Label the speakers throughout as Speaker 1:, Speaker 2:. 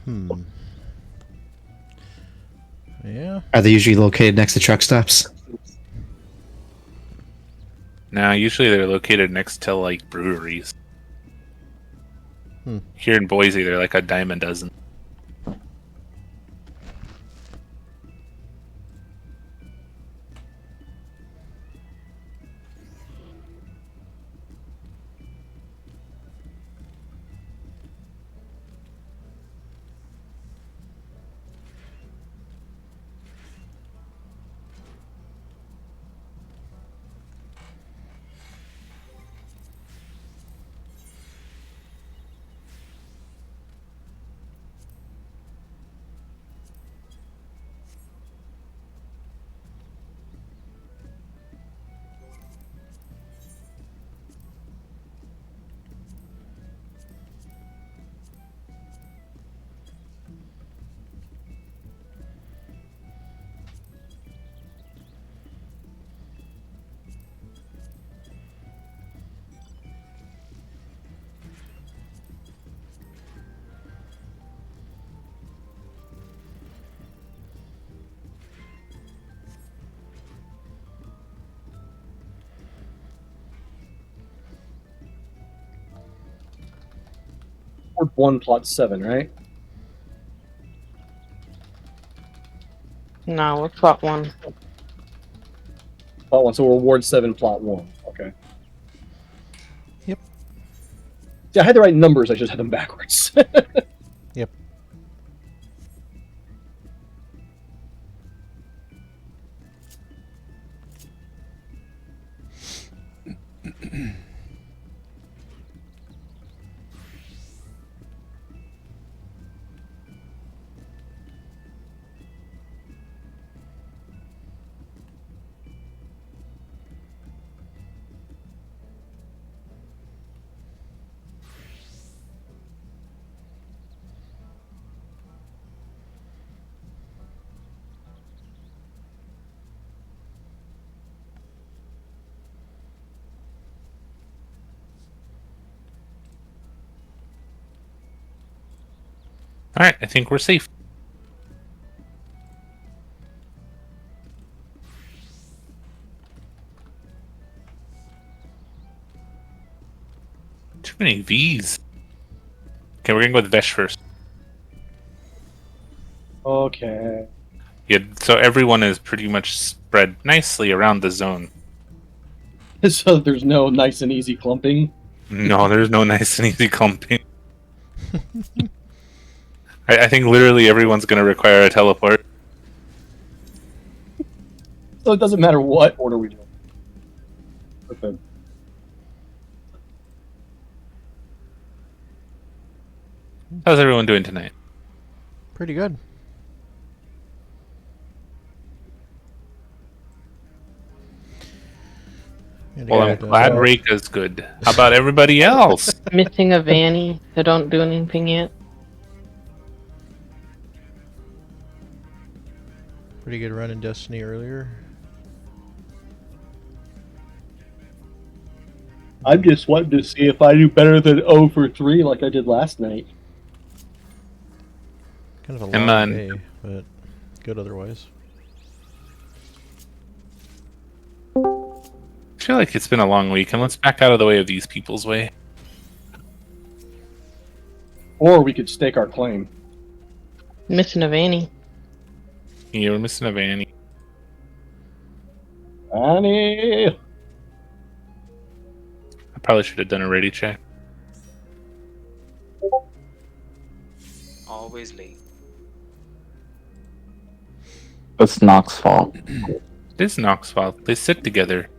Speaker 1: Hmm. Yeah.
Speaker 2: Are they usually located next to truck stops?
Speaker 3: Now, usually they're located next to like breweries.
Speaker 1: Hmm.
Speaker 3: Here in Boise, they're like a dime a dozen.
Speaker 4: Ward 1, plot 7, right?
Speaker 5: No, we're plot 1.
Speaker 4: Plot 1, so we're Ward 7, plot 1. Okay.
Speaker 1: Yep.
Speaker 4: Yeah, I had the right numbers, I just had them backwards.
Speaker 1: Yep.
Speaker 3: Alright, I think we're safe. Too many V's. Okay, we're gonna go with Vesh first.
Speaker 4: Okay.
Speaker 3: Yeah, so everyone is pretty much spread nicely around the zone.
Speaker 4: So there's no nice and easy clumping.
Speaker 3: No, there's no nice and easy clumping. I think literally everyone's gonna require a teleport.
Speaker 4: So it doesn't matter what order we do. Okay.
Speaker 3: How's everyone doing tonight?
Speaker 1: Pretty good.
Speaker 3: Well, I'm glad Reika's good. How about everybody else?
Speaker 5: Missing a Vanny. They don't do anything yet.
Speaker 1: Pretty good run in Destiny earlier.
Speaker 4: I'm just wanting to see if I do better than 0 for 3 like I did last night.
Speaker 1: Kind of a
Speaker 3: And
Speaker 1: long
Speaker 3: then-
Speaker 1: day, but good otherwise.
Speaker 3: I feel like it's been a long week, and let's back out of the way of these people's way.
Speaker 4: Or we could stake our claim.
Speaker 5: Missing a Vanny.
Speaker 3: Yeah, we're missing a Vanny.
Speaker 4: Annie!
Speaker 3: I probably should have done a ready check.
Speaker 6: Always late.
Speaker 7: It's Nox's fault.
Speaker 3: It is Nox's fault. They sit together.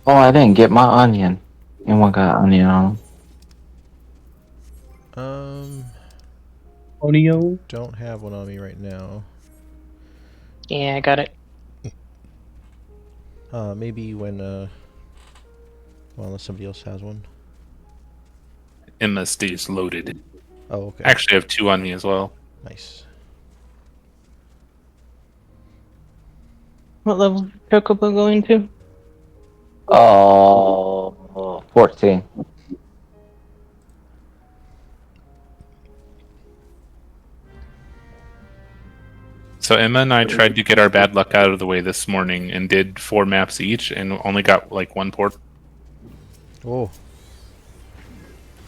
Speaker 7: Oh, I didn't get my onion. Anyone got onion on them?
Speaker 4: Onio?
Speaker 1: Don't have one on me right now.
Speaker 5: Yeah, I got it.
Speaker 1: Maybe when Well, unless somebody else has one.
Speaker 3: MSD is loaded.
Speaker 1: Oh, okay.
Speaker 3: Actually, I have 2 on me as well.
Speaker 1: Nice.
Speaker 5: What level is Chocobo going to?
Speaker 7: Oh, 14.
Speaker 3: So Emma and I tried to get our bad luck out of the way this morning and did 4 maps each and only got like 1 port.
Speaker 1: Oh,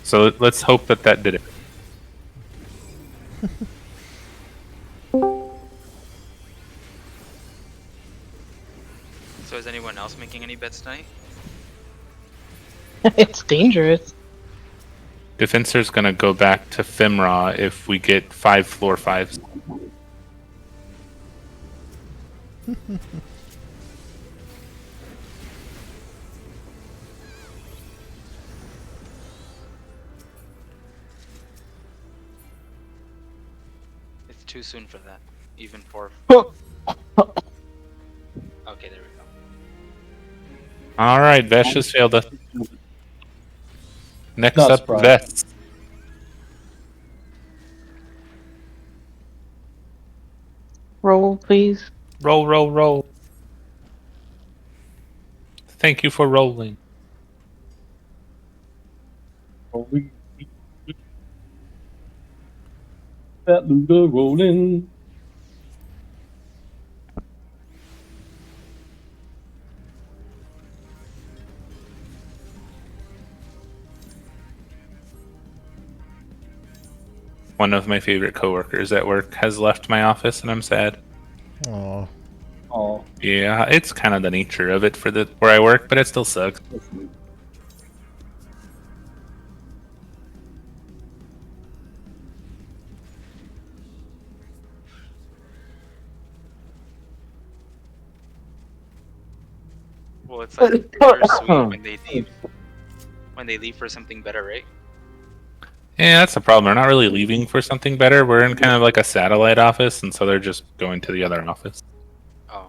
Speaker 3: So let's hope that that did it.
Speaker 6: So is anyone else making any bets tonight?
Speaker 5: It's dangerous.
Speaker 3: Defensor's gonna go back to Fimra if we get 5 floor 5s.
Speaker 6: It's too soon for that. Even for. Okay, there we go.
Speaker 3: Alright, Vesh has failed us. Next
Speaker 4: Not
Speaker 3: up,
Speaker 4: surprised.
Speaker 3: Vets.
Speaker 5: Roll, please.
Speaker 3: Roll, roll, roll. Thank you for rolling.
Speaker 4: That Luda rolling.
Speaker 3: One of my favorite coworkers at work has left my office and I'm sad.
Speaker 1: aw.
Speaker 4: Oh,
Speaker 3: Yeah, it's kind of the nature of it for the where I work, but it still sucks.
Speaker 6: Well, it's like bittersweet when they leave. When they leave for something better, right?
Speaker 3: Yeah, that's the problem. They're not really leaving for something better. We're in kind of like a satellite office, and so they're just going to the other office.
Speaker 6: Oh.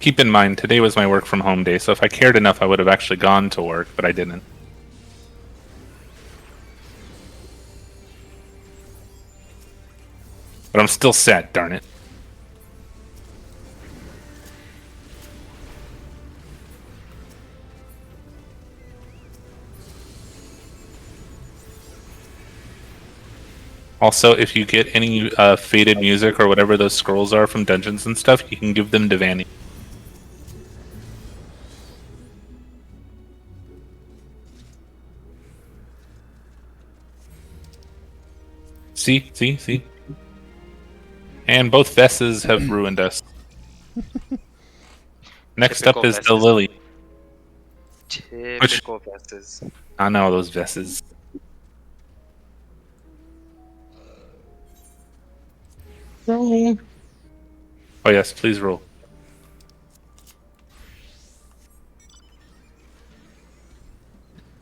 Speaker 3: Keep in mind, today was my work from home day, so if I cared enough, I would have actually gone to work, but I didn't. But I'm still sad, darn it. Also, if you get any faded music or whatever those scrolls are from dungeons and stuff, you can give them to Vanny. See? And both Vesses have ruined us. Next up
Speaker 6: Typical
Speaker 3: is the
Speaker 6: Vesses.
Speaker 3: Lily.
Speaker 6: Typical Vesses.
Speaker 3: I know those Vesses.
Speaker 5: Roll.
Speaker 3: Oh yes, please roll.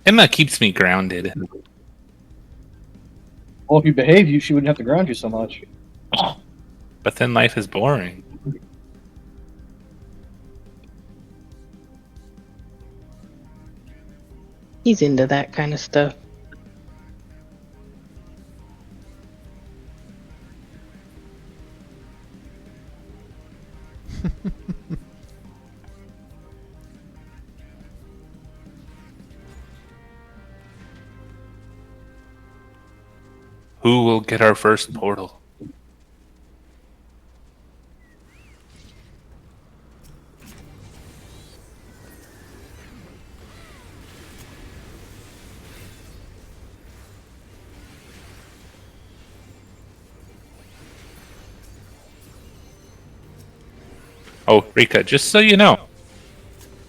Speaker 3: Emma keeps me grounded.
Speaker 4: well, if you behave, she wouldn't have to ground you so much.
Speaker 3: But then life is boring.
Speaker 5: He's into that kind of stuff.
Speaker 3: Who will get our first portal? Oh, Rika, just so you know,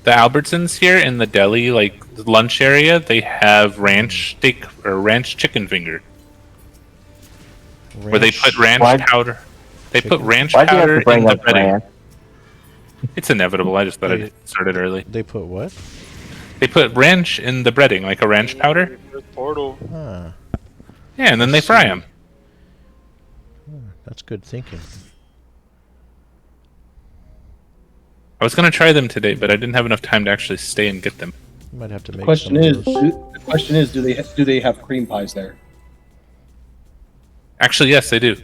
Speaker 3: the Albertsons here in the deli, like lunch area, they have ranch steak or ranch chicken finger, where they put ranch
Speaker 7: Why-
Speaker 3: powder. They put ranch
Speaker 7: Why do you have
Speaker 3: powder
Speaker 7: to bring
Speaker 3: in the
Speaker 7: up
Speaker 3: breading.
Speaker 7: ranch?
Speaker 3: It's inevitable. I just thought I'd start it early.
Speaker 1: They put what?
Speaker 3: They put ranch in the breading, like a ranch powder.
Speaker 6: Portal.
Speaker 1: Huh.
Speaker 3: Yeah, and then they fry them.
Speaker 1: That's good thinking.
Speaker 3: I was gonna try them today, but I didn't have enough time to actually stay and get them.
Speaker 1: You might have to make
Speaker 4: Question
Speaker 1: some
Speaker 4: is,
Speaker 1: of those.
Speaker 4: the question is, do they have cream pies there?
Speaker 3: Actually, yes, they do.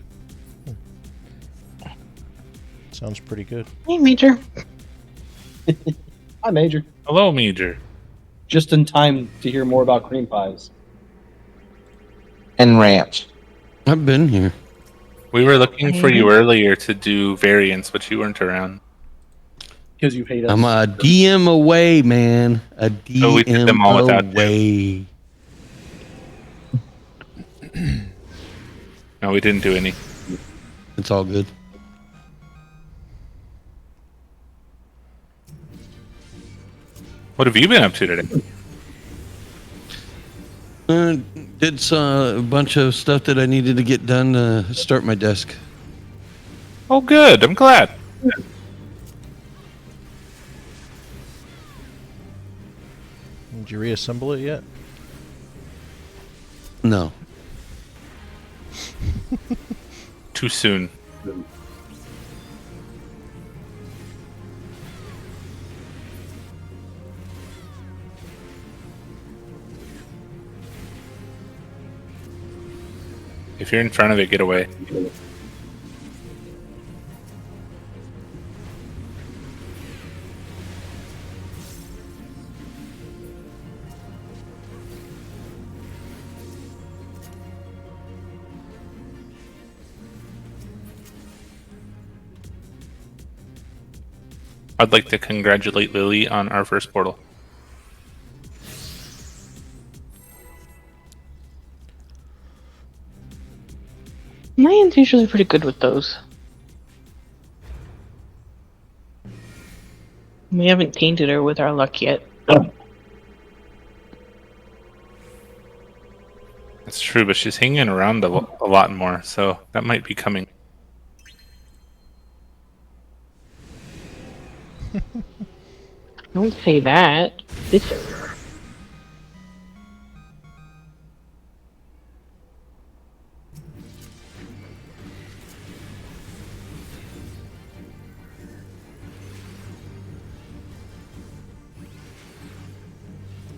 Speaker 1: Sounds pretty good.
Speaker 5: Hey, Major.
Speaker 4: Hi, Major.
Speaker 3: Hello, Major.
Speaker 4: Just in time to hear more about cream pies.
Speaker 7: And ranch.
Speaker 2: I've been here.
Speaker 3: We were looking for you earlier to do variants, but you weren't around.
Speaker 4: Because you hate us.
Speaker 2: I'm a DM away, man. A
Speaker 3: So we did them all without
Speaker 2: DM away.
Speaker 3: No, we didn't do any.
Speaker 2: It's all good.
Speaker 3: What have you been up to today?
Speaker 2: Did a bunch of stuff that I needed to get done to start my desk.
Speaker 3: Oh, good. I'm glad.
Speaker 1: Did you reassemble it yet?
Speaker 2: No.
Speaker 3: Too soon. If you're in front of it, get away. I'd like to congratulate Lily on our first portal.
Speaker 5: Mayan's usually pretty good with those. We haven't tainted her with our luck yet.
Speaker 3: That's true, but she's hanging around a lot more, so that might be coming.
Speaker 5: Don't say that. This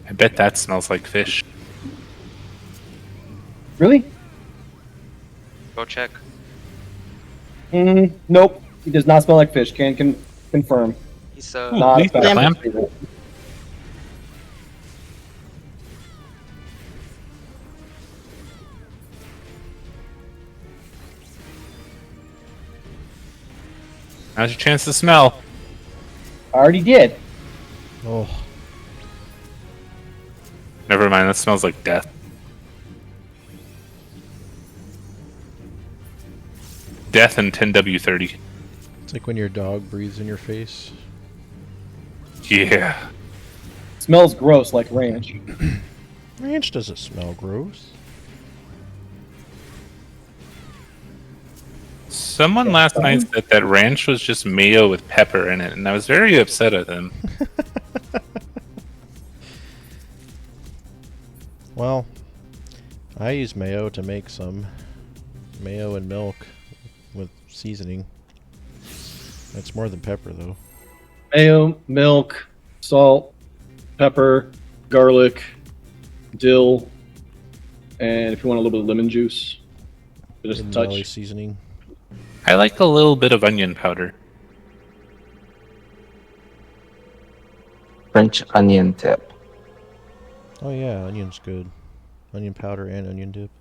Speaker 3: I bet that smells like fish.
Speaker 4: Really?
Speaker 6: Go check.
Speaker 4: Nope. He does not smell like fish. Can confirm.
Speaker 6: He's
Speaker 4: Not
Speaker 3: Lisa,
Speaker 4: fast.
Speaker 3: clam. Now's your chance to smell.
Speaker 4: I already did.
Speaker 1: Oh,
Speaker 3: Never mind, that smells like death. Death and 10W30.
Speaker 1: it's like when your dog breathes in your face.
Speaker 3: Yeah.
Speaker 4: Smells gross like ranch.
Speaker 1: Ranch doesn't smell gross.
Speaker 3: Someone last night said that ranch was just mayo with pepper in it, and I was very upset at them.
Speaker 1: Well, I use mayo to make some. Mayo and milk with seasoning. That's more than pepper, though.
Speaker 4: Mayo, milk, salt, pepper, garlic, dill, and if you want a little bit of lemon juice, just a
Speaker 1: And
Speaker 4: touch.
Speaker 1: jelly seasoning.
Speaker 3: I like a little bit of onion powder.
Speaker 7: French onion tip.
Speaker 1: Oh yeah, onion's good. Onion powder and onion dip.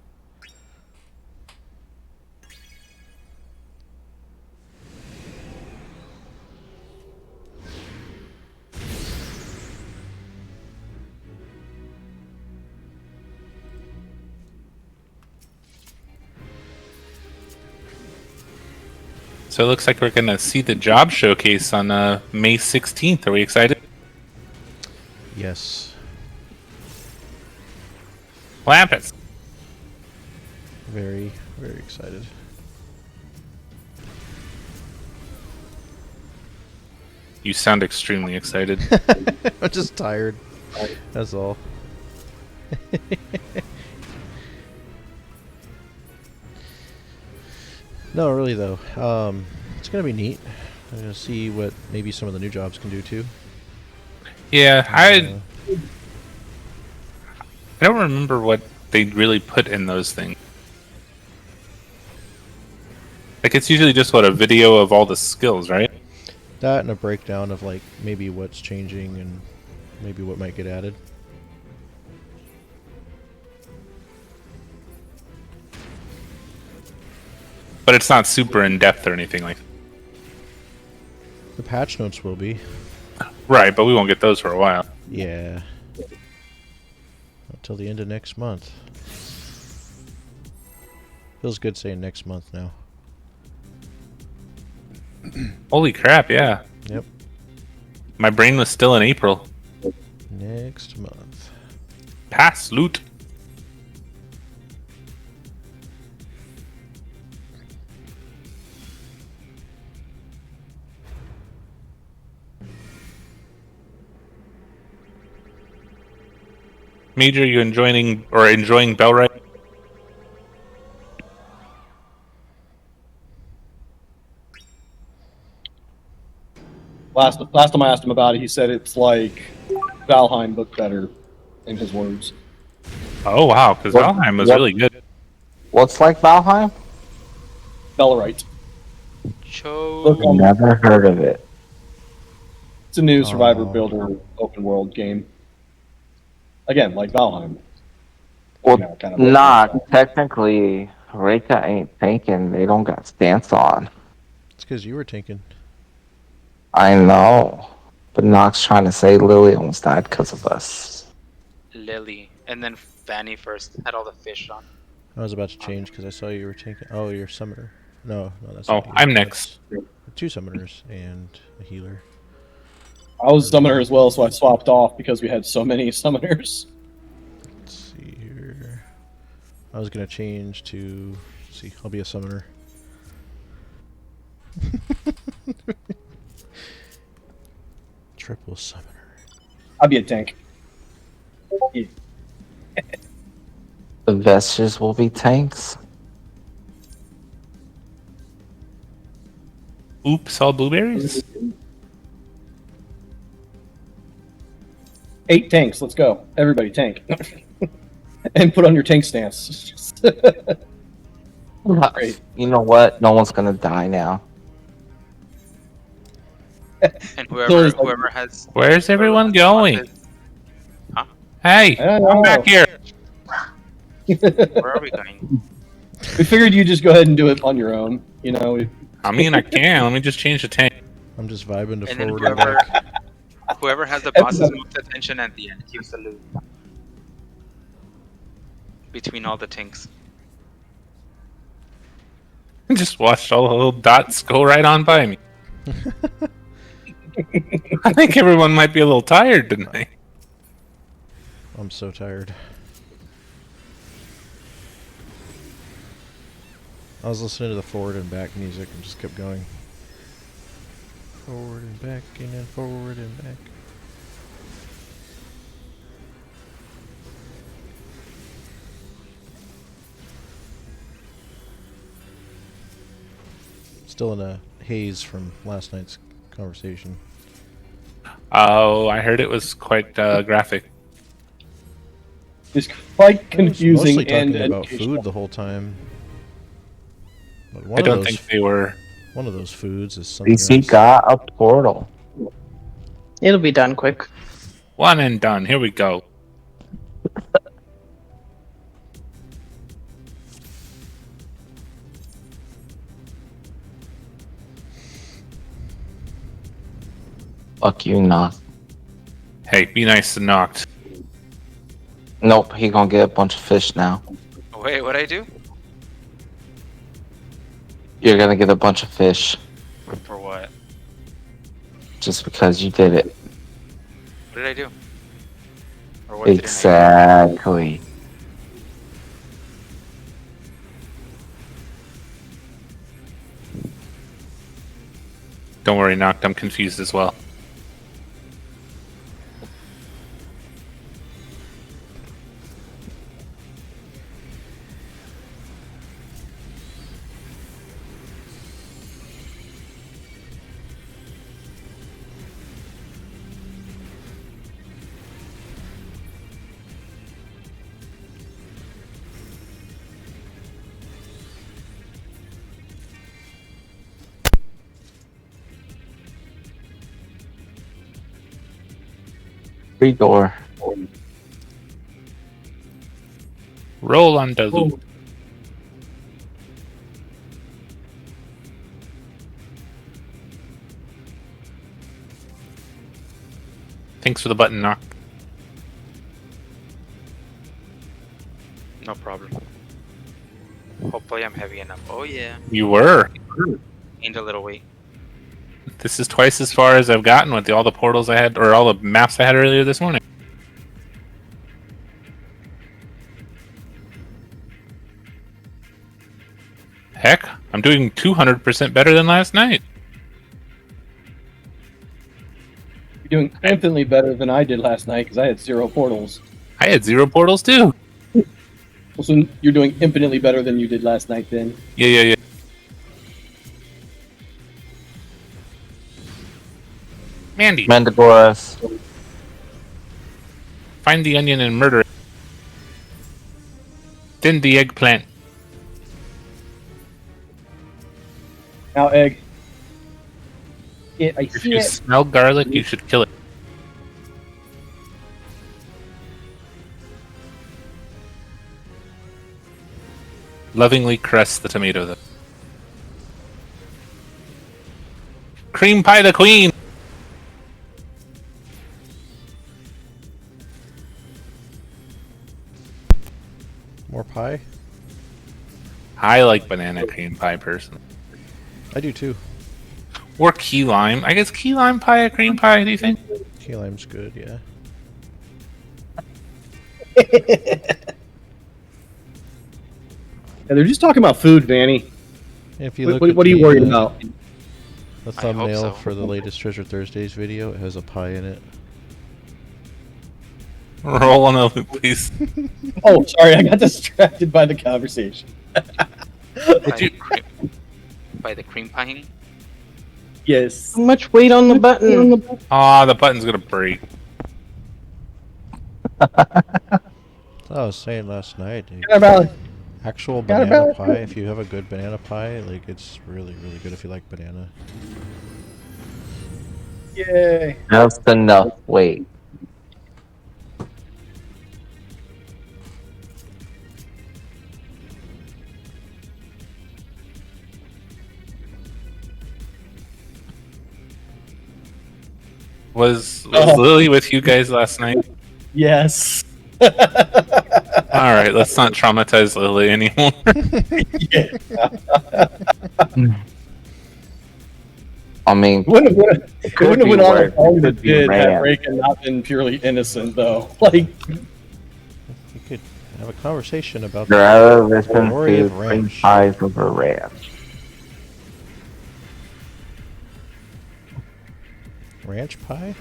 Speaker 3: So it looks like we're gonna see the job showcase on May 16th. Are we excited?
Speaker 1: Yes.
Speaker 3: Lampus.
Speaker 1: Very, very excited.
Speaker 3: You sound extremely excited.
Speaker 1: I'm just tired. That's all. No, really though. It's gonna be neat. I'm gonna see what maybe some of the new jobs can do too.
Speaker 3: Yeah,
Speaker 1: Uh,
Speaker 3: I don't remember what they really put in those things. Like it's usually just what a video of all the skills, right?
Speaker 1: that and a breakdown of like maybe what's changing and maybe what might get added.
Speaker 3: But it's not super in depth or anything like that.
Speaker 1: The patch notes will be.
Speaker 3: Right, but we won't get those for a while.
Speaker 1: Yeah. Until the end of next month. Feels good saying next month now.
Speaker 3: Holy crap, yeah.
Speaker 1: Yep.
Speaker 3: My brain was still in April.
Speaker 1: Next month.
Speaker 3: Pass loot. Major, you enjoying Bellright?
Speaker 4: Last time I asked him about it, he said it's like Valheim, but better, in his words.
Speaker 3: Oh wow, because
Speaker 7: What-
Speaker 3: Valheim was
Speaker 7: what-
Speaker 3: really good.
Speaker 7: What's like Valheim?
Speaker 4: Bellarite.
Speaker 6: Cho.
Speaker 7: Never heard of it.
Speaker 4: It's a new survivor
Speaker 1: Oh.
Speaker 4: builder open world game. Again, like Valheim.
Speaker 7: Well,
Speaker 4: You know, kind of
Speaker 7: nah, technically, Reka ain't tanking. They don't got stance on.
Speaker 1: It's because you were tanking.
Speaker 7: I know. But Nox trying to say Lily almost died because of us.
Speaker 6: Lily, and then Fanny first had all the fish on.
Speaker 1: I was about to change because I saw you were tanking. Oh, you're summoner. No, that's
Speaker 3: Oh,
Speaker 1: not you.
Speaker 3: I'm next.
Speaker 1: That's 2 summoners and a healer.
Speaker 4: I was a summoner as well, so I swapped off because we had so many summoners.
Speaker 1: Let's see here. I was gonna change to. Let's see, I'll be a summoner. Triple summoner.
Speaker 4: I'd be a tank.
Speaker 7: The Vestures will be tanks.
Speaker 3: Oops, all blueberries?
Speaker 4: 8 tanks, let's go. Everybody tank. And put on your tank stance. Great.
Speaker 7: You know what? No one's gonna die now.
Speaker 6: And whoever has.
Speaker 3: Where's everyone
Speaker 6: whoever
Speaker 3: going?
Speaker 6: wants it-
Speaker 3: Hey,
Speaker 4: I don't
Speaker 3: I'm
Speaker 4: know.
Speaker 3: back here.
Speaker 6: Where are we going?
Speaker 4: We figured you'd just go ahead and do it on your own. You know,
Speaker 3: I mean, I can. Let me just change the tank.
Speaker 1: I'm just vibing to
Speaker 6: And then
Speaker 1: forward and back.
Speaker 6: whoever has the boss's most attention at the end keeps the loot. Between all the tanks.
Speaker 3: Just watched all the little dots go right on by me. I think everyone might be a little tired tonight.
Speaker 1: I'm so tired. I was listening to the forward and back music and just kept going. Forward and back and then forward and back. Still in a haze from last night's conversation.
Speaker 3: Oh, I heard it was quite graphic.
Speaker 4: it's quite
Speaker 1: I was
Speaker 4: confusing
Speaker 1: mostly
Speaker 4: and
Speaker 1: talking about
Speaker 4: educational.
Speaker 1: food the whole time. But
Speaker 3: I don't think they were.
Speaker 1: one of those foods is something
Speaker 7: DC
Speaker 1: else.
Speaker 7: got a portal.
Speaker 5: It'll be done quick.
Speaker 3: One and done. Here we go.
Speaker 7: Fuck you, Nox.
Speaker 3: Hey, be nice to Noct.
Speaker 7: Nope, he gonna get a bunch of fish now.
Speaker 6: Wait, what'd I do?
Speaker 7: You're gonna get a bunch of fish
Speaker 6: For what?
Speaker 7: just because you did it.
Speaker 6: What did I do? Or what didn't I
Speaker 7: Exactly.
Speaker 3: Don't worry, Noct. I'm confused as well.
Speaker 7: Free door.
Speaker 3: Roll on the loop. Thanks for the button knock.
Speaker 6: No problem. Hopefully I'm heavy enough. Oh yeah.
Speaker 3: You were.
Speaker 6: Gained a little weight.
Speaker 3: This is twice as far as I've gotten with all the portals I had, or all the maps I had earlier this morning. Heck, I'm doing 200% better than last night.
Speaker 4: You're doing infinitely better than I did last night because I had 0 portals.
Speaker 3: I had 0 portals too.
Speaker 4: So you're doing infinitely better than you did last night then.
Speaker 3: Yeah. Mandy,
Speaker 7: Manticoras.
Speaker 3: find the onion and murder it. Then the eggplant.
Speaker 4: Now, egg. I
Speaker 3: If
Speaker 4: see
Speaker 3: you
Speaker 4: it.
Speaker 3: smell garlic, you should kill it. Lovingly caress the tomato, though. Cream pie the queen!
Speaker 1: More pie?
Speaker 3: I like banana cream pie, personally.
Speaker 1: I do too.
Speaker 3: Or key lime. I guess key lime pie a cream pie, do you think?
Speaker 1: Key lime's good, yeah.
Speaker 4: Yeah, they're just talking about food, Vanny.
Speaker 1: If you
Speaker 4: What,
Speaker 1: look
Speaker 4: what,
Speaker 1: at
Speaker 4: what are you
Speaker 1: the,
Speaker 4: worried about?
Speaker 1: The
Speaker 6: I hope
Speaker 1: thumbnail
Speaker 6: so.
Speaker 1: for the latest Treasure Thursdays video, it has a pie in it.
Speaker 3: Roll on a loop, please.
Speaker 4: Oh, sorry, I got distracted by the conversation.
Speaker 6: By the cream pieing?
Speaker 4: Yes.
Speaker 5: How much weight on the button?
Speaker 3: Aw, the button's gonna break.
Speaker 1: I was saying last night, dude,
Speaker 4: Counterbalance.
Speaker 1: actual
Speaker 4: Counterbalance.
Speaker 1: banana pie, if you have a good banana pie, like, it's really, really good if you like banana.
Speaker 4: Yay.
Speaker 7: Just enough weight.
Speaker 3: Was
Speaker 4: Oh.
Speaker 3: Lily with you guys last night?
Speaker 4: Yes.
Speaker 3: Alright, let's not traumatize Lily anymore.
Speaker 7: I mean,
Speaker 4: Wouldn't have
Speaker 7: it could
Speaker 4: went
Speaker 7: be
Speaker 4: on as
Speaker 7: worse.
Speaker 4: long
Speaker 7: It
Speaker 4: as it
Speaker 7: could be
Speaker 4: did had
Speaker 7: ran.
Speaker 4: Rake not been purely innocent, though. Like,
Speaker 1: You could have a conversation about
Speaker 7: Your
Speaker 1: the
Speaker 7: other listen
Speaker 1: glory
Speaker 7: to
Speaker 1: of
Speaker 7: cream
Speaker 1: ranch.
Speaker 7: pies over ranch.
Speaker 1: Ranch pie?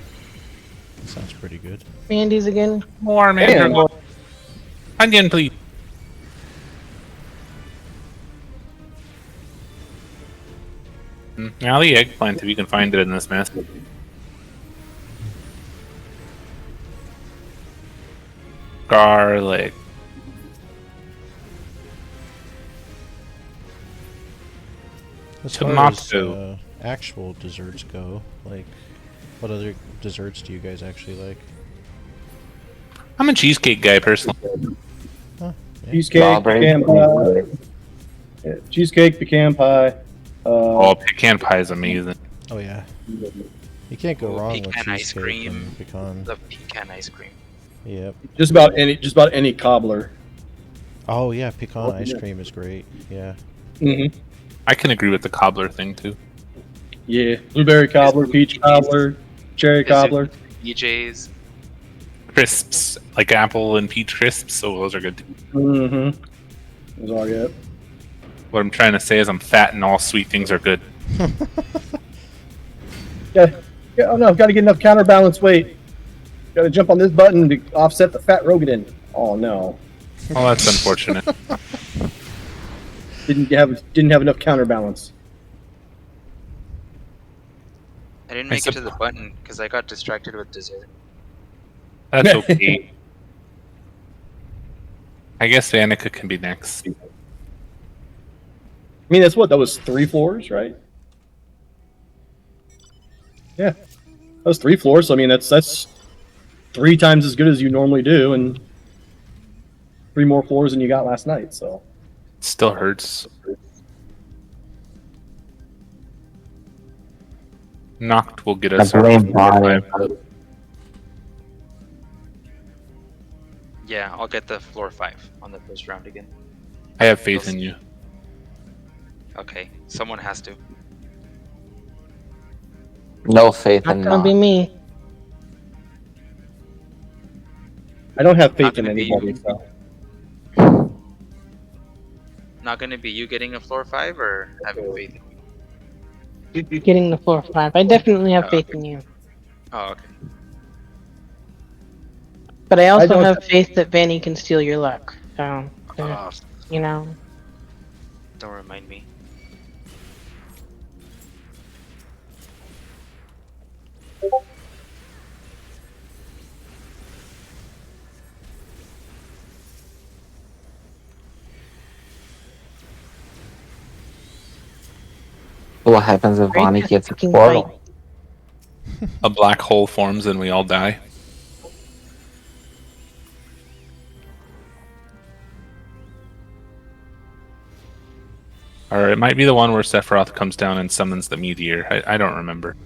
Speaker 1: That sounds pretty good.
Speaker 5: Mandy's again.
Speaker 3: More mandragora. Onion, please. Now the eggplant, if you can find it in this mess. Garlic.
Speaker 1: As far as
Speaker 3: Tomato.
Speaker 1: actual desserts go, like, what other desserts do you guys actually like?
Speaker 3: I'm a cheesecake guy, personally.
Speaker 4: cheesecake,
Speaker 7: Strawberry.
Speaker 4: pecan pie. Yeah, cheesecake, pecan pie.
Speaker 3: Oh, pecan pie is amazing.
Speaker 1: Oh yeah. You can't go
Speaker 6: Ooh,
Speaker 1: wrong with
Speaker 6: pecan ice
Speaker 1: cheesecake
Speaker 6: cream.
Speaker 1: and pecan.
Speaker 6: Love pecan ice cream.
Speaker 1: Yep.
Speaker 4: just about any cobbler.
Speaker 1: Oh yeah, pecan
Speaker 4: Oh,
Speaker 1: ice
Speaker 4: yeah.
Speaker 1: cream is great. Yeah.
Speaker 4: Mm-hmm.
Speaker 3: I can agree with the cobbler thing, too.
Speaker 4: Yeah, blueberry cobbler, peach cobbler, cherry
Speaker 6: Is it
Speaker 4: cobbler.
Speaker 6: BJ's.
Speaker 3: Crisps, like apple and peach crisps, so those are good, too.
Speaker 4: Mm-hmm. That's all I got.
Speaker 3: What I'm trying to say is I'm fat and all sweet things are good.
Speaker 4: Yeah, oh no, got to get enough counterbalance weight. Got to jump on this button to offset the fat Rogadan. Oh no,
Speaker 3: Oh, that's unfortunate.
Speaker 4: didn't have enough counterbalance.
Speaker 6: I didn't
Speaker 3: I
Speaker 6: make it to
Speaker 3: sup-
Speaker 6: the button because I got distracted with dessert.
Speaker 3: That's okay. I guess Vanica can be next.
Speaker 4: I mean, that's what that was 3 floors, right? Yeah, that was 3 floors. So I mean, that's 3 times as good as you normally do, and 3 more floors than you got last night. So
Speaker 3: It still hurts. Knocked will get
Speaker 7: I
Speaker 3: us our
Speaker 7: blame
Speaker 3: 4 or
Speaker 7: Bonnie.
Speaker 3: 5.
Speaker 6: Yeah, I'll get the floor 5 on the first round again.
Speaker 3: I have faith in you.
Speaker 6: Okay, someone has to.
Speaker 7: No faith
Speaker 5: Not
Speaker 7: in
Speaker 5: gonna be
Speaker 7: Knock.
Speaker 5: me.
Speaker 4: I don't have
Speaker 6: Not
Speaker 4: faith in
Speaker 6: gonna be
Speaker 4: anybody.
Speaker 6: you.
Speaker 4: So
Speaker 6: Not gonna be you getting a floor 5 or having faith in me?
Speaker 5: Getting the floor 5. I definitely have
Speaker 6: Oh,
Speaker 5: faith
Speaker 6: okay.
Speaker 5: in you.
Speaker 6: Oh, okay.
Speaker 5: But I also
Speaker 4: don't
Speaker 5: have faith that Vanny can steal your luck. So,
Speaker 6: Oh,
Speaker 5: you know.
Speaker 6: don't remind me.
Speaker 7: What happens if
Speaker 5: Great
Speaker 7: Bonnie gets a
Speaker 5: fucking
Speaker 7: portal?
Speaker 3: A black hole forms and we all die. Or it might be the one where Sephiroth comes down and summons the meteor. I don't remember.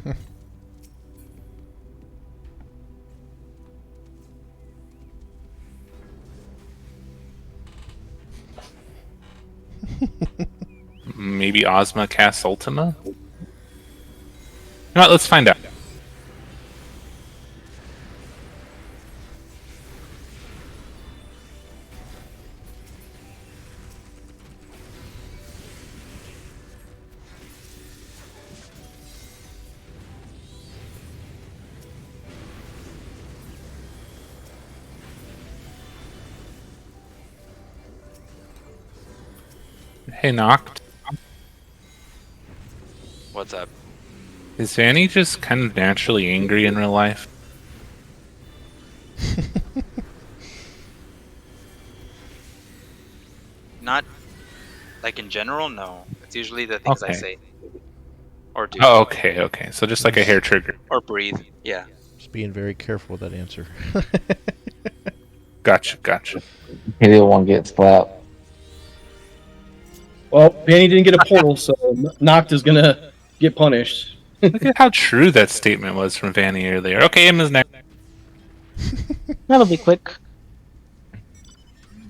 Speaker 3: Maybe Ozma casts Ultima? You know what, let's find out. Hey, Noct.
Speaker 6: What's up?
Speaker 3: Is Vanny just kind of naturally angry in real life?
Speaker 6: Not like in general, no. It's usually the things I
Speaker 3: Okay.
Speaker 6: say or do
Speaker 3: Oh, okay. So just like a hair trigger.
Speaker 6: or breathe. Yeah.
Speaker 1: Just being very careful with that answer.
Speaker 3: Gotcha.
Speaker 7: He didn't want to get slapped.
Speaker 4: well, Vanny didn't get a portal, so Noct is gonna get punished.
Speaker 3: Look at how true that statement was from Vanny earlier. Okay, Emma's next.
Speaker 5: That'll be quick.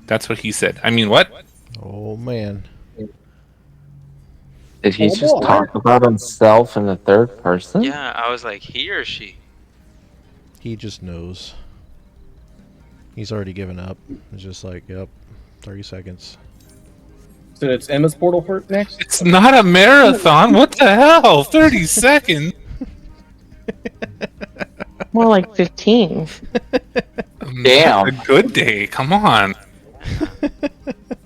Speaker 3: That's what he said. I mean, what?
Speaker 1: Oh man.
Speaker 7: Did he
Speaker 4: Oh,
Speaker 7: just
Speaker 4: boy.
Speaker 7: talk about himself in the third person?
Speaker 6: Yeah, I was like, he or she?
Speaker 1: He just knows. He's already given up. It's just like, yep, 30 seconds.
Speaker 4: So it's Emma's portal for next.
Speaker 3: It's not a marathon. What the hell? 30 seconds?
Speaker 5: More like 15.
Speaker 7: Damn.
Speaker 3: A good day. Come on.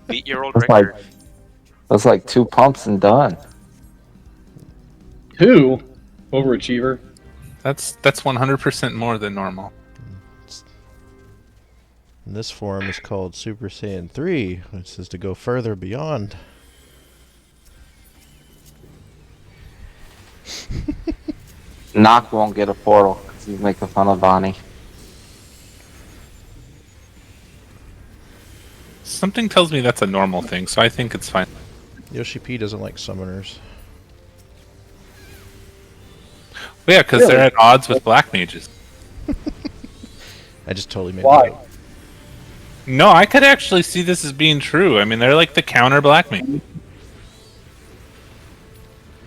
Speaker 6: Beat your old
Speaker 7: That's
Speaker 6: record.
Speaker 7: That's like 2 pumps and done.
Speaker 4: 2 overachiever.
Speaker 3: That's 100% more than normal.
Speaker 1: And this form is called Super Saiyan 3, which is to go further beyond.
Speaker 7: Knock won't get a portal because he's making fun of Bonnie.
Speaker 3: Something tells me that's a normal thing, so I think it's fine.
Speaker 1: Yoshi P doesn't like summoners.
Speaker 3: Well, yeah, because they're at odds with black mages.
Speaker 1: I just totally made
Speaker 4: Why?
Speaker 1: it up.
Speaker 3: No, I could actually see this as being true. I mean, they're like the counter black mage.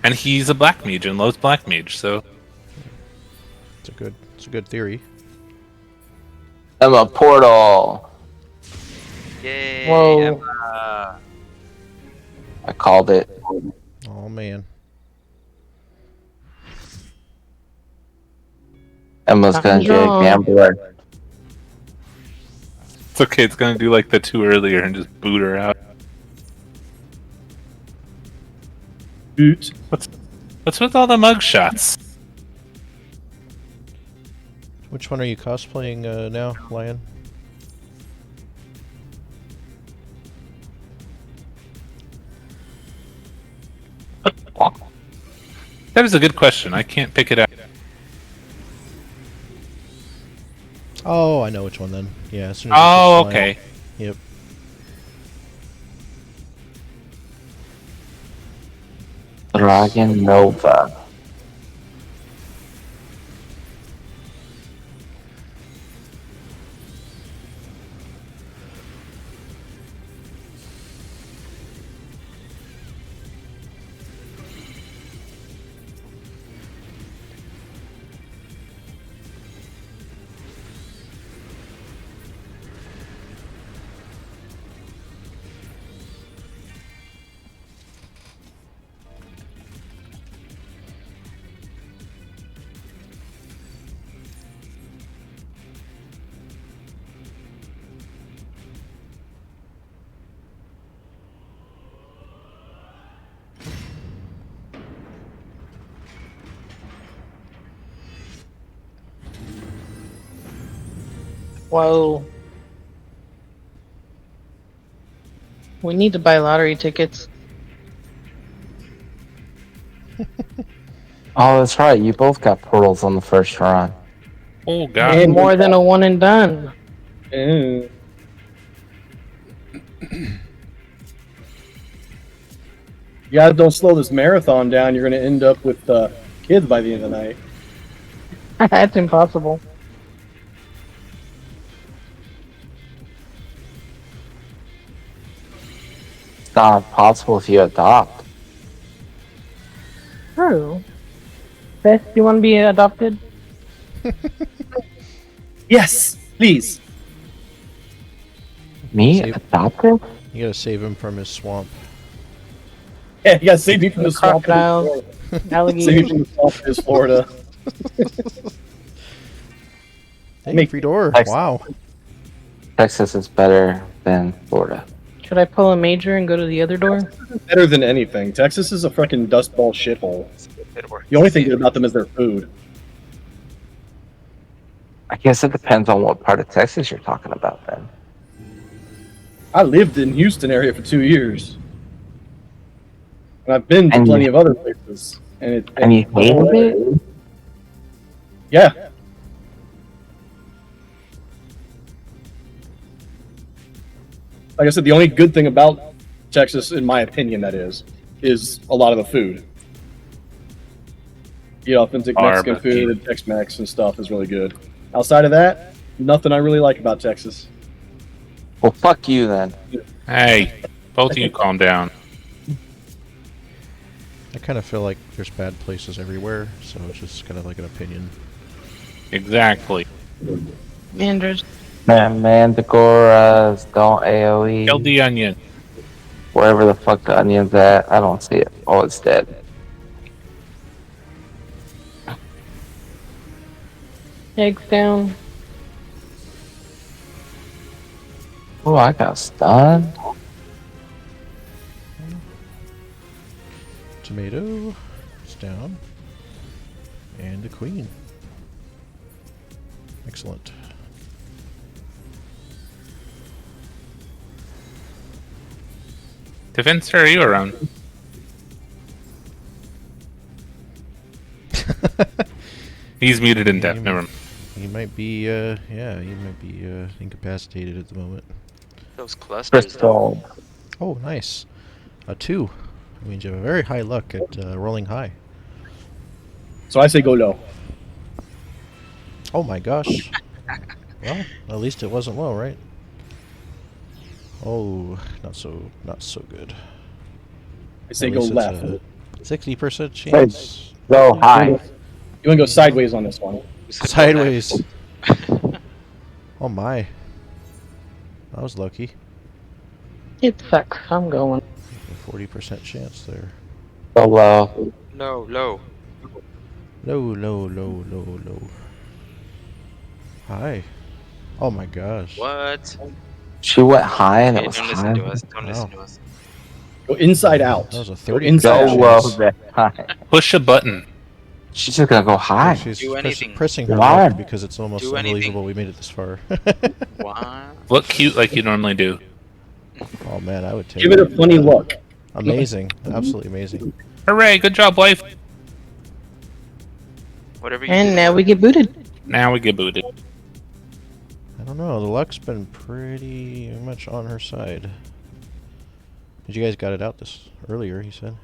Speaker 3: And he's a black mage and loves black mage, so...
Speaker 1: It's a good theory.
Speaker 7: I'm a portal.
Speaker 6: Yay,
Speaker 5: Whoa.
Speaker 6: Emma.
Speaker 7: I called it.
Speaker 1: Oh man.
Speaker 7: Emma's gonna
Speaker 5: Something's
Speaker 7: get a
Speaker 5: wrong.
Speaker 7: gambler.
Speaker 3: It's okay, it's gonna do like the 2 earlier and just boot her out.
Speaker 4: Boot.
Speaker 3: What's with all the mug shots?
Speaker 1: Which one are you cosplaying now, Lion?
Speaker 3: That is a good question. I can't pick it out.
Speaker 1: Oh, I know which one then. Yeah. As soon as
Speaker 3: Oh,
Speaker 1: you fly.
Speaker 3: okay.
Speaker 1: Yep.
Speaker 7: Dragon Nova.
Speaker 5: Whoa. We need to buy lottery tickets.
Speaker 7: Oh, that's right. You both got portals on the first run.
Speaker 3: Oh god.
Speaker 4: And
Speaker 5: More than a one and done.
Speaker 4: you guys don't slow this marathon down, you're gonna end up with kids by the end of the night.
Speaker 5: That's impossible.
Speaker 7: It's not possible if you adopt.
Speaker 5: True. Beth, you want to be adopted?
Speaker 4: Yes, please.
Speaker 7: Me?
Speaker 1: Save-
Speaker 7: Adopted?
Speaker 1: You gotta save him from his swamp.
Speaker 4: Yeah, you gotta save me from the swamp.
Speaker 5: Crocodiles,
Speaker 4: Save me
Speaker 5: alligators.
Speaker 4: from the swamp is Florida.
Speaker 1: Hey,
Speaker 4: Make-
Speaker 1: free door.
Speaker 7: Nice.
Speaker 1: Wow.
Speaker 7: Texas is better than Florida.
Speaker 5: Should I pull a major and go to the other door?
Speaker 4: Better than anything. Texas is a freaking dust ball shithole.
Speaker 6: It works.
Speaker 4: The only thing good about them is their food.
Speaker 7: I guess it depends on what part of Texas you're talking about then.
Speaker 4: I lived in Houston area for 2 years. And I've been to
Speaker 7: And
Speaker 4: plenty
Speaker 7: you-
Speaker 4: of other places.
Speaker 7: And you hated it?
Speaker 4: Yeah. Like I said, the only good thing about Texas, in my opinion, that is a lot of the food. The authentic Mexican
Speaker 3: Barbecue.
Speaker 4: food and Tex-Mex and stuff is really good. Outside of that, nothing I really like about Texas.
Speaker 7: Well, fuck you then.
Speaker 3: Hey, both of you calm down.
Speaker 1: I kind of feel like there's bad places everywhere, so it's just kind of like an opinion.
Speaker 3: Exactly.
Speaker 5: Manders.
Speaker 7: Man, Manticoras, don't AoE.
Speaker 3: Kill the onion.
Speaker 7: Wherever the fuck the onion's at, I don't see it. Oh, it's dead.
Speaker 5: Eggs down.
Speaker 7: Oh, I got stunned.
Speaker 1: Tomato. It's down. And a queen. Excellent.
Speaker 3: Defense, are you around? He's muted in death. Never mind.
Speaker 1: He might be, yeah, he might be incapacitated at the moment.
Speaker 6: Those clusters.
Speaker 7: Crystal.
Speaker 1: Oh, nice. A 2. That means you have a very high luck at rolling high.
Speaker 4: So I say go low.
Speaker 1: Oh my gosh. Well, at least it wasn't low, right? Oh, not so good.
Speaker 4: I say
Speaker 1: At
Speaker 4: go
Speaker 1: least it's
Speaker 4: left.
Speaker 1: a 60% chance.
Speaker 7: Go high.
Speaker 4: You want to go sideways on this one?
Speaker 1: Sideways. Oh my. That was lucky.
Speaker 5: It sucks. I'm going.
Speaker 1: A 40% chance there.
Speaker 7: Go low.
Speaker 6: No, low.
Speaker 1: Low. Hi. Oh my gosh.
Speaker 6: What?
Speaker 7: She went high and it
Speaker 6: Hey,
Speaker 7: was
Speaker 6: don't
Speaker 7: high.
Speaker 6: listen to us. Don't listen
Speaker 1: Wow.
Speaker 6: to us.
Speaker 4: Go inside out.
Speaker 1: That was a
Speaker 4: Go
Speaker 1: 30%
Speaker 4: inside
Speaker 7: Go
Speaker 4: out.
Speaker 7: low
Speaker 1: chance.
Speaker 7: then high.
Speaker 3: Push a button.
Speaker 7: She's just gonna go high.
Speaker 1: She's
Speaker 6: Do anything.
Speaker 1: pressing her
Speaker 7: Why?
Speaker 1: luck because it's almost
Speaker 6: Do anything.
Speaker 1: unbelievable we made it this far.
Speaker 6: What?
Speaker 3: Look cute like you normally do.
Speaker 1: Oh man, I would take
Speaker 4: Give it a funny look.
Speaker 1: Amazing. Absolutely amazing.
Speaker 3: Hooray! Good job, wife.
Speaker 6: Whatever you
Speaker 5: And
Speaker 6: do.
Speaker 5: now we get booted.
Speaker 3: Now we get booted.
Speaker 1: don't know. The luck's been pretty much on her side. Did you guys got it out this earlier? He said.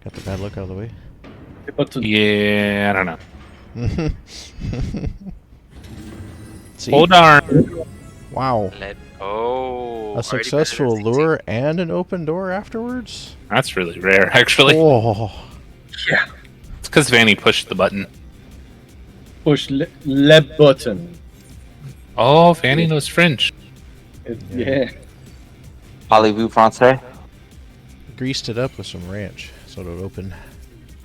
Speaker 1: Got the bad luck out of the way.
Speaker 3: Yeah, I don't know.
Speaker 1: See?
Speaker 3: Hold on.
Speaker 1: Wow.
Speaker 6: Oh,
Speaker 1: A successful lure and an open door afterwards?
Speaker 3: That's really rare, actually.
Speaker 1: Oh.
Speaker 4: Yeah.
Speaker 3: It's because Vanny pushed the button.
Speaker 4: Push le button.
Speaker 3: Oh, Vanny knows French.
Speaker 4: Yeah.
Speaker 7: Parlez-vous français?
Speaker 1: Greased it up with some ranch so it'll open.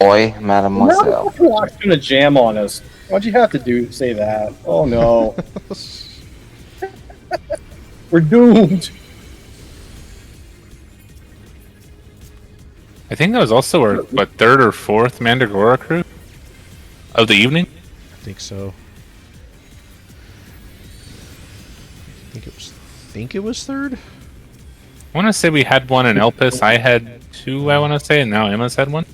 Speaker 7: Oi, mademoiselle.
Speaker 4: Block's gonna jam on us. Why'd you have to say that? Oh no. We're doomed.
Speaker 3: I think that was also our third or fourth Mandragora crew of the evening.
Speaker 1: I think so. Think it was third?
Speaker 3: I want to say we had one in Elpis. I had two, I want to say, and now Emma's had one.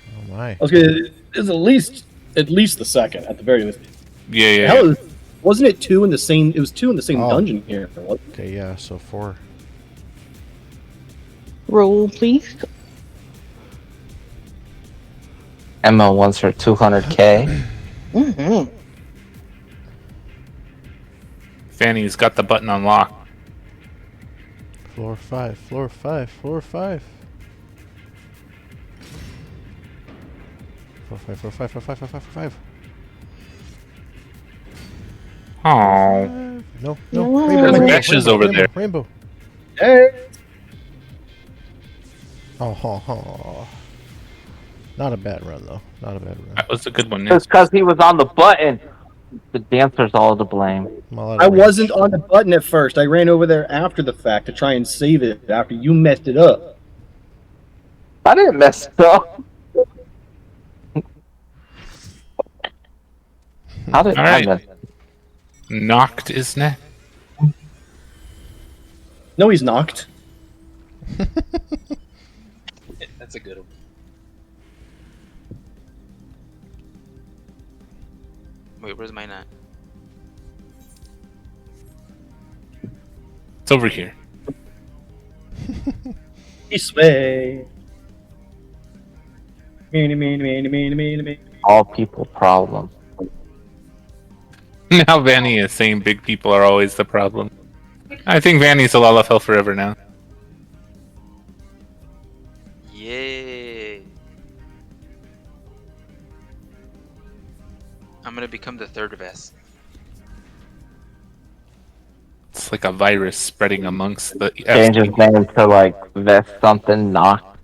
Speaker 1: Oh my.
Speaker 4: I was gonna. It's at least the second, at the very least.
Speaker 3: Yeah.
Speaker 4: Hell, wasn't it two in the same? It was two in the same
Speaker 1: Oh.
Speaker 4: dungeon here.
Speaker 1: Okay, yeah, so 4.
Speaker 5: Roll, please.
Speaker 7: Emma wants her 200k.
Speaker 5: Mm-hmm.
Speaker 3: Fanny's got the button on lock.
Speaker 1: Floor 5, floor 5, floor 5. Floor 5, floor 5, floor 5, floor 5, floor 5.
Speaker 3: Oh,
Speaker 1: No.
Speaker 5: No.
Speaker 1: Rainbow,
Speaker 5: There's
Speaker 3: meshes over there.
Speaker 1: Rainbow.
Speaker 4: Hey.
Speaker 1: Oh. Not a bad run, though. Not a bad run.
Speaker 3: that was a good one. Yeah.
Speaker 7: It's because he was on the button. The dancer's all to blame.
Speaker 1: I'm all out of
Speaker 4: I
Speaker 1: range.
Speaker 4: wasn't on the button at first. I ran over there after the fact to try and save it after you messed it up.
Speaker 7: I didn't mess it up. How did
Speaker 3: All
Speaker 7: I
Speaker 3: right.
Speaker 7: mess it?
Speaker 3: Knocked is next.
Speaker 4: No, he's knocked.
Speaker 6: That's a good one. Wait, where's mine at?
Speaker 3: It's over here.
Speaker 4: This way. Me.
Speaker 7: All people problem.
Speaker 3: Now Vanny is saying big people are always the problem. I think Vanny's a Lalafell forever now.
Speaker 6: Yay! I'm gonna become the third best.
Speaker 3: It's like a virus spreading amongst the
Speaker 7: Change his name to like Vest something knock.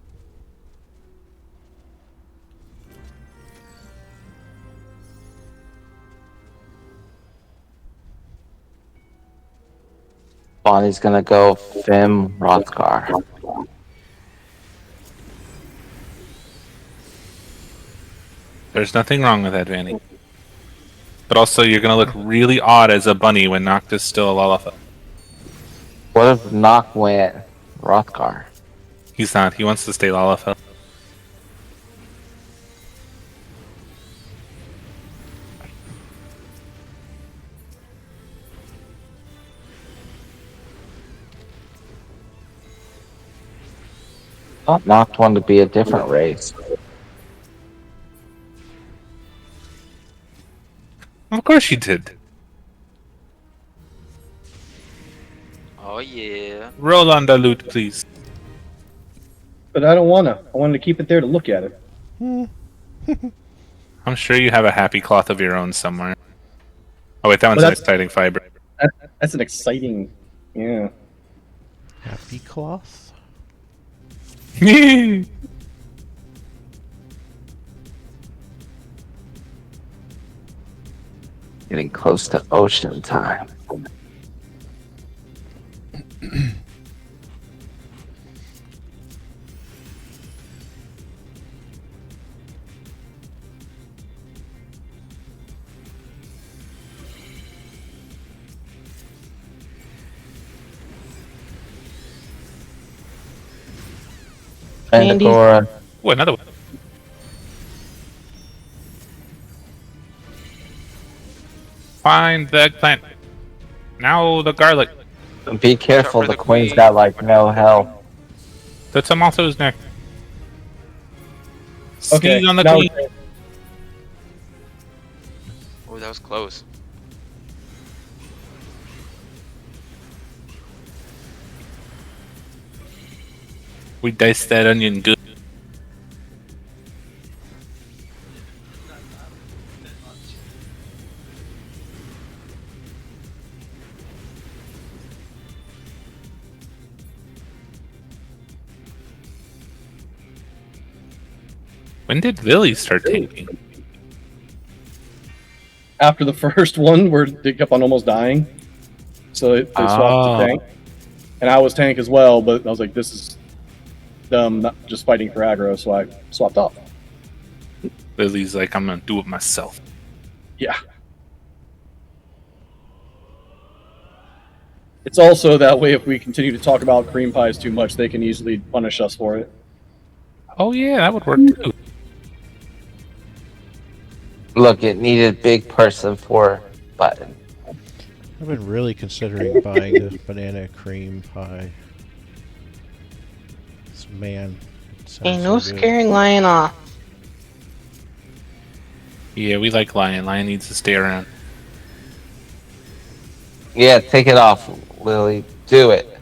Speaker 7: Bonnie's gonna go Fim Rothgar.
Speaker 3: There's nothing wrong with that, Vanny. But also, you're gonna look really odd as a bunny when Noct is still a Lalafell.
Speaker 7: What if Knock went Rothgar?
Speaker 3: He's not. He wants to stay Lalafell.
Speaker 7: I thought Knock wanted to be a different race.
Speaker 3: Of course you did.
Speaker 6: Oh yeah.
Speaker 3: Roll on the loot, please.
Speaker 4: But I don't wanna. I wanted to keep it there to look at it.
Speaker 3: I'm sure you have a happy cloth of your own somewhere. Oh wait, that one's
Speaker 4: Well,
Speaker 3: an
Speaker 4: that's-
Speaker 3: exciting fiber.
Speaker 4: That's an exciting. Yeah.
Speaker 1: Happy cloth?
Speaker 7: Getting close to ocean time.
Speaker 5: Andy.
Speaker 7: Pandora.
Speaker 3: Oh, another one. Find the eggplant. Now the garlic.
Speaker 7: Be careful,
Speaker 6: for
Speaker 7: the
Speaker 6: the
Speaker 7: queen's
Speaker 6: queen.
Speaker 7: got like no health.
Speaker 3: The tomatoes next.
Speaker 4: Okay,
Speaker 3: Sneeze on the
Speaker 4: now
Speaker 3: queen.
Speaker 6: Oh, that was close.
Speaker 3: We diced that onion good. When did Villy start tanking?
Speaker 4: after the first one where they kept on almost dying, so they swapped to tank, and I was tank as well. But I was like, this is them not just fighting for aggro, so I swapped off.
Speaker 3: Lily's like, I'm gonna do it myself.
Speaker 4: Yeah. It's also that way if we continue to talk about cream pies too much, they can easily punish us for it.
Speaker 3: Oh yeah, that would work too.
Speaker 7: Look, it needed big person for button.
Speaker 1: I've been really considering buying a banana cream pie. This man. It sounds
Speaker 5: Ain't no
Speaker 1: so good.
Speaker 5: scaring Lion off.
Speaker 3: Yeah, we like Lion. Lion needs to stay around.
Speaker 7: Yeah, take it off, Lily. Do it.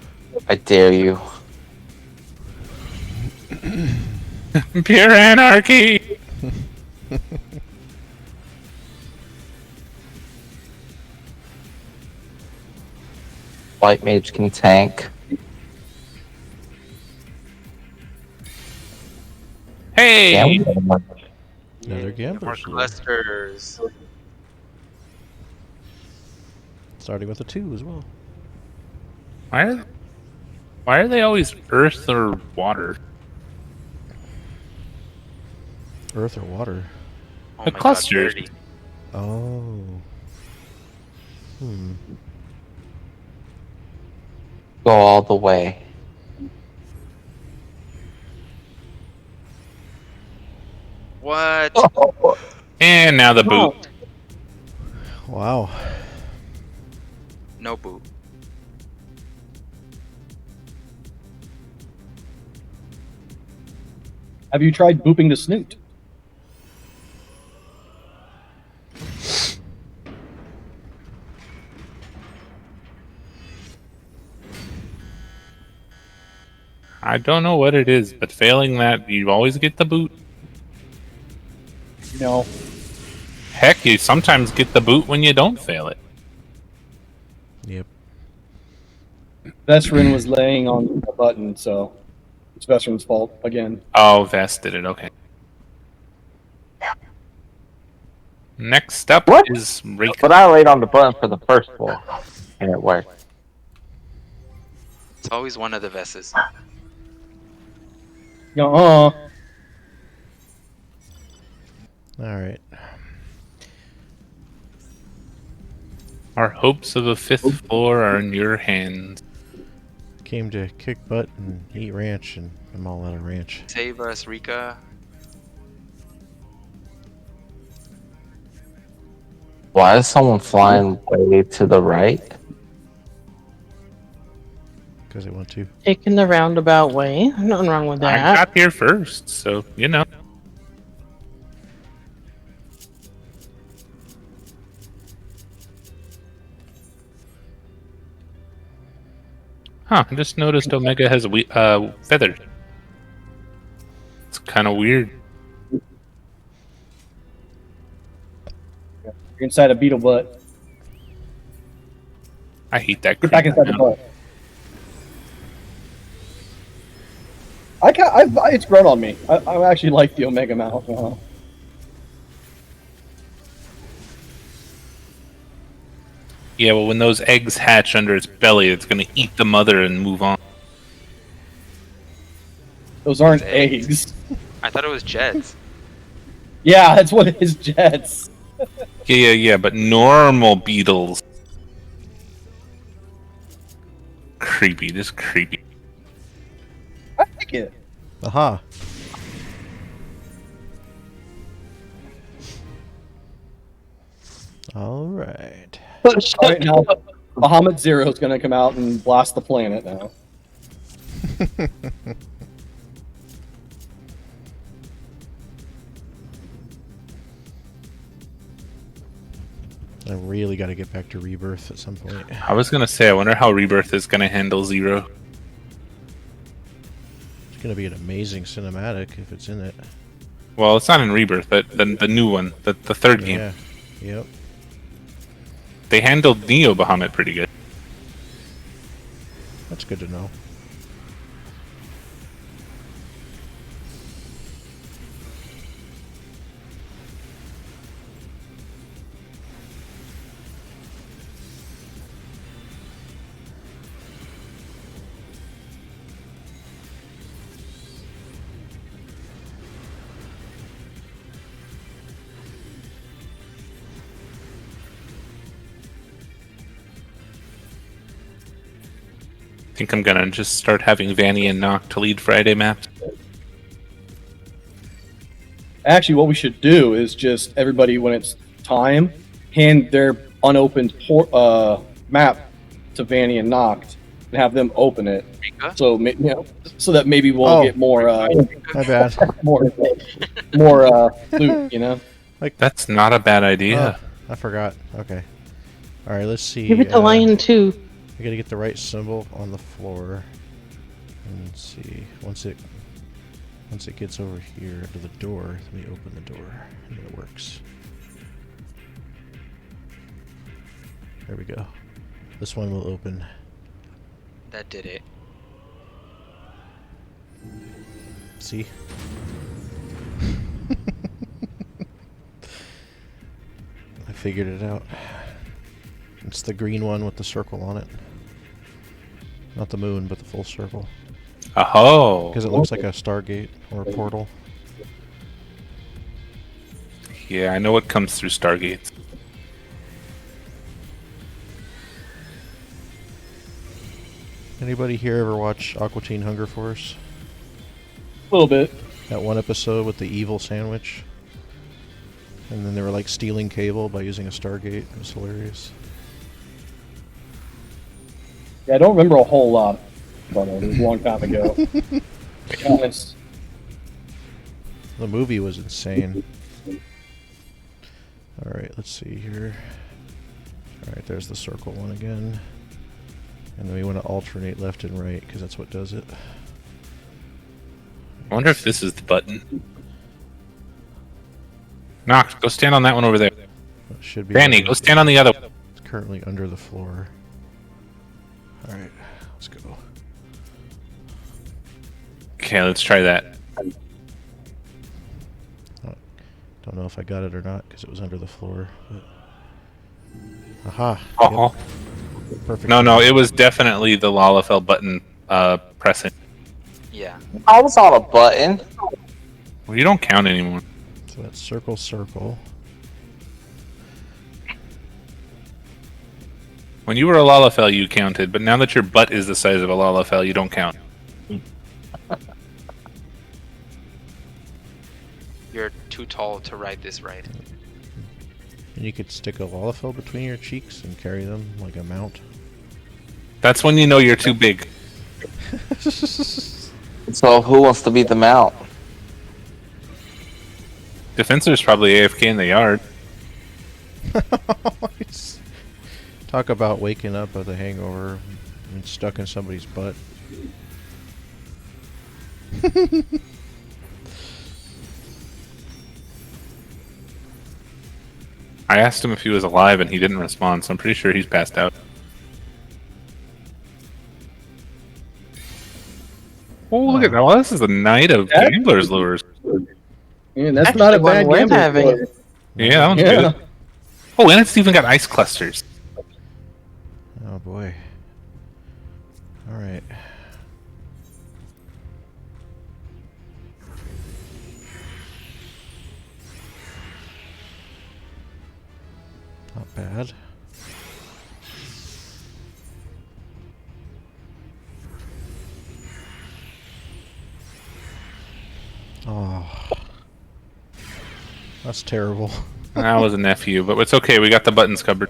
Speaker 7: I dare you.
Speaker 3: Pure anarchy!
Speaker 7: White mage can tank.
Speaker 3: Hey!
Speaker 7: Yeah,
Speaker 1: Another
Speaker 6: More
Speaker 1: gambler's lure.
Speaker 6: clusters.
Speaker 1: Starting with a 2 as well.
Speaker 3: Why are they always earth or water?
Speaker 1: Earth or water?
Speaker 6: Oh
Speaker 3: The
Speaker 6: my
Speaker 3: clusters.
Speaker 6: God, 30.
Speaker 1: Oh. Hmm.
Speaker 7: go all the way.
Speaker 6: What?
Speaker 3: And now the boot.
Speaker 5: Oh,
Speaker 1: Wow.
Speaker 6: No boot.
Speaker 4: Have you tried booping the snoot?
Speaker 3: I don't know what it is, but failing that, you always get the boot.
Speaker 4: No.
Speaker 3: Heck, you sometimes get the boot when you don't fail it.
Speaker 1: Yep.
Speaker 4: Vesrin was laying on the button, so it's Vesrin's fault again.
Speaker 3: Oh, Vest did it. Okay. Next up
Speaker 7: What?
Speaker 3: is Rake.
Speaker 7: But I laid on the button for the first floor, and it worked.
Speaker 6: It's always one of the Vesses.
Speaker 4: Uh-uh.
Speaker 1: Alright.
Speaker 3: Our hopes of a fifth floor are in your hands.
Speaker 1: Came to kick butt and eat ranch, and I'm all out of ranch.
Speaker 6: Save us, Rika.
Speaker 7: Why is someone flying way to the right?
Speaker 1: Because I want to.
Speaker 5: taking the roundabout way. Nothing wrong with
Speaker 3: I
Speaker 5: that.
Speaker 3: got here first, so you know. Huh, I just noticed Omega has feathers. It's kind of weird.
Speaker 4: You're inside a beetle butt.
Speaker 3: I hate that.
Speaker 4: Get back
Speaker 3: creep
Speaker 4: inside the
Speaker 3: now.
Speaker 4: butt. It's grown on me. I actually like the Omega mount.
Speaker 3: Yeah, well, when those eggs hatch under its belly, it's gonna eat the mother and move on.
Speaker 4: Those aren't
Speaker 6: Eggs.
Speaker 4: eggs.
Speaker 6: I thought it was Jets.
Speaker 4: Yeah, that's what it is, Jets.
Speaker 3: Yeah, but normal beetles. Creepy, just creepy.
Speaker 4: I like it.
Speaker 1: Aha! Alright.
Speaker 4: All right, now Bahamut Zero is going to come out and blast the planet now.
Speaker 1: I really got to get back to Rebirth at some point.
Speaker 3: I was gonna say, I wonder how Rebirth is gonna handle Zero.
Speaker 1: It's going to be an amazing cinematic if it's in it.
Speaker 3: Well, it's not in Rebirth, but the new one, the third game.
Speaker 1: Yeah. Yep.
Speaker 3: They handled Neo Bahamut pretty good.
Speaker 1: That's good to know.
Speaker 3: I think I'm gonna just start having Vanny and Noct to lead Friday maps.
Speaker 4: Actually, what we should do is just everybody, when it's time, hand their unopened map to Vanny and Noct and have them open it.
Speaker 6: Rika?
Speaker 4: So so that maybe we'll get more
Speaker 1: My bad.
Speaker 4: more loot. You know.
Speaker 3: That's not a bad idea.
Speaker 1: Oh, I forgot. Okay. All right, let's see.
Speaker 5: Give it to Lion too.
Speaker 1: I gotta get the right symbol on the floor. And let's see. Once it gets over here to the door, let me open the door, and it works. There we go. This one will open.
Speaker 6: That did it.
Speaker 1: See? I figured it out. It's the green one with the circle on it. Not the moon, but the full circle.
Speaker 3: Oh.
Speaker 1: Because it looks like a Stargate or a portal.
Speaker 3: Yeah, I know what comes through Stargates.
Speaker 1: Anybody here ever watch Aqua Teen Hunger Force?
Speaker 4: A little bit.
Speaker 1: That one episode with the evil sandwich? And then they were like stealing cable by using a Stargate. It was hilarious.
Speaker 4: Yeah, I don't remember a whole lot, but it was a long time ago. To be honest.
Speaker 1: The movie was insane. Alright, let's see here. Alright, there's the circle one again. And then we want to alternate left and right, because that's what does it.
Speaker 3: I wonder if this is the button. Noct, go stand on that one over there.
Speaker 1: It should be.
Speaker 3: Vanny, go stand on the other one.
Speaker 1: It's currently under the floor. Alright, let's go.
Speaker 3: Okay, let's try that.
Speaker 1: Don't know if I got it or not, because it was under the floor. But... Aha!
Speaker 3: Oh,
Speaker 1: Yep. Perfect.
Speaker 3: no, it was definitely the Lalafell button pressing.
Speaker 6: Yeah.
Speaker 7: I was on a button.
Speaker 3: Well, you don't count anymore.
Speaker 1: So that's circle, circle.
Speaker 3: When you were a Lalafell, you counted, but now that your butt is the size of a Lalafell, you don't count.
Speaker 6: You're too tall to ride this ride.
Speaker 1: And you could stick a Lalafell between your cheeks and carry them like a mount.
Speaker 3: That's when you know you're too big.
Speaker 7: So who wants to be the mount?
Speaker 3: Defensor's probably AFK in the yard.
Speaker 1: Talk about waking up with a hangover and stuck in somebody's butt.
Speaker 3: I asked him if he was alive and he didn't respond, so I'm pretty sure he's passed out. Oh, look at that. Well, this is a night of gambler's lures.
Speaker 4: Yeah, that's not a bad
Speaker 5: worth
Speaker 4: gamble.
Speaker 5: having.
Speaker 3: Yeah, that one's
Speaker 4: Yeah.
Speaker 3: good. Oh, and it's even got ice clusters.
Speaker 1: Oh boy. Alright. Not bad. Oh. That's terrible.
Speaker 3: That was a nephew, but it's okay. We got the buttons covered.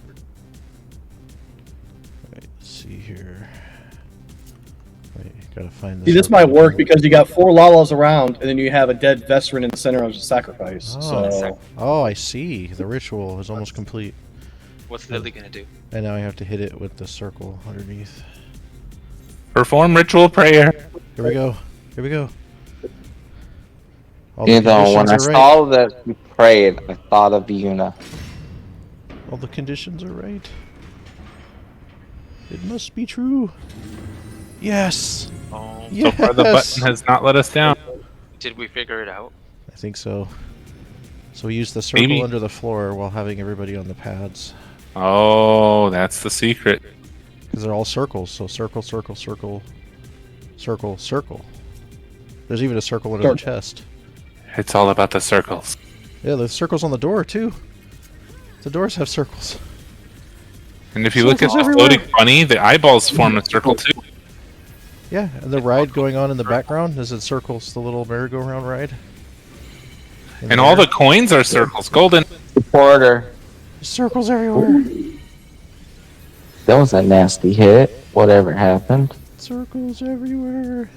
Speaker 1: find the
Speaker 4: See, this
Speaker 1: circle
Speaker 4: might work
Speaker 1: again.
Speaker 4: because you got 4 Lalas around, and then you have a dead Veteran in the center of the sacrifice. So
Speaker 1: Oh, I see. The ritual is almost complete.
Speaker 6: What's Lily gonna do?
Speaker 1: And now I have to hit it with the circle underneath.
Speaker 3: Perform ritual prayer.
Speaker 1: Here we go. Here we go. All the
Speaker 7: You know, when
Speaker 1: conditions
Speaker 7: I
Speaker 1: are right.
Speaker 7: saw that you prayed, I thought of Yuna.
Speaker 1: All the conditions are right. It must be true. Yes.
Speaker 6: Oh,
Speaker 3: So far, the
Speaker 1: Yes!
Speaker 3: button has not let us down.
Speaker 6: did we figure it out?
Speaker 1: I think so. So we use the circle
Speaker 3: Maybe.
Speaker 1: under the floor while having everybody on the pads.
Speaker 3: Oh, that's the secret.
Speaker 1: Because they're all circles. So circle, circle, circle, circle, circle. There's even a circle under the chest.
Speaker 3: It's all about the circles.
Speaker 1: Yeah, there's circles on the door too. The doors have circles.
Speaker 3: And if you look at
Speaker 1: Circles
Speaker 3: the
Speaker 1: everywhere.
Speaker 3: floating bunny, the eyeballs form a circle too.
Speaker 1: Yeah, and the ride going on in the background as it circles the little merry-go-round ride. In
Speaker 3: And
Speaker 1: the
Speaker 3: all
Speaker 1: air.
Speaker 3: the coins are circles. Golden.
Speaker 7: Porter.
Speaker 1: There's circles everywhere.
Speaker 7: That was a nasty hit. Whatever happened.
Speaker 1: Circles everywhere.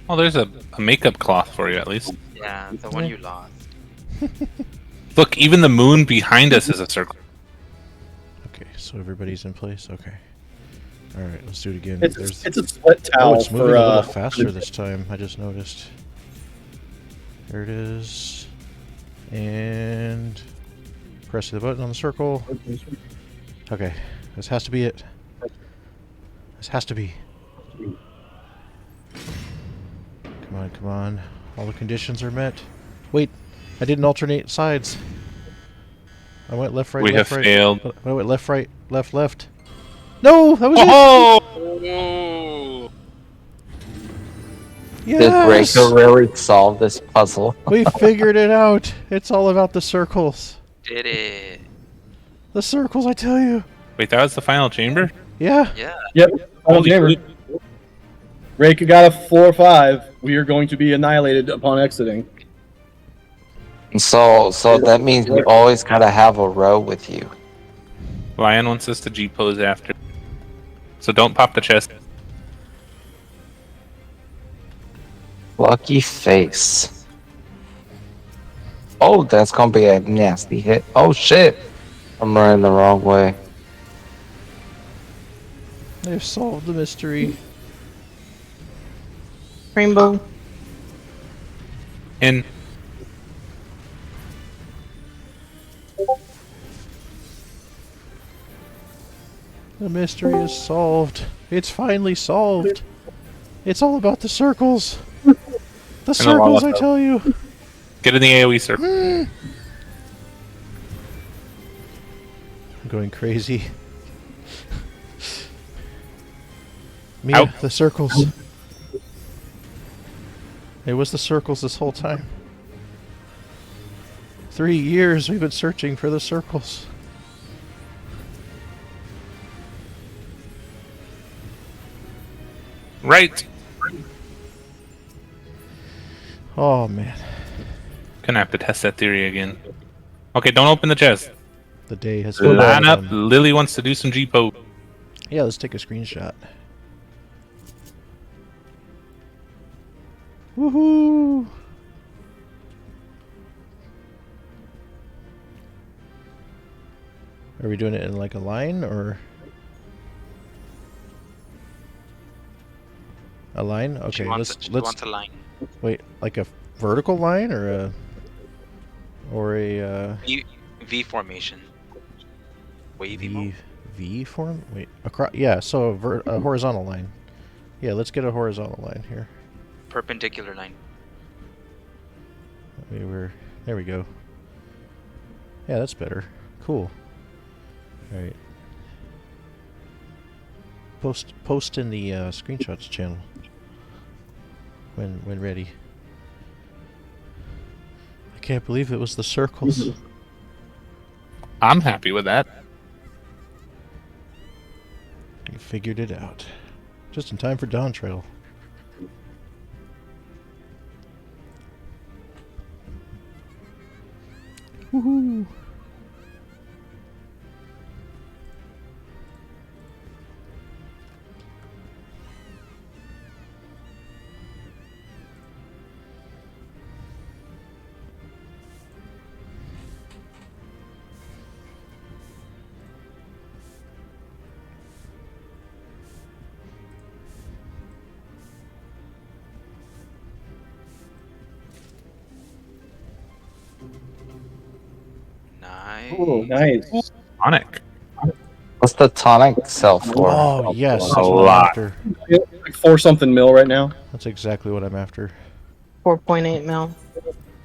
Speaker 3: Well, there's a makeup cloth for you at least.
Speaker 6: Yeah, the one you lost.
Speaker 3: Look, even the moon behind us is a circle.
Speaker 1: Okay, so everybody's in place. Okay. All right, let's do it again.
Speaker 4: it's
Speaker 1: There's...
Speaker 4: a sweat towel
Speaker 1: Oh, it's moving
Speaker 4: for
Speaker 1: a little faster this time. I just noticed. There it is. And press the button on the circle. Okay, this has to be it. This has to be. Come on, come on. All the conditions are met. Wait, I didn't alternate sides. I went left, right,
Speaker 3: We
Speaker 1: left,
Speaker 3: have
Speaker 1: right.
Speaker 3: failed.
Speaker 1: I went left, right, left, left. No, that was
Speaker 3: Oh!
Speaker 6: Oh,
Speaker 1: it.
Speaker 7: Did
Speaker 1: Yes,
Speaker 7: Breaker really solve this puzzle?
Speaker 1: we figured it out. It's all about the circles.
Speaker 6: did it?
Speaker 1: The circles, I tell you.
Speaker 3: Wait, that was the final chamber?
Speaker 1: Yeah.
Speaker 6: Yeah.
Speaker 4: Yep.
Speaker 3: Holy
Speaker 4: Chamber.
Speaker 3: shit.
Speaker 4: Rake got a 4 or 5. We are going to be annihilated upon exiting.
Speaker 7: So that means you always gotta have a row with you.
Speaker 3: Lion wants us to G-pose after. So don't pop the chest.
Speaker 7: Lucky face. Oh, that's gonna be a nasty hit. Oh shit! I'm running the wrong way.
Speaker 1: They've solved the mystery.
Speaker 5: Rainbow.
Speaker 3: And
Speaker 1: The mystery is solved. It's finally solved. It's all about the circles. The circles, I tell you.
Speaker 3: get in the AoE circle.
Speaker 1: I'm going crazy. Mia,
Speaker 3: Out.
Speaker 1: the circles. It was the circles this whole time. 3 years we've been searching for the circles.
Speaker 3: Right.
Speaker 1: Oh man,
Speaker 3: Gonna have to test that theory again. Okay, don't open the chest.
Speaker 1: the day has
Speaker 3: Line up.
Speaker 1: come.
Speaker 3: Lily wants to do some G-pose.
Speaker 1: Yeah, let's take a screenshot. Woohoo! Are we doing it in like a line or a line?
Speaker 6: She
Speaker 1: Okay,
Speaker 6: wants,
Speaker 1: let's
Speaker 6: wants a line.
Speaker 1: wait, like a vertical line or a
Speaker 6: V formation. Wavy mode.
Speaker 1: V form? Wait, across? Yeah, so a horizontal line. Yeah, let's get a horizontal line here.
Speaker 6: Perpendicular line.
Speaker 1: There we go. Yeah, that's better. Cool. All right. Post in the screenshots channel when ready. can't believe it was the circles.
Speaker 3: I'm happy with that.
Speaker 1: You figured it out. Just in time for Dawn Trail. Woohoo!
Speaker 6: Nice.
Speaker 4: Oh, nice.
Speaker 3: Sonic.
Speaker 7: What's the tonic sell for?
Speaker 1: Oh, yes, that's
Speaker 3: A
Speaker 1: what I'm
Speaker 3: lot.
Speaker 1: after.
Speaker 4: Like 4-something mil right now.
Speaker 1: That's exactly what I'm after.
Speaker 5: 4.8 mil.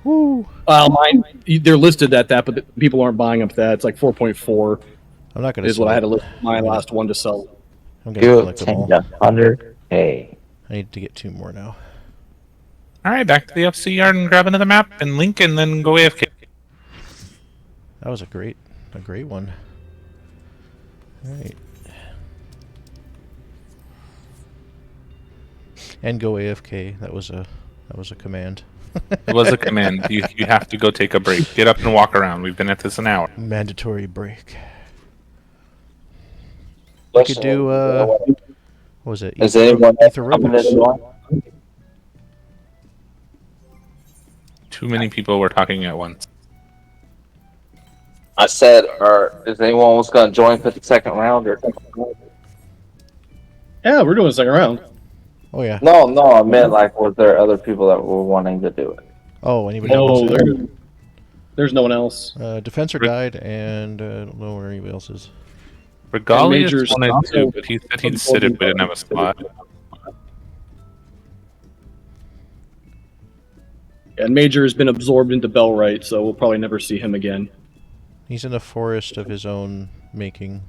Speaker 1: Woo!
Speaker 4: Mine, they're listed at that, but the people aren't buying up that. It's like 4.4
Speaker 1: I'm not gonna
Speaker 4: is
Speaker 1: sell
Speaker 4: what I
Speaker 1: it.
Speaker 4: had to list my last one to sell.
Speaker 1: I'm gonna
Speaker 7: You
Speaker 1: collect them all.
Speaker 7: obtained 100K.
Speaker 1: I need to get 2 more now.
Speaker 3: All right, back to the FC yard and grab another map and link, and then go AFK.
Speaker 1: That was a great one. Alright. And go AFK. That was a command.
Speaker 3: It was a command. You have to go take a break. Get up and walk around. We've been at this an hour.
Speaker 1: Mandatory break. We could do what was it?
Speaker 7: Is anyone else coming
Speaker 1: Aerobics.
Speaker 7: in line?
Speaker 3: Too many people were talking at once.
Speaker 7: I said, is anyone was going to join for the second round? Or...
Speaker 4: Yeah, we're doing a second round.
Speaker 1: Oh yeah.
Speaker 7: No, I meant like, was there other people that were wanting to do it?
Speaker 1: Oh, anybody
Speaker 4: No,
Speaker 1: else?
Speaker 4: there's no one else.
Speaker 1: Defensor died, and I don't know where anybody else is.
Speaker 3: Regalius
Speaker 4: Majors
Speaker 3: wanted to,
Speaker 4: also-
Speaker 3: but he said he'd sit if we didn't have a spot.
Speaker 4: And Major has been absorbed into Bellwright, so we'll probably never see him again.
Speaker 1: He's in a forest of his own making,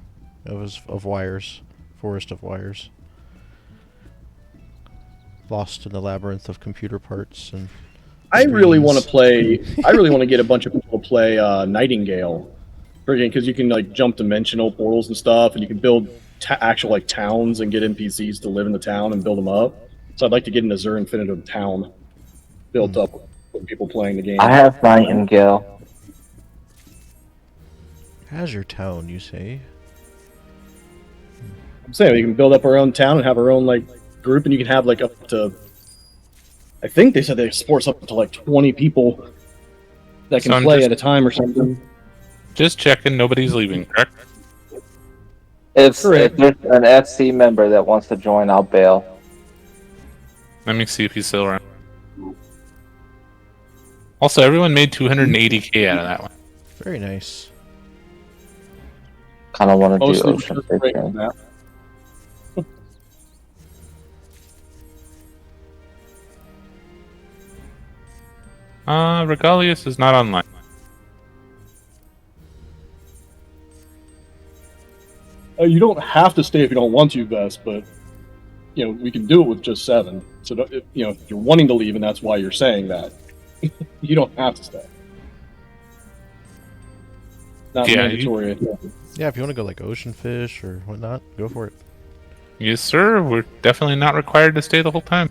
Speaker 1: of wires. Forest of wires. Lost in the labyrinth of computer parts and.
Speaker 4: I really want to
Speaker 1: screens.
Speaker 4: play. I really want to get a bunch of people to play Nightingale, because you can like jump dimensional portals and stuff, and you can build actual like towns and get NPCs to live in the town and build them up. So I'd like to get an Azure Infinitum town built up with people playing the game.
Speaker 7: I have Nightingale.
Speaker 1: Azure Town, you say?
Speaker 4: I'm saying we can build up our own town and have our own like group, and you can have like up to. I think they said they sports up to like 20 people that can
Speaker 3: So I'm
Speaker 4: play
Speaker 3: just-
Speaker 4: at a time or something.
Speaker 3: Just checking, nobody's leaving, correct?
Speaker 7: If
Speaker 4: Correct.
Speaker 7: there's an FC member that wants to join, I'll bail.
Speaker 3: Let me see if he's still around. Also, everyone made 280k out of that one.
Speaker 1: Very nice.
Speaker 7: Kind of want to do
Speaker 4: Mostly
Speaker 7: Ocean
Speaker 4: because break
Speaker 7: Fishing.
Speaker 4: that.
Speaker 3: Regalius is not online.
Speaker 4: You don't have to stay if you don't want to, Vest, but we can do it with just 7. So if you're wanting to leave, and that's why you're saying that, you don't have to stay. Not
Speaker 3: Yeah,
Speaker 4: mandatory.
Speaker 1: Yeah, if you want to go like ocean fish or whatnot, go for it.
Speaker 3: Yes, sir. We're definitely not required to stay the whole time.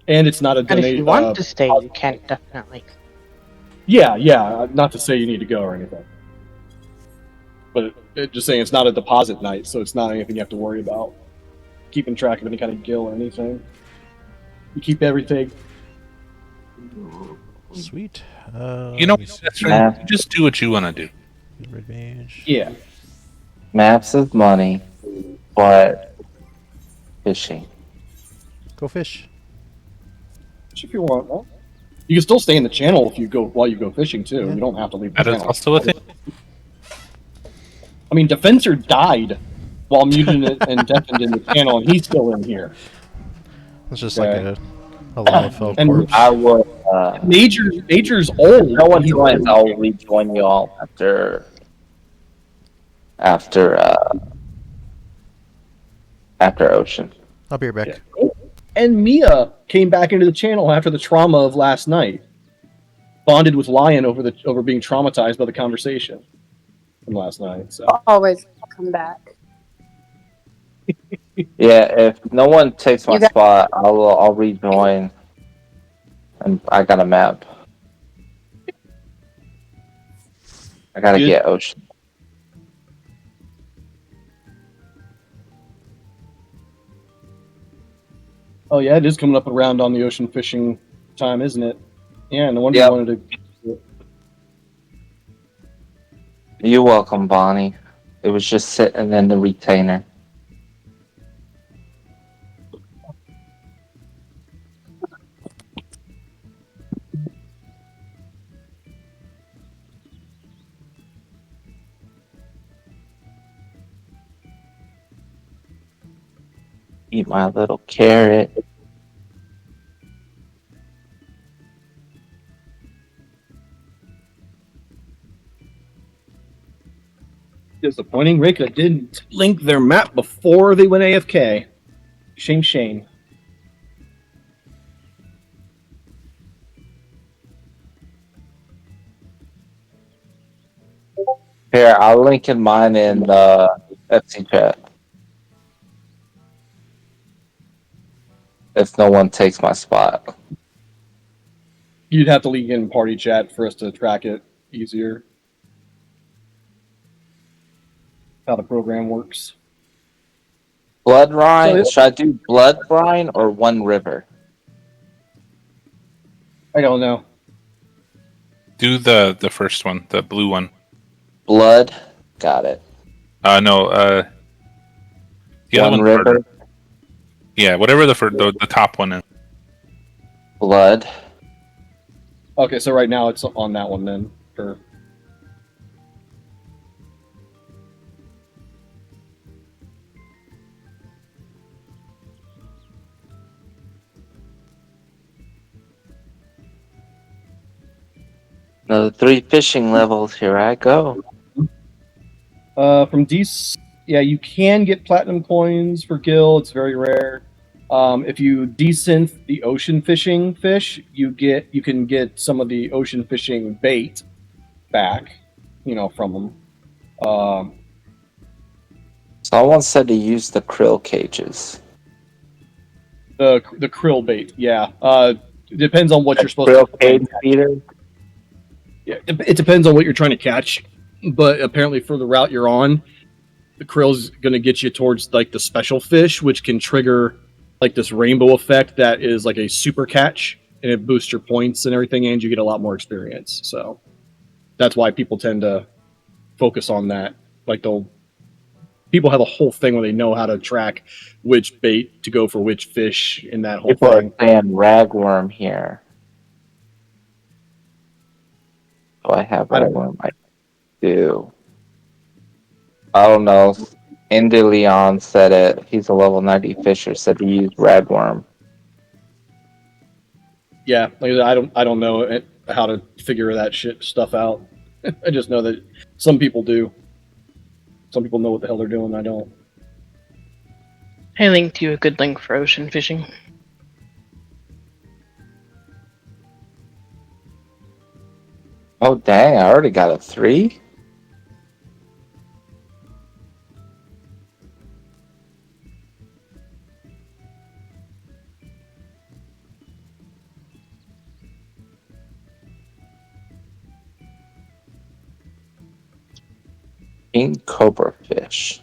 Speaker 4: And it's not a
Speaker 5: And if
Speaker 4: donate.
Speaker 5: you want to stay, you can definitely.
Speaker 4: Yeah. Not to say you need to go or anything, but just saying it's not a deposit night, so it's not anything you have to worry about keeping track of any kind of gil or anything. You keep everything.
Speaker 1: Sweet.
Speaker 3: You know,
Speaker 1: let me see.
Speaker 3: that's right. You just do what you want to do.
Speaker 1: Red mage.
Speaker 4: Yeah.
Speaker 7: Maps is money, but fishing.
Speaker 1: Go fish.
Speaker 4: If you want, well, you can still stay in the channel if you go while you go fishing too.
Speaker 1: Yeah.
Speaker 4: You don't have to leave the
Speaker 3: That is
Speaker 4: channel.
Speaker 3: also a thing.
Speaker 4: I mean, Defensor died while muted and deafened in the channel, and he's still in here.
Speaker 1: It's just
Speaker 4: Okay.
Speaker 1: like a Lalafell
Speaker 4: And-
Speaker 1: corpse.
Speaker 7: I would.
Speaker 4: Major's old.
Speaker 7: No one
Speaker 4: He's
Speaker 7: joins.
Speaker 4: old.
Speaker 7: I'll rejoin you all after Ocean.
Speaker 1: I'll be right back.
Speaker 4: and Mia came back into the channel after the trauma of last night. Bonded with Lion over being traumatized by the conversation from last night. So
Speaker 8: Always come back.
Speaker 7: Yeah, if no one takes my
Speaker 8: You got-
Speaker 7: spot, I'll rejoin. And I got a map. I gotta
Speaker 4: Good.
Speaker 7: get Ocean.
Speaker 4: Oh yeah, it is coming up around on the ocean fishing time, isn't it? Yeah, no wonder
Speaker 7: Yep.
Speaker 4: you wanted to.
Speaker 7: You're welcome, Bonnie. It was just sitting in the retainer. Eat my little carrot.
Speaker 4: Disappointing. Rika didn't link their map before they went AFK. Shame.
Speaker 7: Here, I'll link in mine in the FC chat. If no one takes my spot.
Speaker 4: You'd have to link in party chat for us to track it easier. How the program works.
Speaker 7: Blood Rhine?
Speaker 4: So,
Speaker 7: Should I do Blood Rhine or One River?
Speaker 4: I don't know.
Speaker 3: Do the first one, the blue one.
Speaker 7: Blood? Got it.
Speaker 3: No. The other
Speaker 7: One
Speaker 3: one's
Speaker 7: River?
Speaker 3: harder. Yeah, whatever the top one is.
Speaker 7: Blood.
Speaker 4: Okay, so right now it's on that one then. For
Speaker 7: Another 3 fishing levels. Here I go.
Speaker 4: from yeah, you can get platinum coins for Gil. It's very rare. If you desynth the ocean fishing fish, you can get some of the ocean fishing bait back, from them.
Speaker 7: Someone said to use the krill cages.
Speaker 4: The krill bait, yeah. It depends on what you're supposed
Speaker 7: Krill
Speaker 4: to
Speaker 7: cage feeder?
Speaker 4: Yeah, it depends on what you're trying to catch, but apparently for the route you're on, the krill's going to get you towards like the special fish, which can trigger like this rainbow effect that is like a super catch, and it boosts your points and everything, and you get a lot more experience. So that's why people tend to focus on that. Like people have a whole thing where they know how to track which bait to go for which fish in that whole
Speaker 7: People
Speaker 4: thing.
Speaker 7: are saying ragworm here. Do I have
Speaker 4: I don't
Speaker 7: ragworm? I do. I don't know. Indy Leon said it. He's a level 90 fisher. Said to use ragworm.
Speaker 4: Yeah, like I don't know how to figure that stuff out. I just know that some people do. Some people know what the hell they're doing. I don't.
Speaker 5: I linked you a good link for ocean fishing.
Speaker 7: Oh dang! I already got a 3. King cobra fish.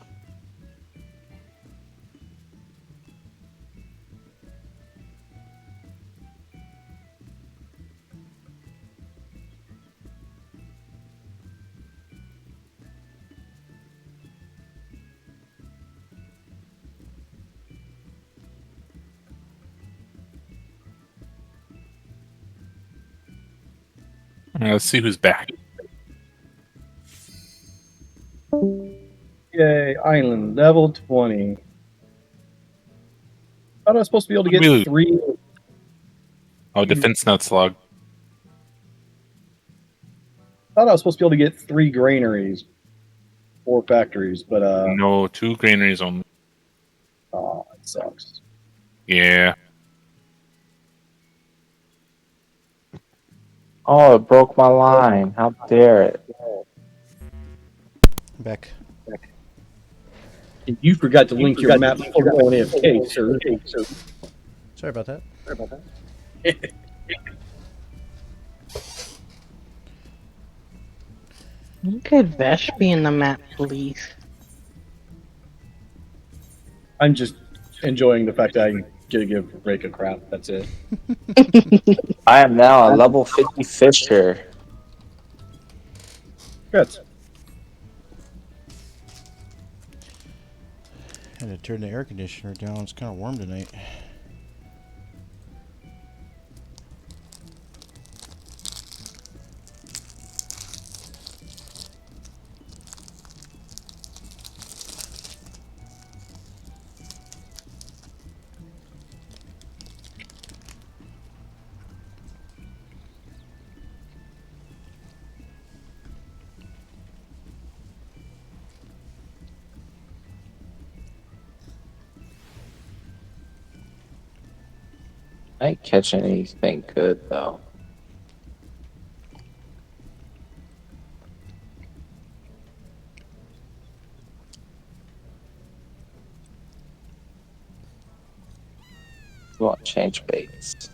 Speaker 3: Let's see who's back.
Speaker 4: Yay! Island level 20. Thought I was supposed to be able to get
Speaker 3: Really?
Speaker 4: 3.
Speaker 3: Oh, defense notes log.
Speaker 4: Thought I was supposed to be able to get 3 granaries, 4 factories, but
Speaker 3: No, 2 granaries only.
Speaker 4: oh, it sucks.
Speaker 3: Yeah.
Speaker 7: Oh, it broke my line. How dare it?
Speaker 1: I'm back.
Speaker 4: And you forgot to link your map before going AFK, sir.
Speaker 1: Sorry about that.
Speaker 5: Could Vesh be in the map, please?
Speaker 4: I'm just enjoying the fact that I get to give Rake a crap. That's it.
Speaker 7: I am now a level 50 fisher.
Speaker 4: Good.
Speaker 1: Had to turn the air conditioner down. It's kind of warm tonight.
Speaker 7: I ain't catching anything good though. You want to change baits?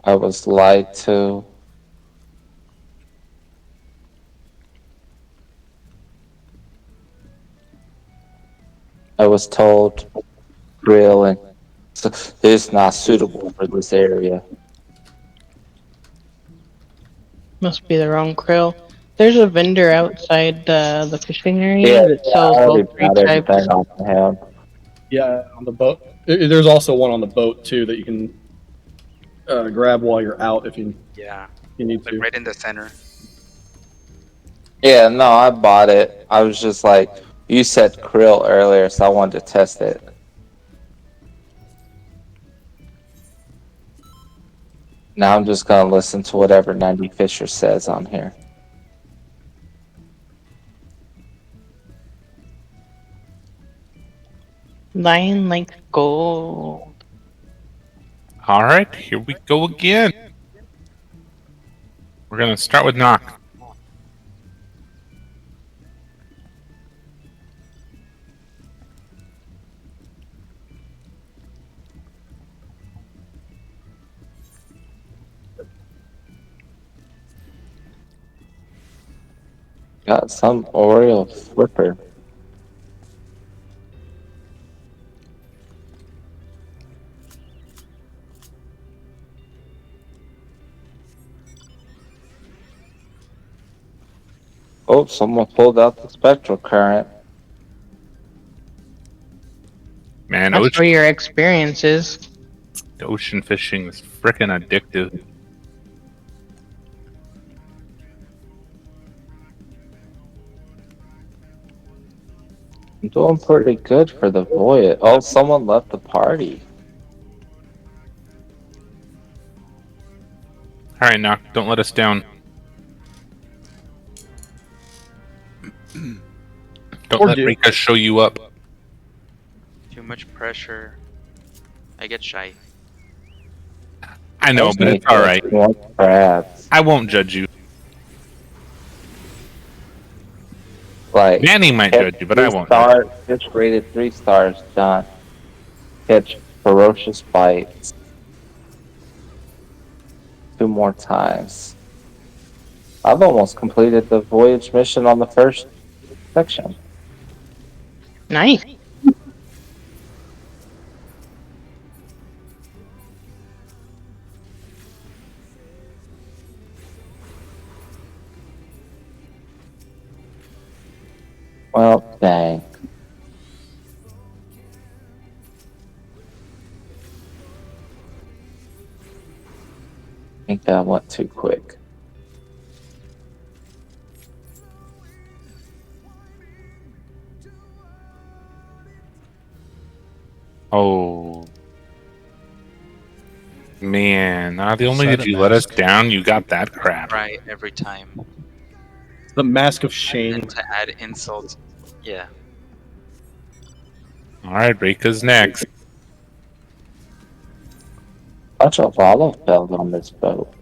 Speaker 7: I was lied to. I was told grill and it's not suitable for this area.
Speaker 5: Must be the wrong krill. There's a vendor outside the fishing area
Speaker 7: Yeah,
Speaker 5: that
Speaker 7: I
Speaker 5: sells
Speaker 7: already
Speaker 5: all three
Speaker 7: got
Speaker 5: types.
Speaker 7: everything off of him.
Speaker 4: Yeah, on the boat. There's also one on the boat too that you can grab while you're out if you
Speaker 6: Yeah,
Speaker 4: need
Speaker 6: like
Speaker 4: to.
Speaker 6: right in the center.
Speaker 7: Yeah, no, I bought it. I was just like, you said krill earlier, so I wanted to test it. Now I'm just gonna listen to whatever 90 Fisher says on here.
Speaker 5: Lion likes gold.
Speaker 3: All right, here we go again. We're gonna start with knock.
Speaker 7: Got some Oreo flipper. Oh, someone pulled out the spectral current.
Speaker 3: Man,
Speaker 5: That's where your experience is.
Speaker 3: ocean fishing is frickin' addictive.
Speaker 7: I'm doing pretty good for the voyage. Oh, someone left the party.
Speaker 3: All right, knock. Don't let us down. Don't
Speaker 4: Or
Speaker 3: let
Speaker 4: do.
Speaker 3: Rika show you up.
Speaker 6: Too much pressure. I get shy.
Speaker 3: I know,
Speaker 7: There's
Speaker 3: but
Speaker 7: me
Speaker 3: it's all right.
Speaker 7: catching one crabs.
Speaker 3: I won't judge you.
Speaker 7: Like,
Speaker 3: Manny might judge you, but I won't.
Speaker 7: Stars, just rated 3 stars, done. Catch ferocious bites. 2 more times. I've almost completed the voyage mission on the first section.
Speaker 5: Nice.
Speaker 7: Well, dang. I think that went too quick.
Speaker 3: Oh. Man, not only
Speaker 1: Set
Speaker 3: did
Speaker 1: a
Speaker 3: you let us
Speaker 1: mask.
Speaker 3: down, you got that crap.
Speaker 6: Right, every time.
Speaker 4: The mask of shame.
Speaker 6: And to add insult. Yeah.
Speaker 3: All right, Rika's next.
Speaker 7: Bunch of lava fell on this boat.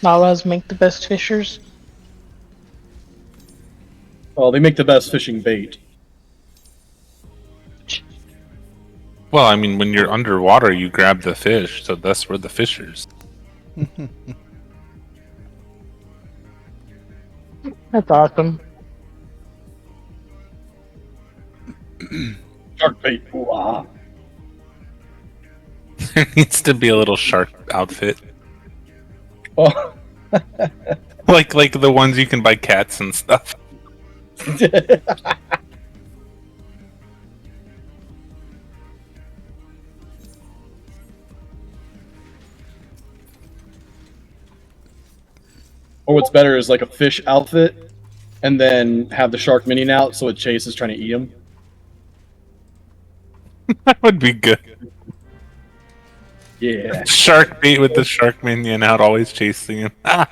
Speaker 5: Lawas make the best fishers.
Speaker 4: Well, they make the best fishing bait.
Speaker 3: Well, I mean, when you're underwater, you grab the fish, so that's where the fishers.
Speaker 5: That's awesome.
Speaker 4: Shark bait. Ooh, ah.
Speaker 3: There needs to be a little shark outfit,
Speaker 4: Oh.
Speaker 3: like the ones you can buy cats and stuff.
Speaker 4: Or what's better is like a fish outfit, and then have the shark minion out so it chases trying to eat him.
Speaker 3: That would be good.
Speaker 4: Yeah.
Speaker 3: Shark bait with the shark minion out, always chasing him. Ah!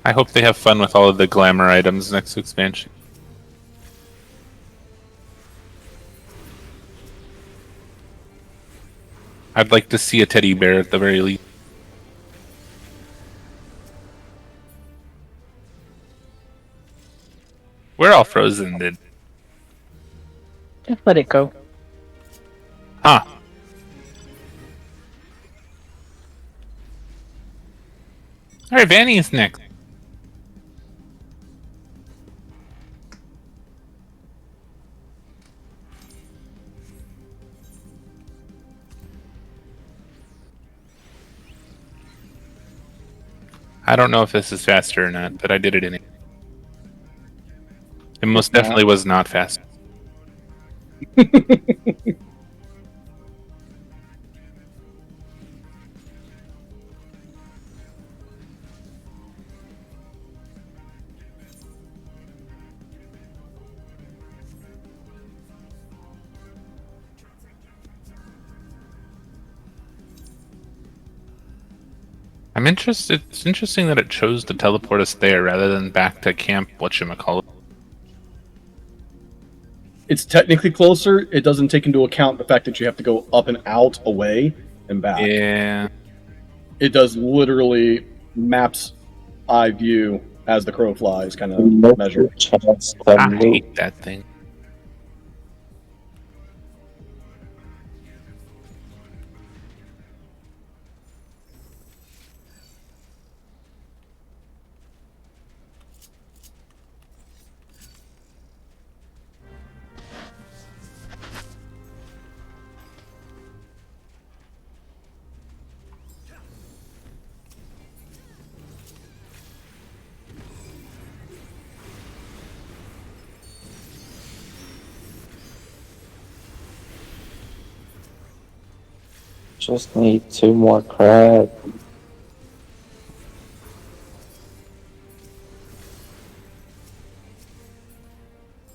Speaker 3: I hope they have fun with all of the glamour items next expansion. I'd like to see a teddy bear at the very least. We're all frozen, dude.
Speaker 5: Just let it go.
Speaker 3: Huh. Alright, Vanny is next. I don't know if this is faster or not, but I did it anyway. It most definitely was not fast. I'm interested. It's interesting that it chose to teleport us there rather than back to camp. Whatchamacallit.
Speaker 4: It's technically closer. It doesn't take into account the fact that you have to go up and out, away, and back.
Speaker 3: Yeah.
Speaker 4: It does literally maps eye view as the crow flies kind of
Speaker 7: No
Speaker 4: measure.
Speaker 7: chance to
Speaker 3: I
Speaker 7: move.
Speaker 3: hate that thing.
Speaker 7: Just need 2 more crab.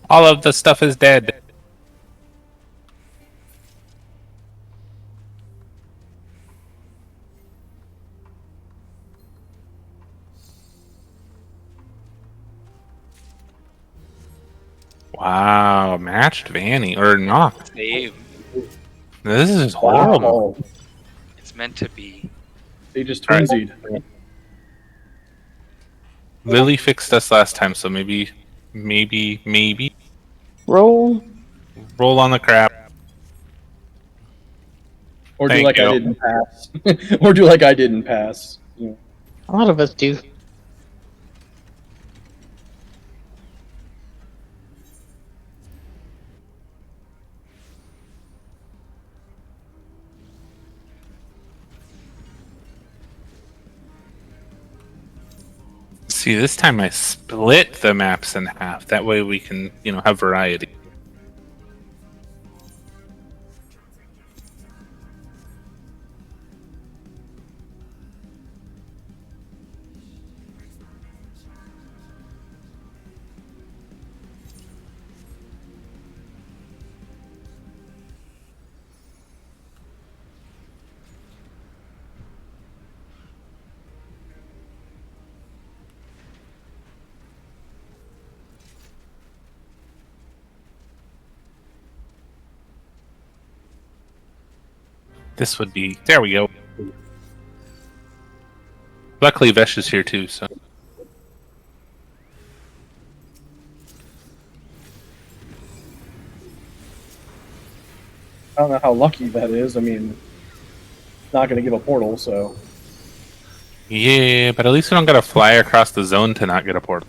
Speaker 3: All of the stuff is dead. Wow, matched Vanny or not.
Speaker 6: Save.
Speaker 3: This is horrible.
Speaker 4: Wow.
Speaker 6: It's meant to be.
Speaker 4: They just
Speaker 3: All right.
Speaker 4: twinsied.
Speaker 3: Lily fixed us last time, so maybe
Speaker 5: Roll.
Speaker 3: roll on the crap.
Speaker 4: Or do
Speaker 3: Thank
Speaker 4: like
Speaker 3: you.
Speaker 4: I didn't pass. Or do like I didn't pass. Yeah.
Speaker 5: A lot of us do.
Speaker 3: See, this time I split the maps in half. That way we can, have variety. This would be... There we go. Luckily, Vesh is here too, so...
Speaker 4: I don't know how lucky that is. I mean, not going to give a portal, so.
Speaker 3: Yeah, but at least we don't gotta fly across the zone to not get a portal.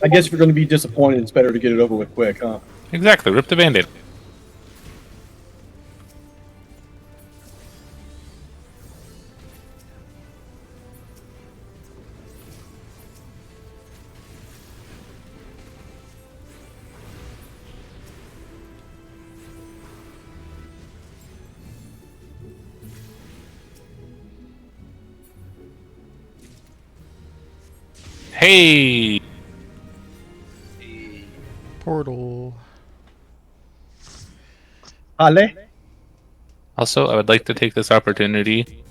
Speaker 4: I guess if you're going to be disappointed, it's better to get it over with quick, huh?
Speaker 3: Exactly, rip the band-aid. Hey!
Speaker 1: Portal.
Speaker 4: Ale?
Speaker 3: Also, I would like to take this opportunity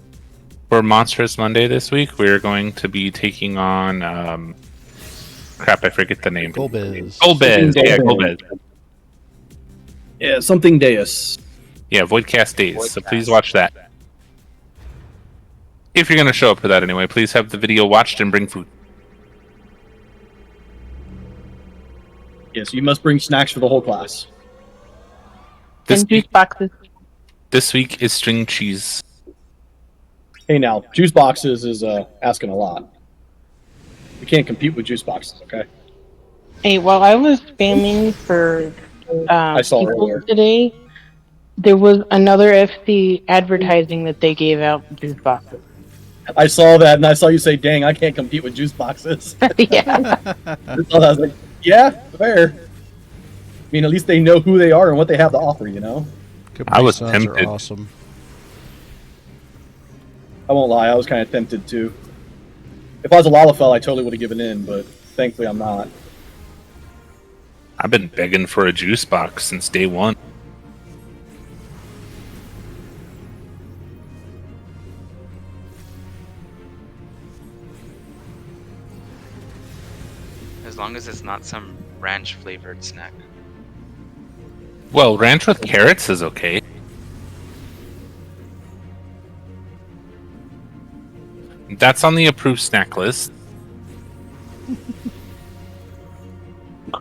Speaker 3: for Monstrous Monday this week. We're going to be taking on crap, I forget the name.
Speaker 1: Golbez.
Speaker 3: Golbez, yeah, Golbez.
Speaker 4: Yeah, something Deus.
Speaker 3: Yeah, Voidcast Days. So
Speaker 6: Voidcast.
Speaker 3: please watch that. If you're going to show up for that anyway, please have the video watched and bring food.
Speaker 4: Yes, you must bring snacks for the whole class.
Speaker 3: This
Speaker 5: And juice
Speaker 3: week,
Speaker 5: boxes.
Speaker 3: this week is string cheese.
Speaker 4: Hey, now, juice boxes is asking a lot. You can't compete with juice boxes, okay?
Speaker 5: Hey, while I was spamming for
Speaker 4: I saw
Speaker 5: people
Speaker 4: earlier.
Speaker 5: today, there was another FC advertising that they gave out juice boxes.
Speaker 4: I saw that, and I saw you say, dang, I can't compete with juice boxes.
Speaker 5: Yeah.
Speaker 4: I was like, yeah, fair. I mean, at least they know who they are and what they have to offer, you know?
Speaker 3: I was
Speaker 1: Capri Suns are
Speaker 3: tempted.
Speaker 1: awesome.
Speaker 4: I won't lie, I was kind of tempted too. If I was a Lalafell, I totally would have given in, but thankfully I'm not.
Speaker 3: I've been begging for a juice box since day one.
Speaker 6: As long as it's not some ranch flavored snack.
Speaker 3: Well, ranch with carrots is okay. That's on the approved snack list.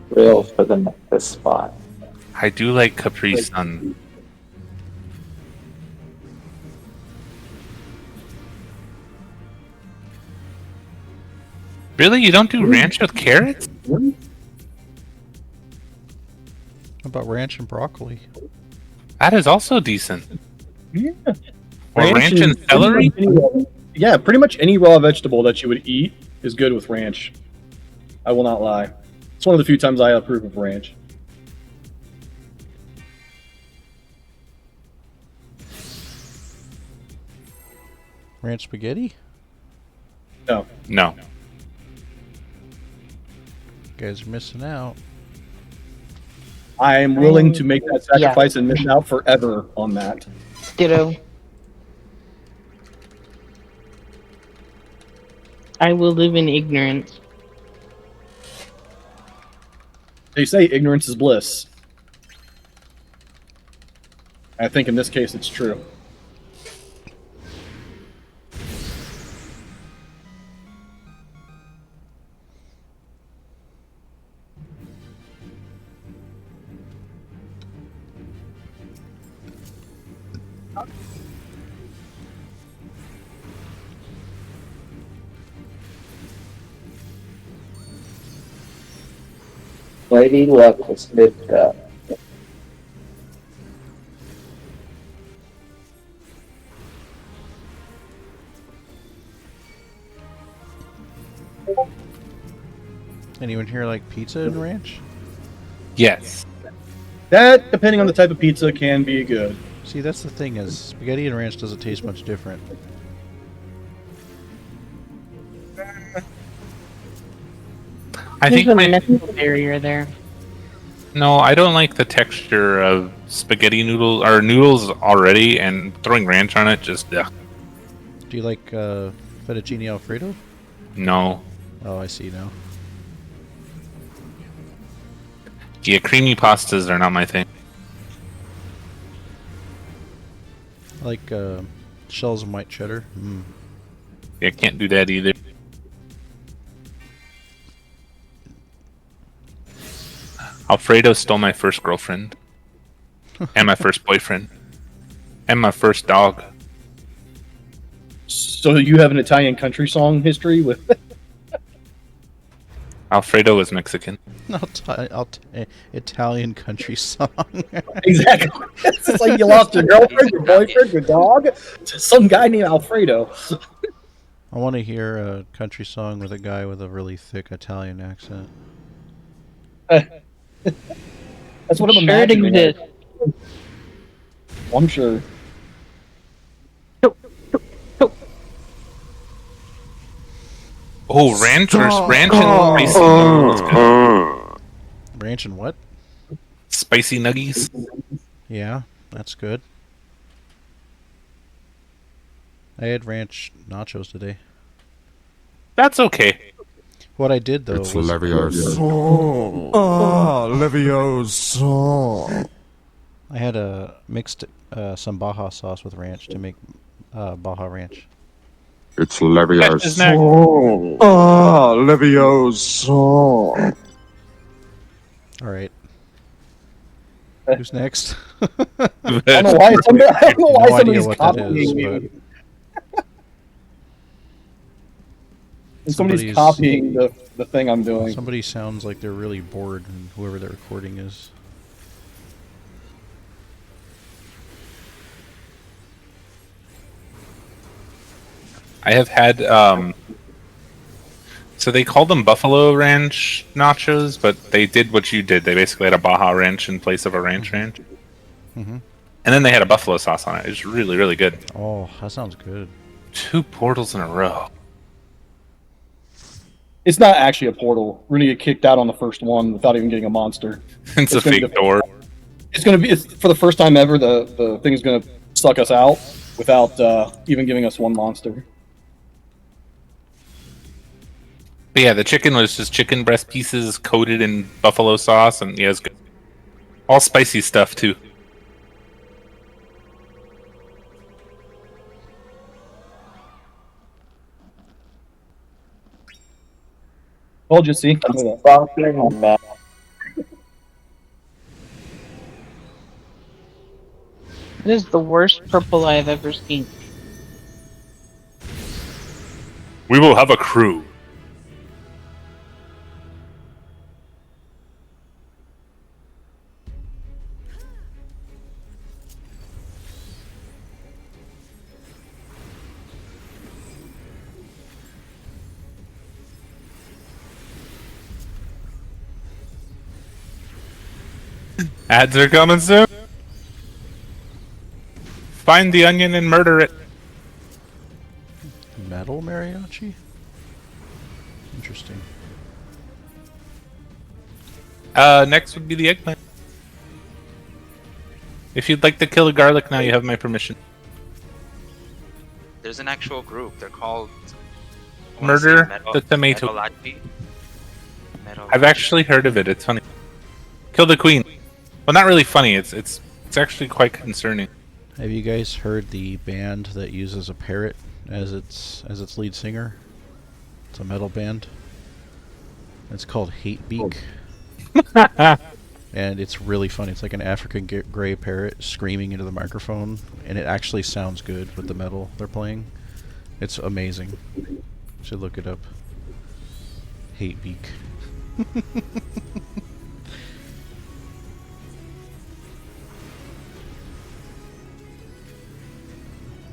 Speaker 7: Grill for the next spot.
Speaker 3: I do like Capri Sun. Really? You don't do ranch with carrots?
Speaker 1: How about ranch and broccoli?
Speaker 3: That is also decent.
Speaker 4: Yeah.
Speaker 3: Or ranch and celery?
Speaker 4: Yeah, pretty much any raw vegetable that you would eat is good with ranch. I will not lie. It's one of the few times I approve of ranch.
Speaker 1: Ranch spaghetti?
Speaker 4: No.
Speaker 3: No.
Speaker 1: You guys are missing out.
Speaker 4: I am willing to make that sacrifice and miss out forever on that.
Speaker 5: Ditto. I will live in ignorance.
Speaker 4: They say ignorance is bliss. I think in this case it's true.
Speaker 7: Lady Luck was moved up.
Speaker 1: Anyone here like pizza and ranch?
Speaker 3: Yes.
Speaker 4: That, depending on the type of pizza, can be good.
Speaker 1: See, that's the thing is, spaghetti and ranch doesn't taste much different.
Speaker 3: I
Speaker 5: There's
Speaker 3: think
Speaker 5: a
Speaker 3: my,
Speaker 5: mental barrier there.
Speaker 3: no, I don't like the texture of spaghetti noodles or noodles already, and throwing ranch on it just ugh.
Speaker 1: Do you like fettuccine alfredo?
Speaker 3: No.
Speaker 1: Oh, I see now.
Speaker 3: Yeah, creamy pastas are not my thing.
Speaker 1: Like shells and white cheddar. Mm.
Speaker 3: Yeah, can't do that either. Alfredo stole my first girlfriend. And my first boyfriend. And my first dog.
Speaker 4: So you have an Italian country song history with?
Speaker 3: Alfredo was Mexican.
Speaker 1: Italian country song.
Speaker 4: Exactly. It's like you lost your girlfriend, your boyfriend, your dog to some guy named Alfredo.
Speaker 1: I want to hear a country song with a guy with a really thick Italian accent.
Speaker 4: That's what I'm
Speaker 5: Sure it
Speaker 4: imagining.
Speaker 5: exists.
Speaker 4: I'm sure.
Speaker 3: Oh, ranch and spicy nuggies.
Speaker 1: Ranch and what?
Speaker 3: Spicy nuggies.
Speaker 1: Yeah, that's good. I had ranch nachos today.
Speaker 3: That's okay.
Speaker 1: What I did though
Speaker 8: It's
Speaker 1: was
Speaker 8: Leviosa. Leviosa.
Speaker 1: I had mixed some Baja sauce with ranch to make Baja ranch.
Speaker 8: It's
Speaker 3: That's his neck.
Speaker 8: Leviosa. Leviosa.
Speaker 1: All right. Who's next?
Speaker 4: I don't know why
Speaker 1: No idea
Speaker 4: somebody's
Speaker 1: what that
Speaker 4: copying
Speaker 1: is,
Speaker 4: me.
Speaker 1: but
Speaker 4: Somebody's copying the thing I'm doing.
Speaker 1: somebody sounds like they're really bored, and whoever they're recording is.
Speaker 3: I have had so they called them Buffalo Ranch nachos, but they did what you did. They basically had a Baja Ranch in place of a ranch.
Speaker 1: Mm-hmm.
Speaker 3: And then they had a buffalo sauce on it. It was really, really good.
Speaker 1: Oh, that sounds good.
Speaker 3: 2 portals in a row.
Speaker 4: It's not actually a portal. We're gonna get kicked out on the first one without even getting a monster.
Speaker 3: It's a
Speaker 4: gonna
Speaker 3: fake
Speaker 4: be-
Speaker 3: door.
Speaker 4: It's for the first time ever. The thing is gonna suck us out without even giving us one monster.
Speaker 3: But yeah, the chicken was just chicken breast pieces coated in buffalo sauce, and yeah, it's good. All spicy stuff too.
Speaker 4: Told you, see. Look at that.
Speaker 5: It is the worst purple I've ever seen.
Speaker 3: We will have a crew. Ads are coming soon. Find the onion and murder it.
Speaker 1: Metal mariachi? Interesting.
Speaker 3: Next would be the eggplant. If you'd like to kill a garlic now, you have my permission.
Speaker 6: There's an actual group. They're called
Speaker 3: Murder the tomato. I've actually heard of it. It's funny. Kill the queen. Well, not really funny. It's actually quite concerning.
Speaker 1: Have you guys heard the band that uses a parrot as its lead singer? It's a metal band. It's called Hatebeak. And it's really funny. It's like an African gray parrot screaming into the microphone, and it actually sounds good with the metal they're playing. It's amazing. You should look it up. Hatebeak.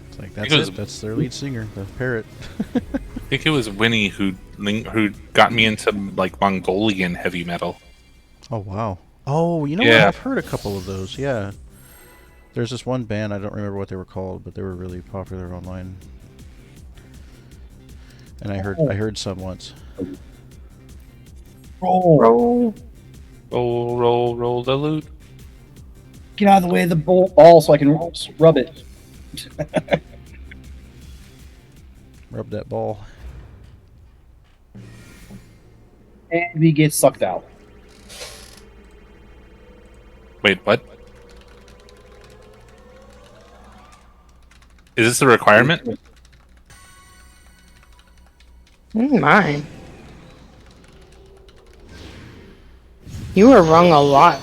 Speaker 1: It's like that's it. That's their lead singer, the parrot.
Speaker 3: I think it was Winnie who got me into like Mongolian heavy metal.
Speaker 1: Oh wow. Oh, you know what? I've heard a couple of those. Yeah. There's this one band, I don't remember what they were called, but they were really popular online. And I heard some once.
Speaker 4: Roll.
Speaker 3: Roll the loot.
Speaker 4: Get out of the way of the ball so I can rub it.
Speaker 1: Rub that ball.
Speaker 4: And we get sucked out.
Speaker 3: Wait, what? Is this a requirement?
Speaker 5: Mine. You were wrong a lot.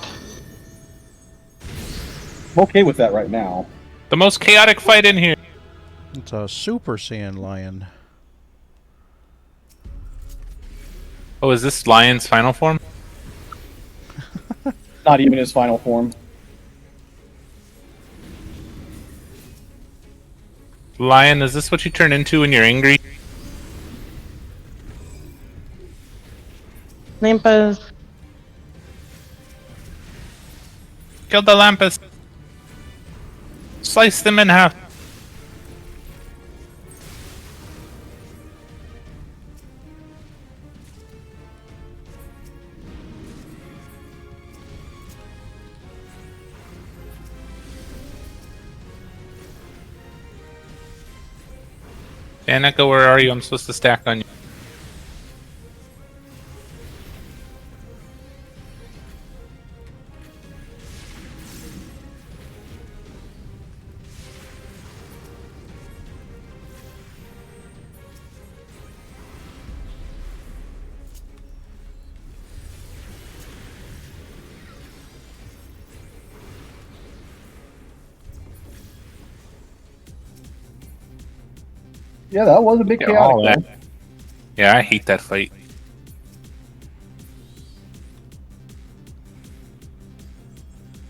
Speaker 4: I'm okay with that right now.
Speaker 3: The most chaotic fight in here.
Speaker 1: It's a Super Saiyan lion.
Speaker 3: Oh, is this Lion's final form?
Speaker 4: Not even his final form.
Speaker 3: Lion, is this what you turn into when you're angry?
Speaker 5: Lampas.
Speaker 3: Kill the Lampus. Slice them in half. Danica, where are you? I'm supposed to stack on you.
Speaker 4: Yeah, that was a big
Speaker 3: Yeah, all
Speaker 4: chaotic.
Speaker 3: that. Yeah, I hate that fight.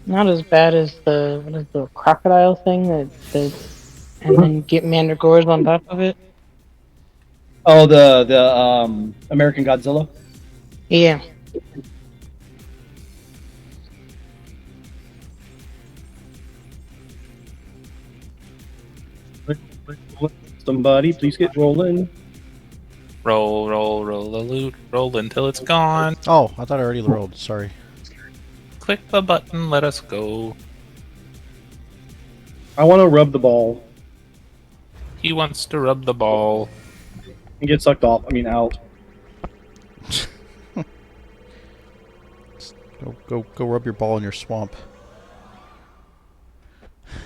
Speaker 5: Not as bad as the what is the crocodile thing that and then get mandragores on top of it.
Speaker 4: Oh, the American Godzilla.
Speaker 5: Yeah.
Speaker 4: Somebody, please get rolling.
Speaker 3: Roll, roll, roll the loot. Roll until it's gone.
Speaker 1: Oh, I thought I already rolled. Sorry.
Speaker 3: Click the button, let us go.
Speaker 4: I want to rub the ball
Speaker 3: He wants to rub the ball.
Speaker 4: and get sucked off. I mean, out.
Speaker 1: Go rub your ball in your swamp.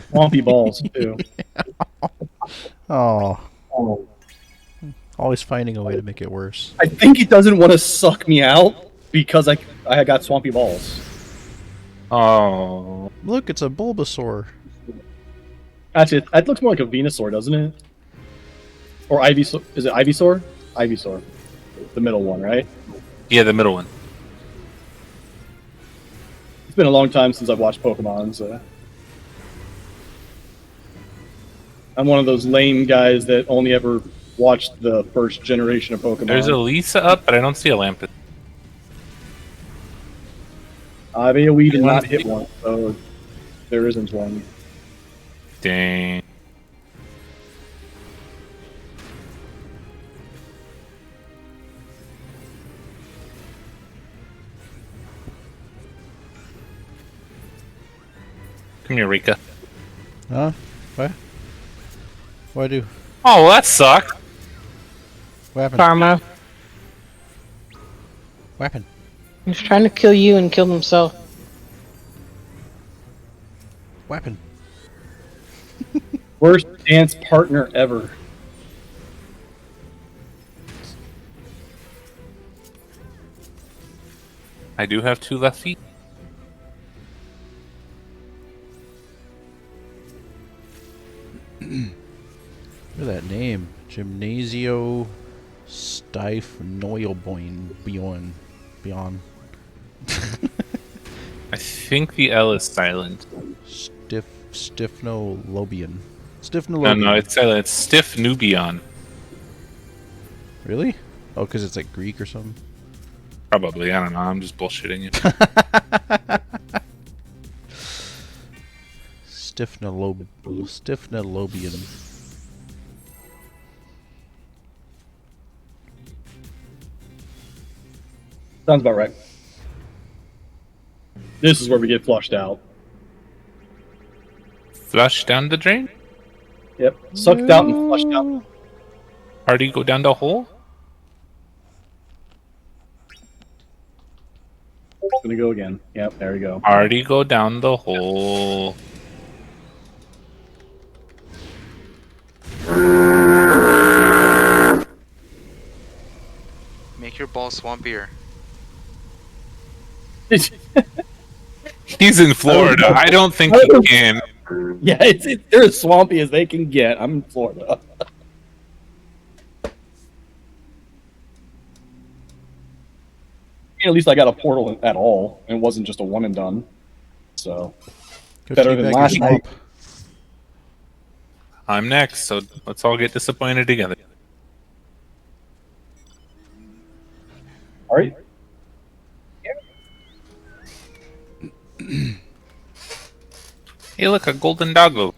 Speaker 4: Swampy balls too.
Speaker 1: Oh. Always finding a way to make it worse.
Speaker 4: I think he doesn't want to suck me out because I got swampy balls.
Speaker 3: Oh.
Speaker 1: Look, it's a Bulbasaur.
Speaker 4: Actually, that looks more like a Venusaur, doesn't it? Or Ivysaur? Is it Ivysaur? Ivysaur, the middle one, right?
Speaker 3: Yeah, the middle one.
Speaker 4: It's been a long time since I've watched Pokemon, so I'm one of those lame guys that only ever watched the first generation of Pokemon.
Speaker 3: There's a Lisa up, but I don't see a Lampus.
Speaker 4: AoE did not hit one, so there isn't one.
Speaker 3: Dang. Come here, Rika.
Speaker 1: Huh? What? What'd I do?
Speaker 3: Oh, well, that sucked.
Speaker 1: What happened?
Speaker 5: Karma.
Speaker 1: What happened?
Speaker 5: He's trying to kill you and kill himself.
Speaker 1: What happened?
Speaker 4: Worst dance partner ever.
Speaker 3: I do have 2 left feet.
Speaker 1: Look at that name. Gymnasio Stife Noilboin Beyond.
Speaker 3: I think the L is silent.
Speaker 1: Stiffnolobian.
Speaker 3: No, no, it's silent. It's Stiff Nubion.
Speaker 1: Really? Oh, because it's like Greek or something?
Speaker 3: Probably. I don't know. I'm just bullshitting you.
Speaker 1: Stiffnolobian.
Speaker 4: Sounds about right. This is where we get flushed out.
Speaker 3: Flush down the drain?
Speaker 4: Yep. Sucked out and flushed out.
Speaker 3: Already go down the hole?
Speaker 4: Gonna go again. Yep, there we go.
Speaker 3: Already go down the hole.
Speaker 6: Make your balls swampier.
Speaker 3: He's in Florida. I don't think he can.
Speaker 4: Yeah, they're as swampy as they can get. I'm in Florida. At least I got a portal at all, and it wasn't just a one and done. So
Speaker 1: Go
Speaker 4: better than
Speaker 1: teabag your
Speaker 4: last night.
Speaker 1: swamp.
Speaker 3: I'm next, so let's all get disappointed together.
Speaker 4: All right.
Speaker 3: Hey, look, a golden doggo.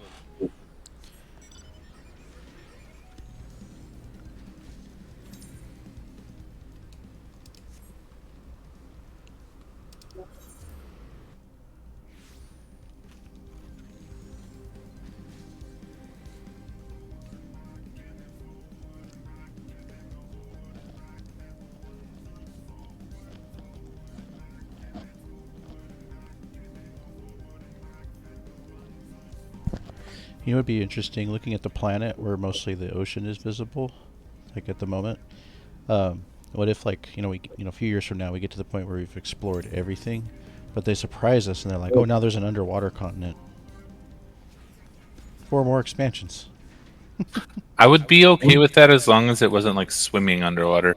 Speaker 1: You know, it'd be interesting looking at the planet where mostly the ocean is visible, like at the moment. What if, like, a few years from now, we get to the point where we've explored everything, but they surprise us and they're like, "Oh, now there's an underwater continent." 4 more expansions.
Speaker 3: I would be okay with that as long as it wasn't like swimming underwater.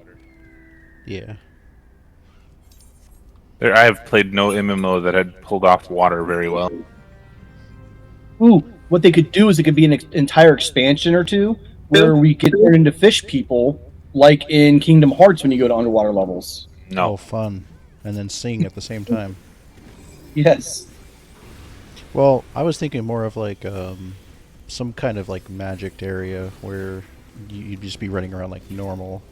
Speaker 1: Yeah.
Speaker 3: I have played no MMO that had pulled off water very well.
Speaker 4: Ooh, what they could do is it could be an entire expansion or two where we could turn into fish people, like in Kingdom Hearts when you go to underwater levels.
Speaker 3: No.
Speaker 1: Oh, fun. And then sing at the same time.
Speaker 4: Yes.
Speaker 1: Well, I was thinking more of like some kind of like magicked area where you'd just be running around like normal,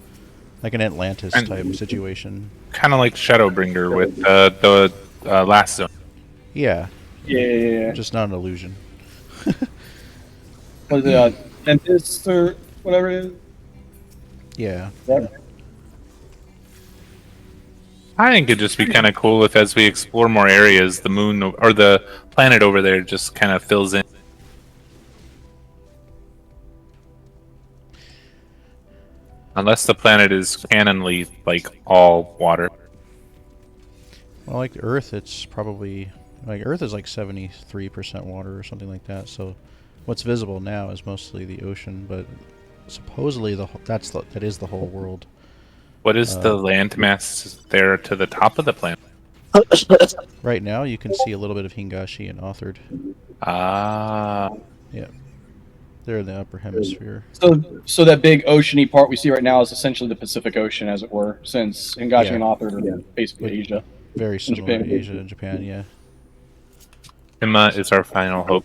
Speaker 1: like an Atlantis type situation.
Speaker 3: Kind of like Shadowbringer with the last zone.
Speaker 1: Yeah.
Speaker 4: Yeah.
Speaker 1: Just not an illusion.
Speaker 4: Was it Tempest or whatever it is?
Speaker 1: Yeah.
Speaker 4: Yep.
Speaker 3: I think it'd just be kind of cool if, as we explore more areas, the moon or the planet over there just kind of fills in. Unless the planet is canonly like all water.
Speaker 1: Well, like Earth, it's probably like Earth is like 73% water or something like that. So, what's visible now is mostly the ocean, but supposedly that is the whole world.
Speaker 3: What is the landmass there to the top of the planet?
Speaker 1: Right now, you can see a little bit of Hingashi and Authored.
Speaker 3: Ah.
Speaker 1: Yeah. They're in the upper hemisphere.
Speaker 4: So that big oceany part we see right now is essentially the Pacific Ocean, as it were, since Hingashi and Authored are basically Asia.
Speaker 1: Very similar
Speaker 4: Japan.
Speaker 1: to Asia and Japan, yeah.
Speaker 3: Emma is our final hope.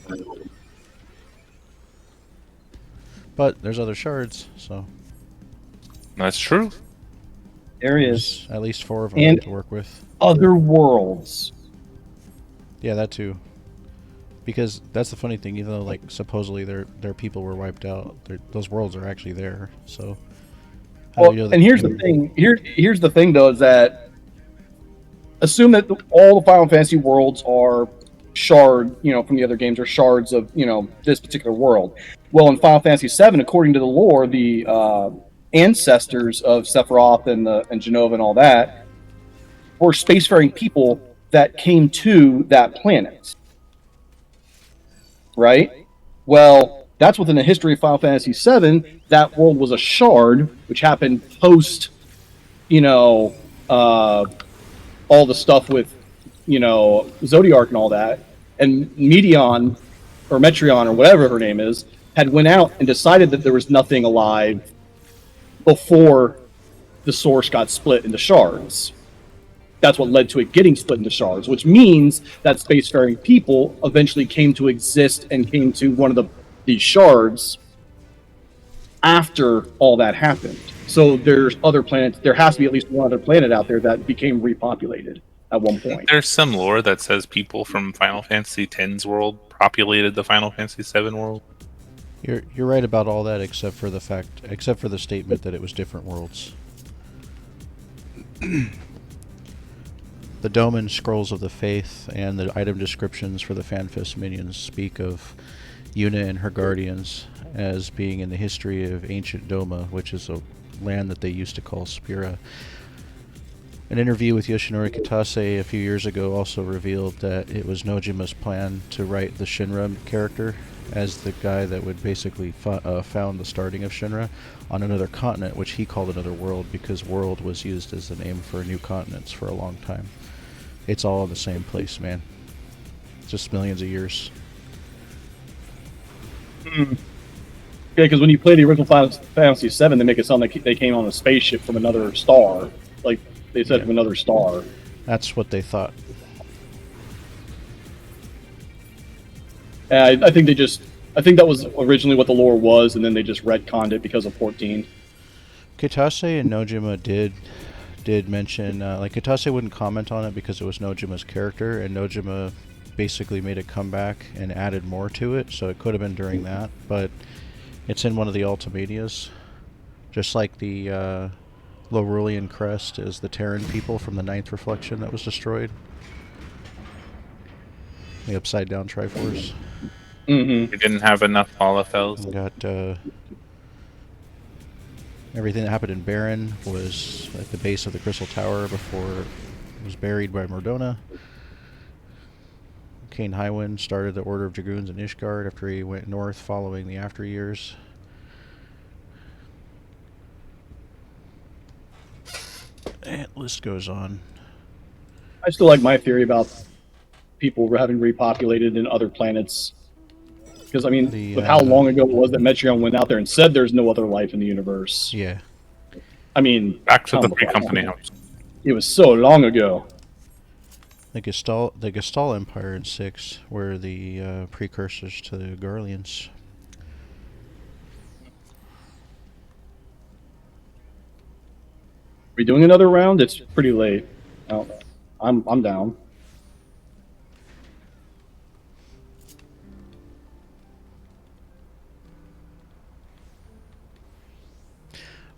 Speaker 1: But there's other shards, so
Speaker 3: That's true.
Speaker 4: There is
Speaker 1: there's at least 4 of them
Speaker 4: And-
Speaker 1: to work with.
Speaker 4: other worlds.
Speaker 1: Yeah, that too. Because that's the funny thing, even though like supposedly their people were wiped out, those worlds are actually there. So, how
Speaker 4: Well,
Speaker 1: do you know
Speaker 4: and here's the thing. Here's the thing, though, is that assume that all the Final Fantasy worlds are shard, from the other games are shards of, this particular world. Well, in Final Fantasy VII, according to the lore, the ancestors of Sephiroth and Genova and all that were spacefaring people that came to that planet. Right? Well, that's within the history of Final Fantasy VII. That world was a shard, which happened post, all the stuff with, Zodiark and all that. And Metreon or whatever her name is, had went out and decided that there was nothing alive before the source got split into shards. That's what led to it getting split into shards, which means that spacefaring people eventually came to exist and came to one of these shards after all that happened. So there's other planets. There has to be at least one other planet out there that became repopulated at one point.
Speaker 3: There's some lore that says people from Final Fantasy X's world populated the Final Fantasy VII world.
Speaker 1: You're right about all that, except for the statement that it was different worlds. The Doman Scrolls of the Faith and the item descriptions for the Fanfest minions speak of Yuna and her guardians as being in the history of ancient Doma, which is a land that they used to call Spira. An interview with Yoshinori Kitase a few years ago also revealed that it was Nojima's plan to write the Shinra character as the guy that would basically found the starting of Shinra on another continent, which he called another world because world was used as the name for new continents for a long time. It's all in the same place, man. Just millions of years.
Speaker 4: Yeah, because when you play the original Final Fantasy VII, they make it sound like they came on a spaceship from another star. Like they said, from another star.
Speaker 1: That's what they thought.
Speaker 4: I think they just. I think that was originally what the lore was, and then they just retconned it because of 14.
Speaker 1: Kitase and Nojima did mention, like Kitase wouldn't comment on it because it was Nojima's character, and Nojima basically made a comeback and added more to it, so it could have been during that, but it's in one of the Ultimanias. Just like the Laurulian crest is the Terran people from the Ninth Reflection that was destroyed. The Upside Down Triforce.
Speaker 3: We didn't have enough Holofells.
Speaker 1: We got everything that happened in Baron was at the base of the Crystal Tower before it was buried by Mordona. Kane Highwind started the Order of Dragoons in Ishgard after he went north following the After Years. And list goes on.
Speaker 4: I still like my theory about people having repopulated in other planets. Because, I mean, with how long ago it was that Metreon went out there and said there's no other life in the universe.
Speaker 1: Yeah.
Speaker 4: I mean...
Speaker 3: Back to the pre-company house.
Speaker 4: It was so long ago.
Speaker 1: The Gestalt Empire in 6 were the precursors to the Garleans.
Speaker 4: Are we doing another round? It's pretty late. Oh, I'm down.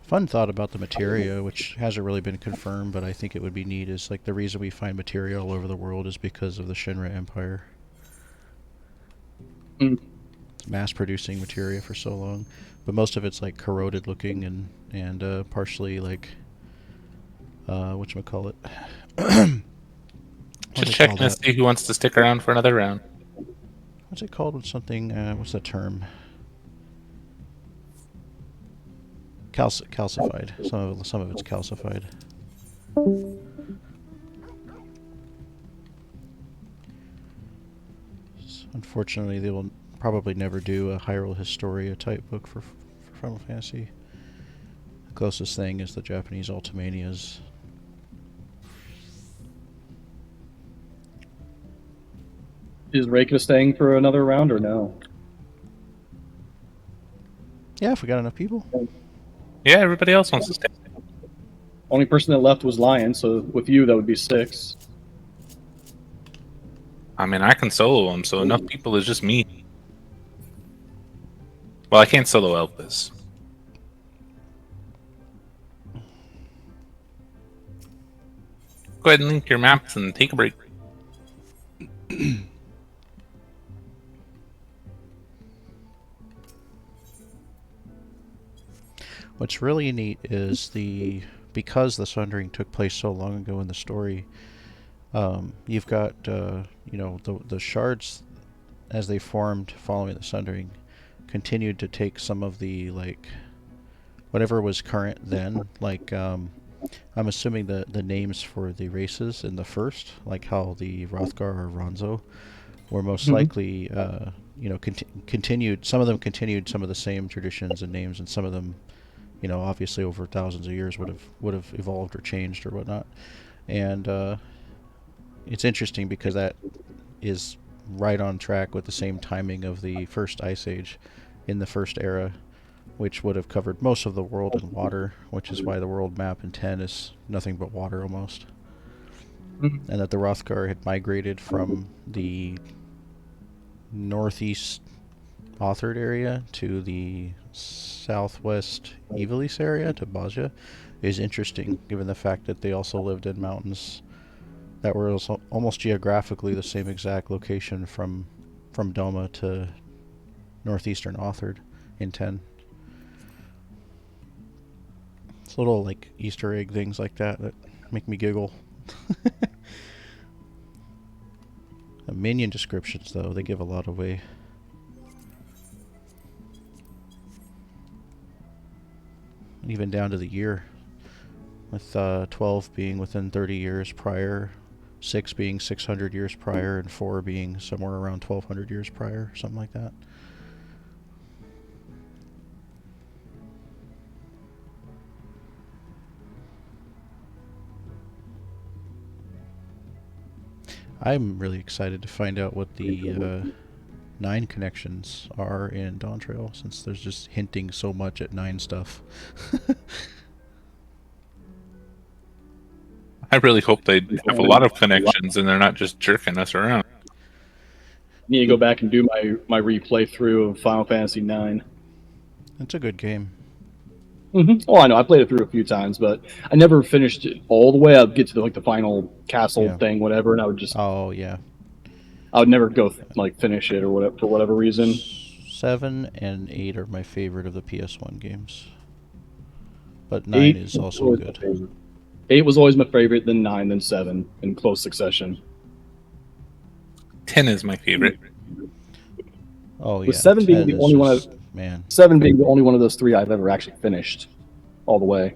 Speaker 1: Fun thought about the materia, which hasn't really been confirmed, but I think it would be neat, is like the reason we find materia all over the world is because of the Shinra Empire. Mass-producing materia for so long, but most of it's like corroded looking and partially like whatchamacallit.
Speaker 3: Just checking to see who wants to stick around for another round.
Speaker 1: What's it called with something? What's that term? Calcified. Some of it's calcified. Unfortunately, they will probably never do a Hyrule Historia type book for Final Fantasy. The closest thing is the Japanese Ultimanias.
Speaker 4: Is Reika staying for another round or no?
Speaker 1: Yeah, if we got enough people.
Speaker 3: Yeah, everybody else wants to stay.
Speaker 4: Only person that left was Lion, so with you that would be 6.
Speaker 3: I mean, I can solo them, so enough people is just me. Well, I can't solo Elpis. Go ahead and link your maps and take a break.
Speaker 1: What's really neat is because the Sundering took place so long ago in the story, you've got you know, the shards as they formed following the Sundering continued to take some of the like whatever was current then, like I'm assuming the names for the races in the first, like how the Rothgar or Ronzo were most likely you know, continued. Some of them continued some of the same traditions and names, and some of them, you know, obviously over thousands of years would have evolved or changed or whatnot. And it's interesting because that is right on track with the same timing of the first Ice Age in the first era, which would have covered most of the world in water, which is why the world map in 10 is nothing but water almost. And that the Rothgar had migrated from the northeast authored area to the southwest Evilis area to Baja is interesting, given the fact that they also lived in mountains that were also almost geographically the same exact location from Doma to northeastern authored in 10. It's little like Easter egg things like that make me giggle. The minion descriptions, though, they give a lot away. Even down to the year, with 12 being within 30 years prior, 6 being 600 years prior, and 4 being somewhere around 1200 years prior, something like that. I'm really excited to find out what the 9 connections are in Dawn Trail, since there's just hinting so much at 9 stuff.
Speaker 3: I really hope they have a lot of connections and they're not just jerking us around.
Speaker 4: Need to go back and do my replay through of Final Fantasy IX.
Speaker 1: It's a good game.
Speaker 4: Oh, I know. I played it through a few times, but I never finished it all the way. I'd get to the final castle thing, whatever, and I would just.
Speaker 1: Oh yeah.
Speaker 4: I would never go finish it or whatever for whatever reason.
Speaker 1: 7 and 8 are my favorite of the PS1 games, but 9 is also good.
Speaker 4: 8 was always my favorite, then 9, then 7 in close succession.
Speaker 3: 10 is my favorite.
Speaker 1: Oh yeah.
Speaker 4: With 7 being the only one.
Speaker 1: Man.
Speaker 4: 7 being the only one of those 3 I've ever actually finished all the way.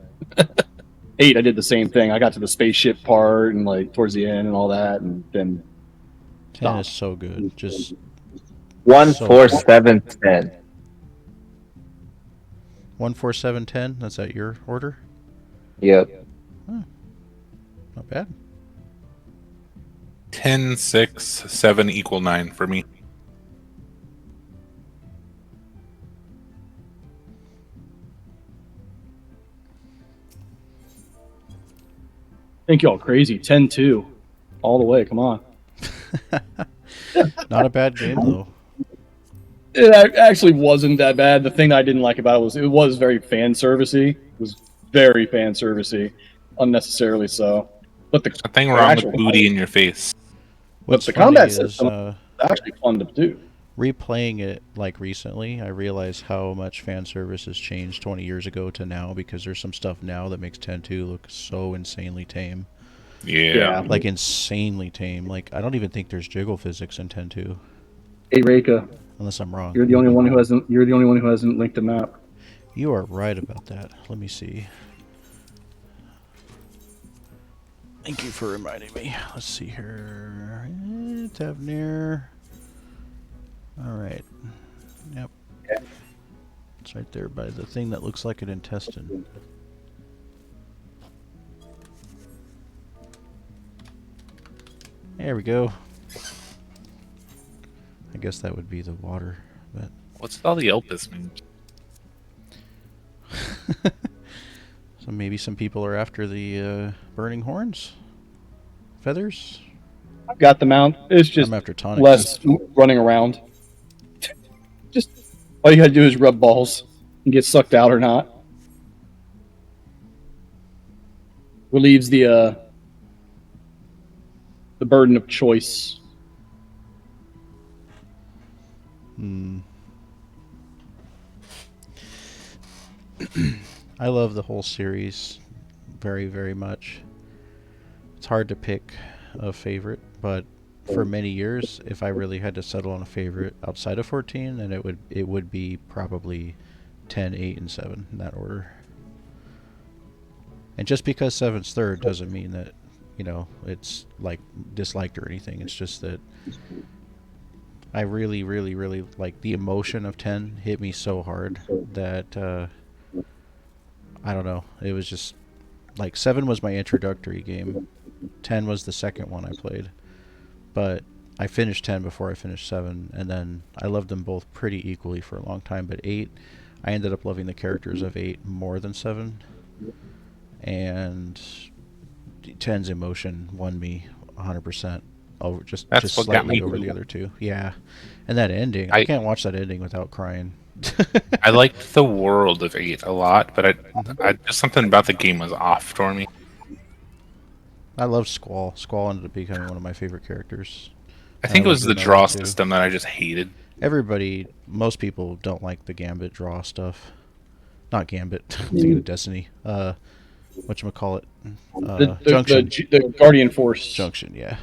Speaker 4: 8, I did the same thing. I got to the spaceship part and like towards the end and all that, and then
Speaker 1: 10 is so good. Just
Speaker 7: 1, 4, 7, 10.
Speaker 1: 1, 4, 7, 10. That's at your order.
Speaker 7: Yep.
Speaker 1: Huh. Not bad.
Speaker 3: 10, 6, 7 equal 9 for me.
Speaker 4: think y'all crazy. 10-2. All the way. Come on.
Speaker 1: Not a bad game, though.
Speaker 4: It actually wasn't that bad. The thing I didn't like about it was very fan servicey. It was very fan servicey, unnecessarily so. But the
Speaker 3: thing wrong with booty in your face.
Speaker 4: But the combat system is actually fun to do.
Speaker 1: Replaying it like recently, I realized how much fan service has changed 20 years ago to now, because there's some stuff now that makes 10-2 look so insanely tame.
Speaker 3: Yeah.
Speaker 1: Like insanely tame. Like I don't even think there's jiggle physics in 10-2.
Speaker 4: Hey Reika.
Speaker 1: Unless I'm wrong.
Speaker 4: You're the only one who hasn't linked a map.
Speaker 1: You are right about that. Let me see. Thank you for reminding me. Let's see here. Tavnir. Alright. Yep. It's right there by the thing that looks like an intestine. There we go. I guess that would be the water, but
Speaker 3: what's with all the Elpis moves?
Speaker 1: So maybe some people are after the burning horns? Feathers?
Speaker 4: I've got the mount. It's just
Speaker 1: I'm after tonics.
Speaker 4: less running around. Just all you gotta do is rub balls and get sucked out or not. Relieves the burden of choice.
Speaker 1: I love the whole series very, very much. It's hard to pick a favorite, but for many years, if I really had to settle on a favorite outside of 14, then it would be probably 10, 8, and 7 in that order. And just because 7's third doesn't mean that, you know, it's like disliked or anything. It's just that I really, really, really like the emotion of 10 hit me so hard that I don't know. It was just like 7 was my introductory game. 10 was the second one I played. But I finished 10 before I finished 7, and then I loved them both pretty equally for a long time. But 8, I ended up loving the characters of 8 more than 7. And 10's emotion won me 100% over, just slightly over the other two. Yeah. And that ending, I can't watch that ending without crying.
Speaker 3: I liked the world of 8 a lot, but I just something about the game was off for me.
Speaker 1: I love Squall. Squall ended up becoming one of my favorite characters.
Speaker 3: I think it was the draw system that I just hated.
Speaker 1: Most people don't like the Gambit draw stuff. Not Gambit, I'm thinking of Destiny. whatchamacallit,
Speaker 4: the Guardian Force,
Speaker 1: Junction, yeah.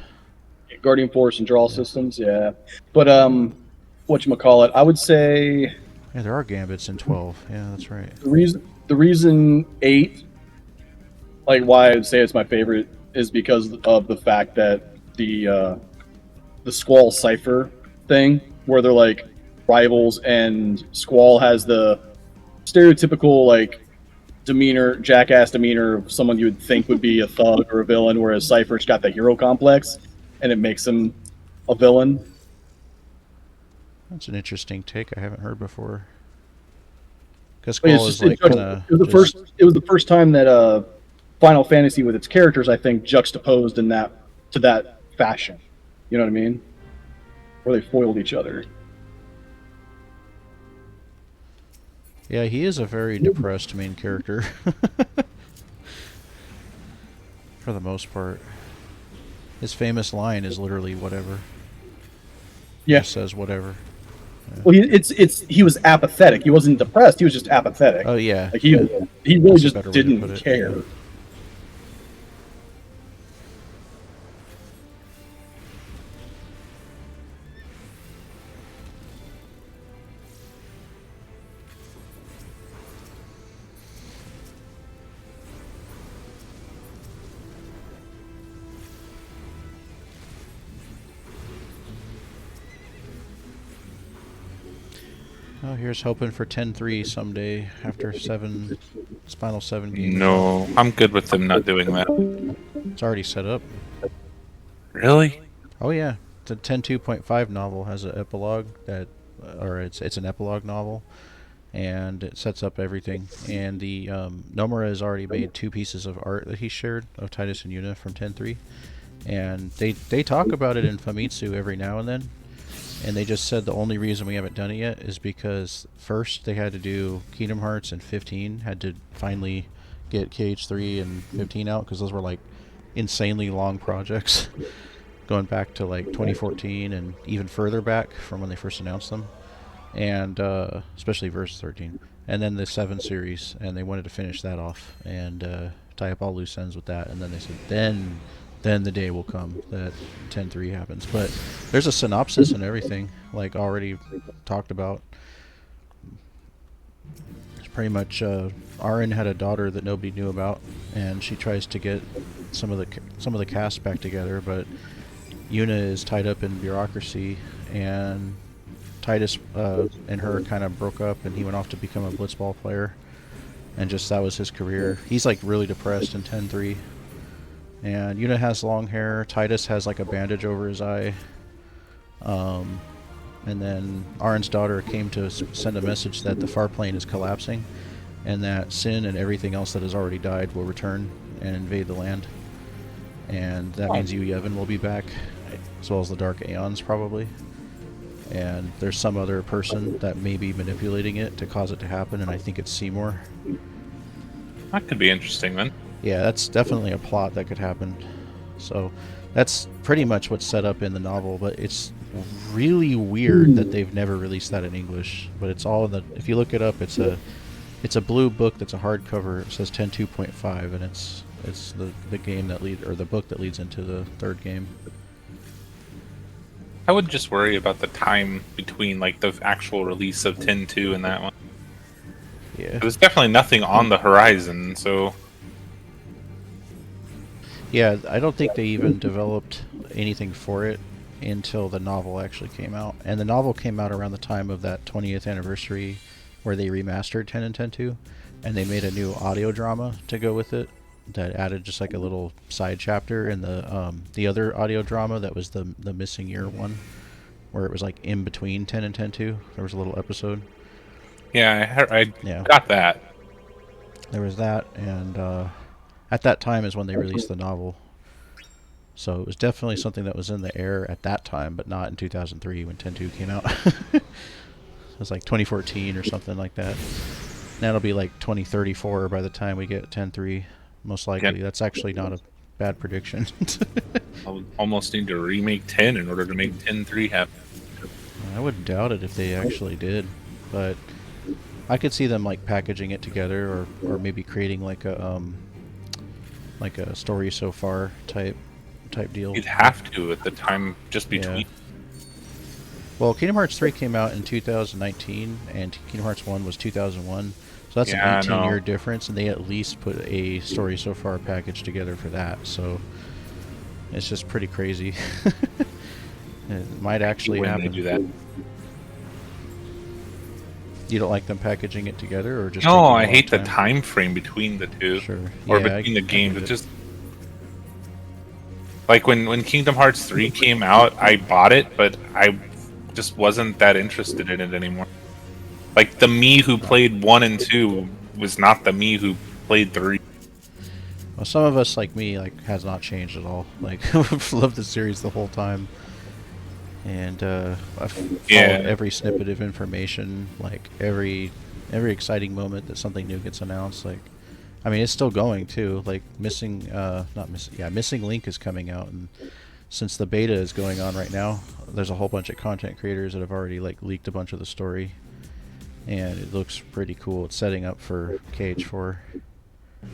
Speaker 4: Guardian Force and draw systems, yeah. But whatchamacallit, I would say
Speaker 1: Yeah, there are gambits in 12. Yeah, that's right.
Speaker 4: the reason 8, like why I would say it's my favorite, is because of the fact that the Squall Cipher thing, where they're like rivals, and Squall has the stereotypical like demeanor, jackass demeanor of someone you would think would be a thug or a villain, whereas Cypher's got the hero complex, and it makes him a villain.
Speaker 1: That's an interesting take I haven't heard before. Because
Speaker 4: But
Speaker 1: Squall is like kind of.
Speaker 4: It was the first time that Final Fantasy with its characters, I think, juxtaposed in that to that fashion. You know what I mean? Where they foiled each other.
Speaker 1: Yeah, he is a very depressed main character. For the most part. His famous line is literally whatever.
Speaker 4: Yeah.
Speaker 1: He says whatever. Yeah.
Speaker 4: Well, he was apathetic. He wasn't depressed. He was just apathetic.
Speaker 1: Oh yeah.
Speaker 4: Like he really
Speaker 1: That's a
Speaker 4: just
Speaker 1: better way to
Speaker 4: didn't
Speaker 1: put it.
Speaker 4: care.
Speaker 1: Oh, here's hoping for 10-3 someday after Final 7 games.
Speaker 3: No, I'm good with them not doing that.
Speaker 1: It's already set up.
Speaker 3: Really?
Speaker 1: Oh yeah, the 10.2.5 novel has an epilogue that, or it's an epilogue novel, and it sets up everything. And the Nomura has already made 2 pieces of art that he shared of Titus and Yuna from 10.3, and they talk about it in Famitsu every now and then. And they just said the only reason we haven't done it yet is because first they had to do Kingdom Hearts, and 15 had to finally get KH3 and 15 out, because those were like insanely long projects going back to like 2014 and even further back from when they first announced them, and especially Versus 13, and then the 7 series, and they wanted to finish that off and tie up all loose ends with that. And then they said then the day will come that 10.3 happens. But there's a synopsis and everything, like already talked about. It's pretty much Arin had a daughter that nobody knew about, and she tries to get some of the cast back together, but Yuna is tied up in bureaucracy, and Titus and her kind of broke up, and he went off to become a blitzball player, and just that was his career. He's like really depressed in 10.3. And Yuna has long hair. Titus has like a bandage over his eye. And then Arin's daughter came to send a message that the far plane is collapsing, and that Sin and everything else that has already died will return and invade the land. And that means Yu Yevon will be back, as well as the Dark Aeons probably. And there's some other person that may be manipulating it to cause it to happen, and I think it's Seymour.
Speaker 3: That could be interesting then.
Speaker 1: Yeah, that's definitely a plot that could happen. So that's pretty much what's set up in the novel, but it's really weird that they've never released that in English. But it's all in the, if you look it up, it's a blue book that's a hardcover. It says 10.2.5, and it's the game that the book that leads into the 3rd game.
Speaker 3: I would just worry about the time between like the actual release of 10.2 and that one.
Speaker 1: Yeah.
Speaker 3: There's definitely nothing on the horizon, so
Speaker 1: Yeah, I don't think they even developed anything for it until the novel actually came out. And the novel came out around the time of that 20th anniversary where they remastered 10 and 10.2, and they made a new audio drama to go with it that added just like a little side chapter in the other audio drama that was the missing year one, where it was like in between 10 and 10.2. There was a little episode.
Speaker 3: yeah, I got that.
Speaker 1: There was that, and at that time is when they released the novel. So it was definitely something that was in the air at that time, but not in 2003 when 10.2 came out. It was like 2014 or something like that. Now it'll be like 2034 by the time we get 10.3, most likely.
Speaker 3: Yep.
Speaker 1: That's actually not a bad prediction.
Speaker 3: I'll almost need to remake 10 in order to make 10.3 happen.
Speaker 1: I wouldn't doubt it if they actually did, but I could see them like packaging it together, or maybe creating like a like a story so far type deal.
Speaker 3: You'd have to at the time, just between.
Speaker 1: Yeah. Well, Kingdom Hearts 3 came out in 2019, and Kingdom Hearts 1 was 2001. So that's
Speaker 3: Yeah, I
Speaker 1: an
Speaker 3: know.
Speaker 1: 18-year difference, and they at least put a story so far package together for that. So it's just pretty crazy. It might actually
Speaker 3: when
Speaker 1: happen.
Speaker 3: they do that.
Speaker 1: You don't like them packaging it together, or just?
Speaker 3: No,
Speaker 1: taking a
Speaker 3: I
Speaker 1: long
Speaker 3: hate the time frame between the two,
Speaker 1: Sure.
Speaker 3: or
Speaker 1: Yeah,
Speaker 3: between the
Speaker 1: I
Speaker 3: games.
Speaker 1: get
Speaker 3: It
Speaker 1: it.
Speaker 3: just like when Kingdom Hearts 3 came out, I bought it, but I just wasn't that interested in it anymore. Like the me who played 1 and 2 was not the me who played 3.
Speaker 1: Well, some of us, like me, like has not changed at all. Like, we've loved the series the whole time, and I've followed
Speaker 3: Yeah.
Speaker 1: every snippet of information, like every exciting moment that something new gets announced. Like, I mean, it's still going too. Like, Missing Link is coming out, and since the beta is going on right now, there's a whole bunch of content creators that have already like leaked a bunch of the story, and it looks pretty cool. It's setting up for KH4.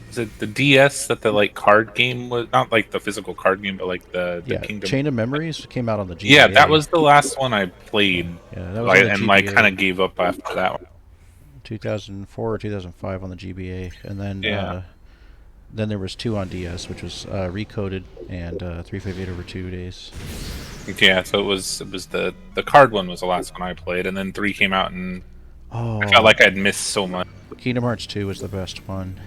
Speaker 3: Is it the DS that the like card game was? Not like the physical card game, but like the
Speaker 1: Yeah,
Speaker 3: Kingdom.
Speaker 1: Chain of Memories came out on the GBA.
Speaker 3: Yeah, that was the last one I played.
Speaker 1: Yeah, that was on the
Speaker 3: And I
Speaker 1: GBA.
Speaker 3: kind of gave up after that one.
Speaker 1: 2004 or 2005 on the GBA, and then
Speaker 3: Yeah.
Speaker 1: then there was 2 on DS, which was Recoded and 358 over 2 days.
Speaker 3: Yeah, so it was the card one was the last one I played, and then 3 came out, and
Speaker 1: Oh,
Speaker 3: I felt like I'd missed so much.
Speaker 1: Kingdom Hearts 2 was the best one.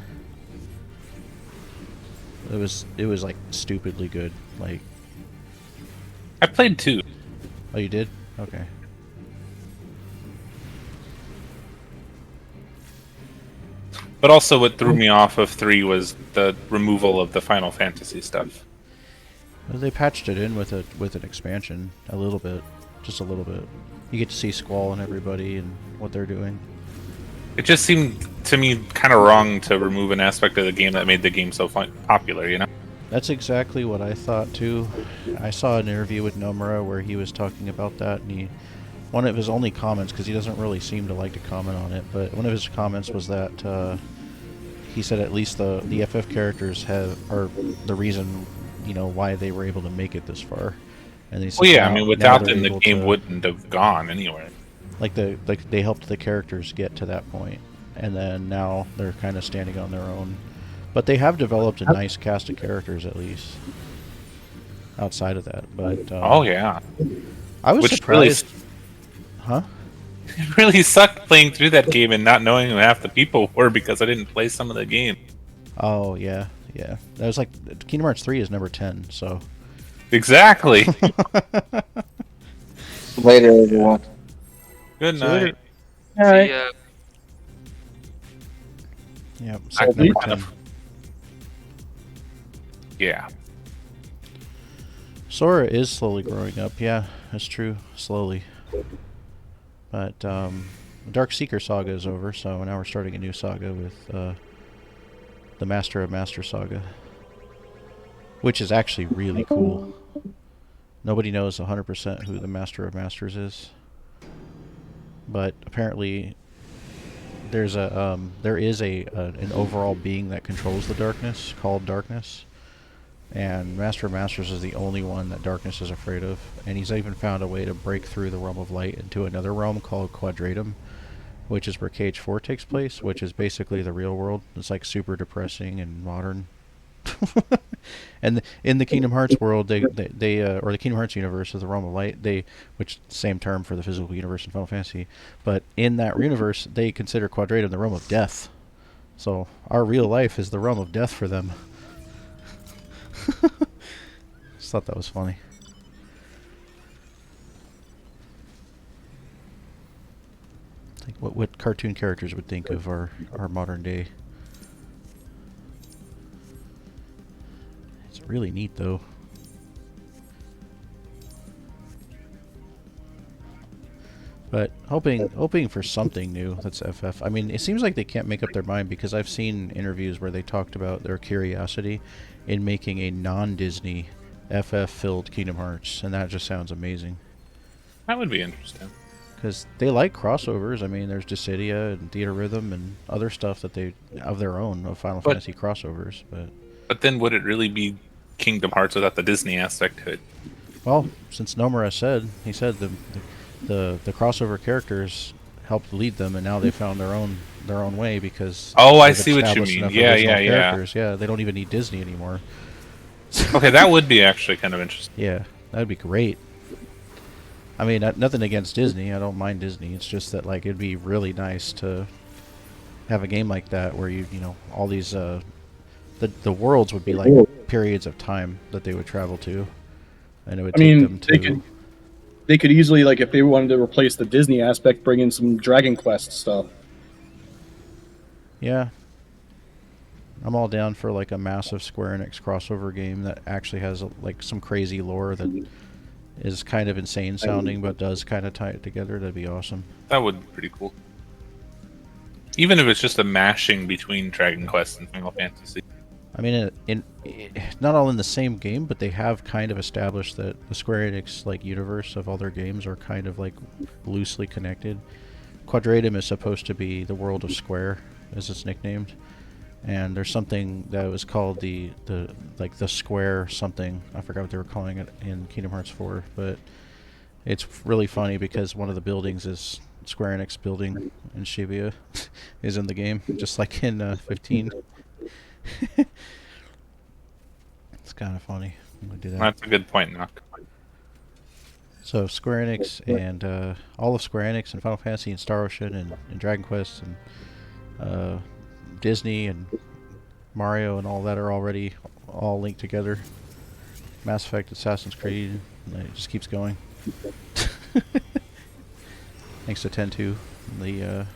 Speaker 1: It was like stupidly good. Like,
Speaker 3: I played 2.
Speaker 1: oh, you did? Okay.
Speaker 3: But also, what threw me off of 3 was the removal of the Final Fantasy stuff.
Speaker 1: Well, they patched it in with an expansion a little bit, just a little bit. You get to see Squall and everybody and what they're doing.
Speaker 3: It just seemed to me kind of wrong to remove an aspect of the game that made the game so popular, you know?
Speaker 1: That's exactly what I thought too. I saw an interview with Nomura where he was talking about that, and one of his only comments, because he doesn't really seem to like to comment on it, but one of his comments was that he said at least the FF characters are the reason, you know, why they were able to make it this far. And he said,
Speaker 3: Well, yeah, I
Speaker 1: now-
Speaker 3: mean,
Speaker 1: now
Speaker 3: without
Speaker 1: they're
Speaker 3: them, the
Speaker 1: able
Speaker 3: game
Speaker 1: to-
Speaker 3: wouldn't have gone anywhere.
Speaker 1: like they helped the characters get to that point, and then now they're kind of standing on their own. But they have developed a nice cast of characters, at least outside of that. But
Speaker 3: Oh yeah,
Speaker 1: I was
Speaker 3: which really
Speaker 1: surprised. Huh?
Speaker 3: it really sucked playing through that game and not knowing who half the people were because I didn't play some of the game.
Speaker 1: Oh yeah, yeah. That was like Kingdom Hearts 3 is number 10, so.
Speaker 3: Exactly.
Speaker 7: Later, everyone.
Speaker 3: Good
Speaker 1: See you later.
Speaker 3: night.
Speaker 4: Alright.
Speaker 6: See ya.
Speaker 1: Yeah,
Speaker 3: I
Speaker 1: number
Speaker 3: kind
Speaker 1: 10.
Speaker 3: of- Yeah.
Speaker 1: Sora is slowly growing up. Yeah, that's true. Slowly. But Dark Seeker saga is over, so now we're starting a new saga with the Master of Masters saga, which is actually really cool. Nobody knows 100% who the Master of Masters is, but apparently there is an overall being that controls the darkness called Darkness. And Master of Masters is the only one that Darkness is afraid of. And he's even found a way to break through the realm of light into another realm called Quadratum, which is where KH4 takes place, which is basically the real world. It's like super depressing and modern. And in the Kingdom Hearts world, or the Kingdom Hearts universe is the realm of light. Which same term for the physical universe in Final Fantasy, but in that universe, they consider Quadratum the realm of death. So our real life is the realm of death for them. Just thought that was funny. Like what cartoon characters would think of our modern day. It's really neat though. But hoping for something new that's FF. I mean, it seems like they can't make up their mind, because I've seen interviews where they talked about their curiosity in making a non-Disney FF-filled Kingdom Hearts, and that just sounds amazing.
Speaker 3: That would be interesting.
Speaker 1: Because they like crossovers. I mean, there's Dissidia and Theater Rhythm and other stuff that they of their own of Final
Speaker 3: But-
Speaker 1: Fantasy crossovers. But
Speaker 3: But then would it really be Kingdom Hearts without the Disney aspect to it?
Speaker 1: Well, since Nomura said, he said the crossover characters helped lead them, and now they found their own way because
Speaker 3: Oh, I
Speaker 1: they've
Speaker 3: see what you
Speaker 1: established
Speaker 3: mean.
Speaker 1: enough
Speaker 3: Yeah,
Speaker 1: original
Speaker 3: yeah, yeah.
Speaker 1: characters. Yeah, they don't even need Disney anymore.
Speaker 3: Okay, that would be actually kind of interesting.
Speaker 1: Yeah, that'd be great. I mean, nothing against Disney. I don't mind Disney. It's just that like it'd be really nice to have a game like that where you know all these the worlds would be like periods of time that they would travel to, and it would
Speaker 4: I
Speaker 1: take
Speaker 4: mean,
Speaker 1: them to.
Speaker 4: they could easily, like, if they wanted to replace the Disney aspect, bring in some Dragon Quest stuff.
Speaker 1: Yeah. I'm all down for like a massive Square Enix crossover game that actually has like some crazy lore that is kind of insane sounding but does kind of tie it together. That'd be awesome.
Speaker 3: That would be pretty cool. Even if it's just a mashing between Dragon Quest and Final Fantasy.
Speaker 1: I mean, not all in the same game, but they have kind of established that the Square Enix like universe of all their games are kind of like loosely connected. Quadratum is supposed to be the world of Square, as it's nicknamed, and there's something that was called the Square something. I forgot what they were calling it in Kingdom Hearts 4, but it's really funny because one of the buildings is Square Enix building in Shibuya is in the game, just like in 15. It's kind of funny when we do that.
Speaker 3: That's a good point, Knock.
Speaker 1: So Square Enix and all of Square Enix and Final Fantasy and Star Ocean and Dragon Quest and Disney and Mario and all that are already all linked together. Mass Effect, Assassin's Creed, and it just keeps going. Thanks to 10-2, the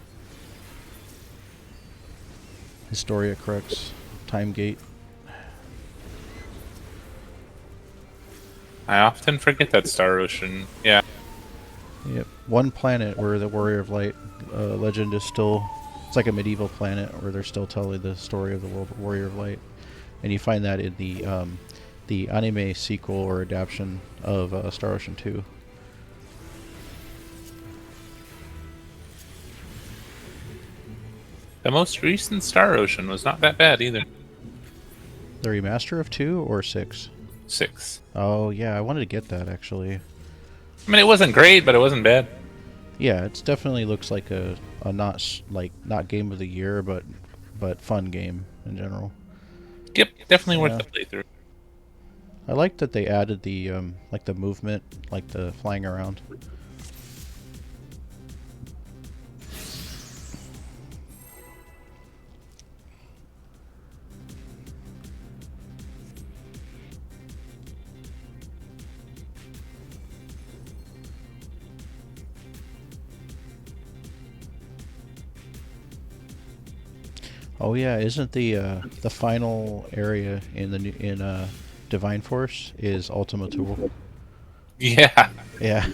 Speaker 1: Historia Crux, Time Gate.
Speaker 3: I often forget that Star Ocean. Yeah.
Speaker 1: Yep, one planet where the Warrior of Light legend is still. It's like a medieval planet where they're still telling the story of the Warrior of Light, and you find that in the anime sequel or adaptation of Star Ocean 2.
Speaker 3: The most recent Star Ocean was not that bad either.
Speaker 1: The remaster of 2 or 6?
Speaker 3: 6.
Speaker 1: Oh yeah, I wanted to get that actually.
Speaker 3: I mean, it wasn't great, but it wasn't bad.
Speaker 1: Yeah, it definitely looks like a not game of the year, but fun game in general.
Speaker 3: Yep, definitely
Speaker 1: Yeah.
Speaker 3: worth the playthrough.
Speaker 1: I like that they added the like the movement, like the flying around. Oh yeah, isn't the final area in the Divine Force is Ultima Thule?
Speaker 3: Yeah.
Speaker 1: Yeah.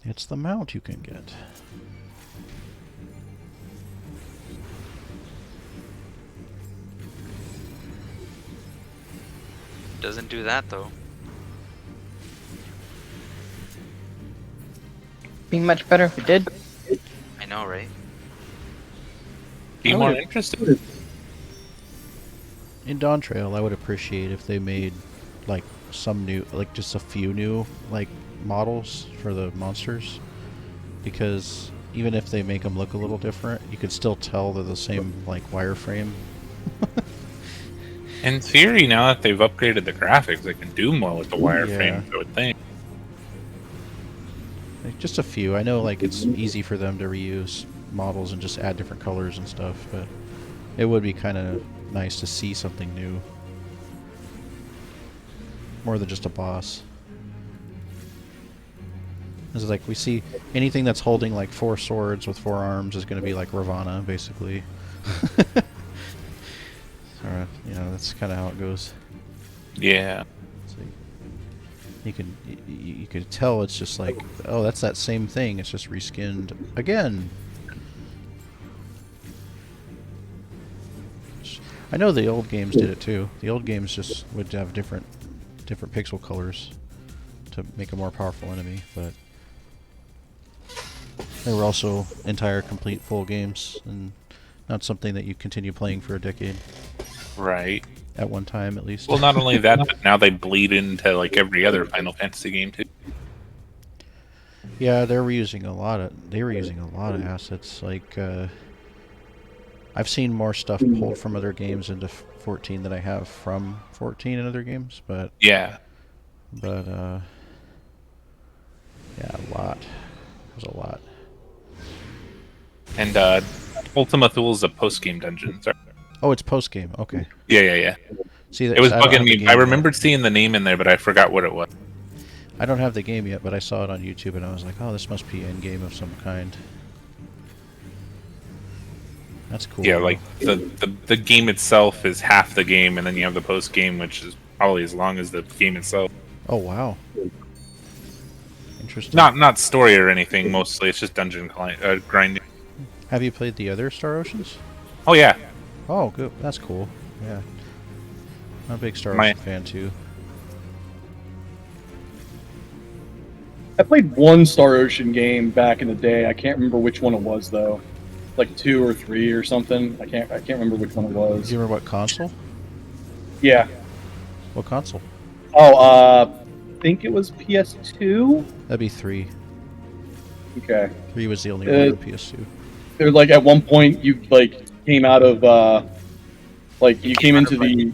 Speaker 1: It's the mount you can get.
Speaker 6: Doesn't do that though.
Speaker 5: Be much better if it did.
Speaker 6: I know, right?
Speaker 3: Be
Speaker 1: I
Speaker 3: more
Speaker 1: would-
Speaker 3: interested.
Speaker 1: In Dawn Trail, I would appreciate if they made like some new, like just a few new like models for the monsters, because even if they make them look a little different, you could still tell they're the same like wireframe.
Speaker 3: In theory, now that they've upgraded the graphics, they can do more with the wireframe, I would think.
Speaker 1: Like, just a few. I know like it's easy for them to reuse models and just add different colors and stuff, but it would be kind of nice to see something new. More than just a boss. It's like we see anything that's holding like 4 swords with 4 arms is going to be like Ravana, basically. You know, that's kind of how it goes.
Speaker 3: Yeah.
Speaker 1: Let's see. you could tell it's just like, oh, that's that same thing. It's just reskinned again. I know the old games did it too. The old games just would have different pixel colors to make a more powerful enemy, but they were also entire, complete, full games, and not something that you continue playing for a decade.
Speaker 3: Right.
Speaker 1: At one time, at least.
Speaker 3: Well, not only that, but now they bleed into like every other Final Fantasy game too.
Speaker 1: Yeah, they were using a lot of assets. Like, I've seen more stuff pulled from other games into 14 than I have from 14 in other games, but
Speaker 3: Yeah.
Speaker 1: yeah, a lot. There's a lot.
Speaker 3: And Ultima Thule is a post-game dungeon. Sorry.
Speaker 1: Oh, it's post game. Okay.
Speaker 3: Yeah.
Speaker 1: See,
Speaker 3: It was
Speaker 1: I don't have
Speaker 3: bugging
Speaker 1: the
Speaker 3: me.
Speaker 1: game
Speaker 3: I
Speaker 1: yet.
Speaker 3: remembered seeing the name in there, but I forgot what it was.
Speaker 1: I don't have the game yet, but I saw it on YouTube and I was like, oh, this must be an end game of some kind. That's cool.
Speaker 3: Yeah, like the game itself is half the game, and then you have the post game, which is probably as long as the game itself.
Speaker 1: Oh wow. Interesting.
Speaker 3: Not story or anything. Mostly, it's just dungeon grinding.
Speaker 1: Have you played the other Star Oceans?
Speaker 3: Oh yeah,
Speaker 1: Oh, good. That's cool. Yeah. I'm a big Star
Speaker 3: My-
Speaker 1: Ocean fan too.
Speaker 4: I played one Star Ocean game back in the day. I can't remember which one it was though. Like 2 or 3 or something. I can't remember which one it
Speaker 1: Do
Speaker 4: was.
Speaker 1: you remember what console?
Speaker 4: Yeah.
Speaker 1: What console?
Speaker 4: Oh, I think it was PS2.
Speaker 1: That'd be 3.
Speaker 4: Okay.
Speaker 1: 3 was the only one on PS2.
Speaker 4: They're like at one point you like came out of like you came into the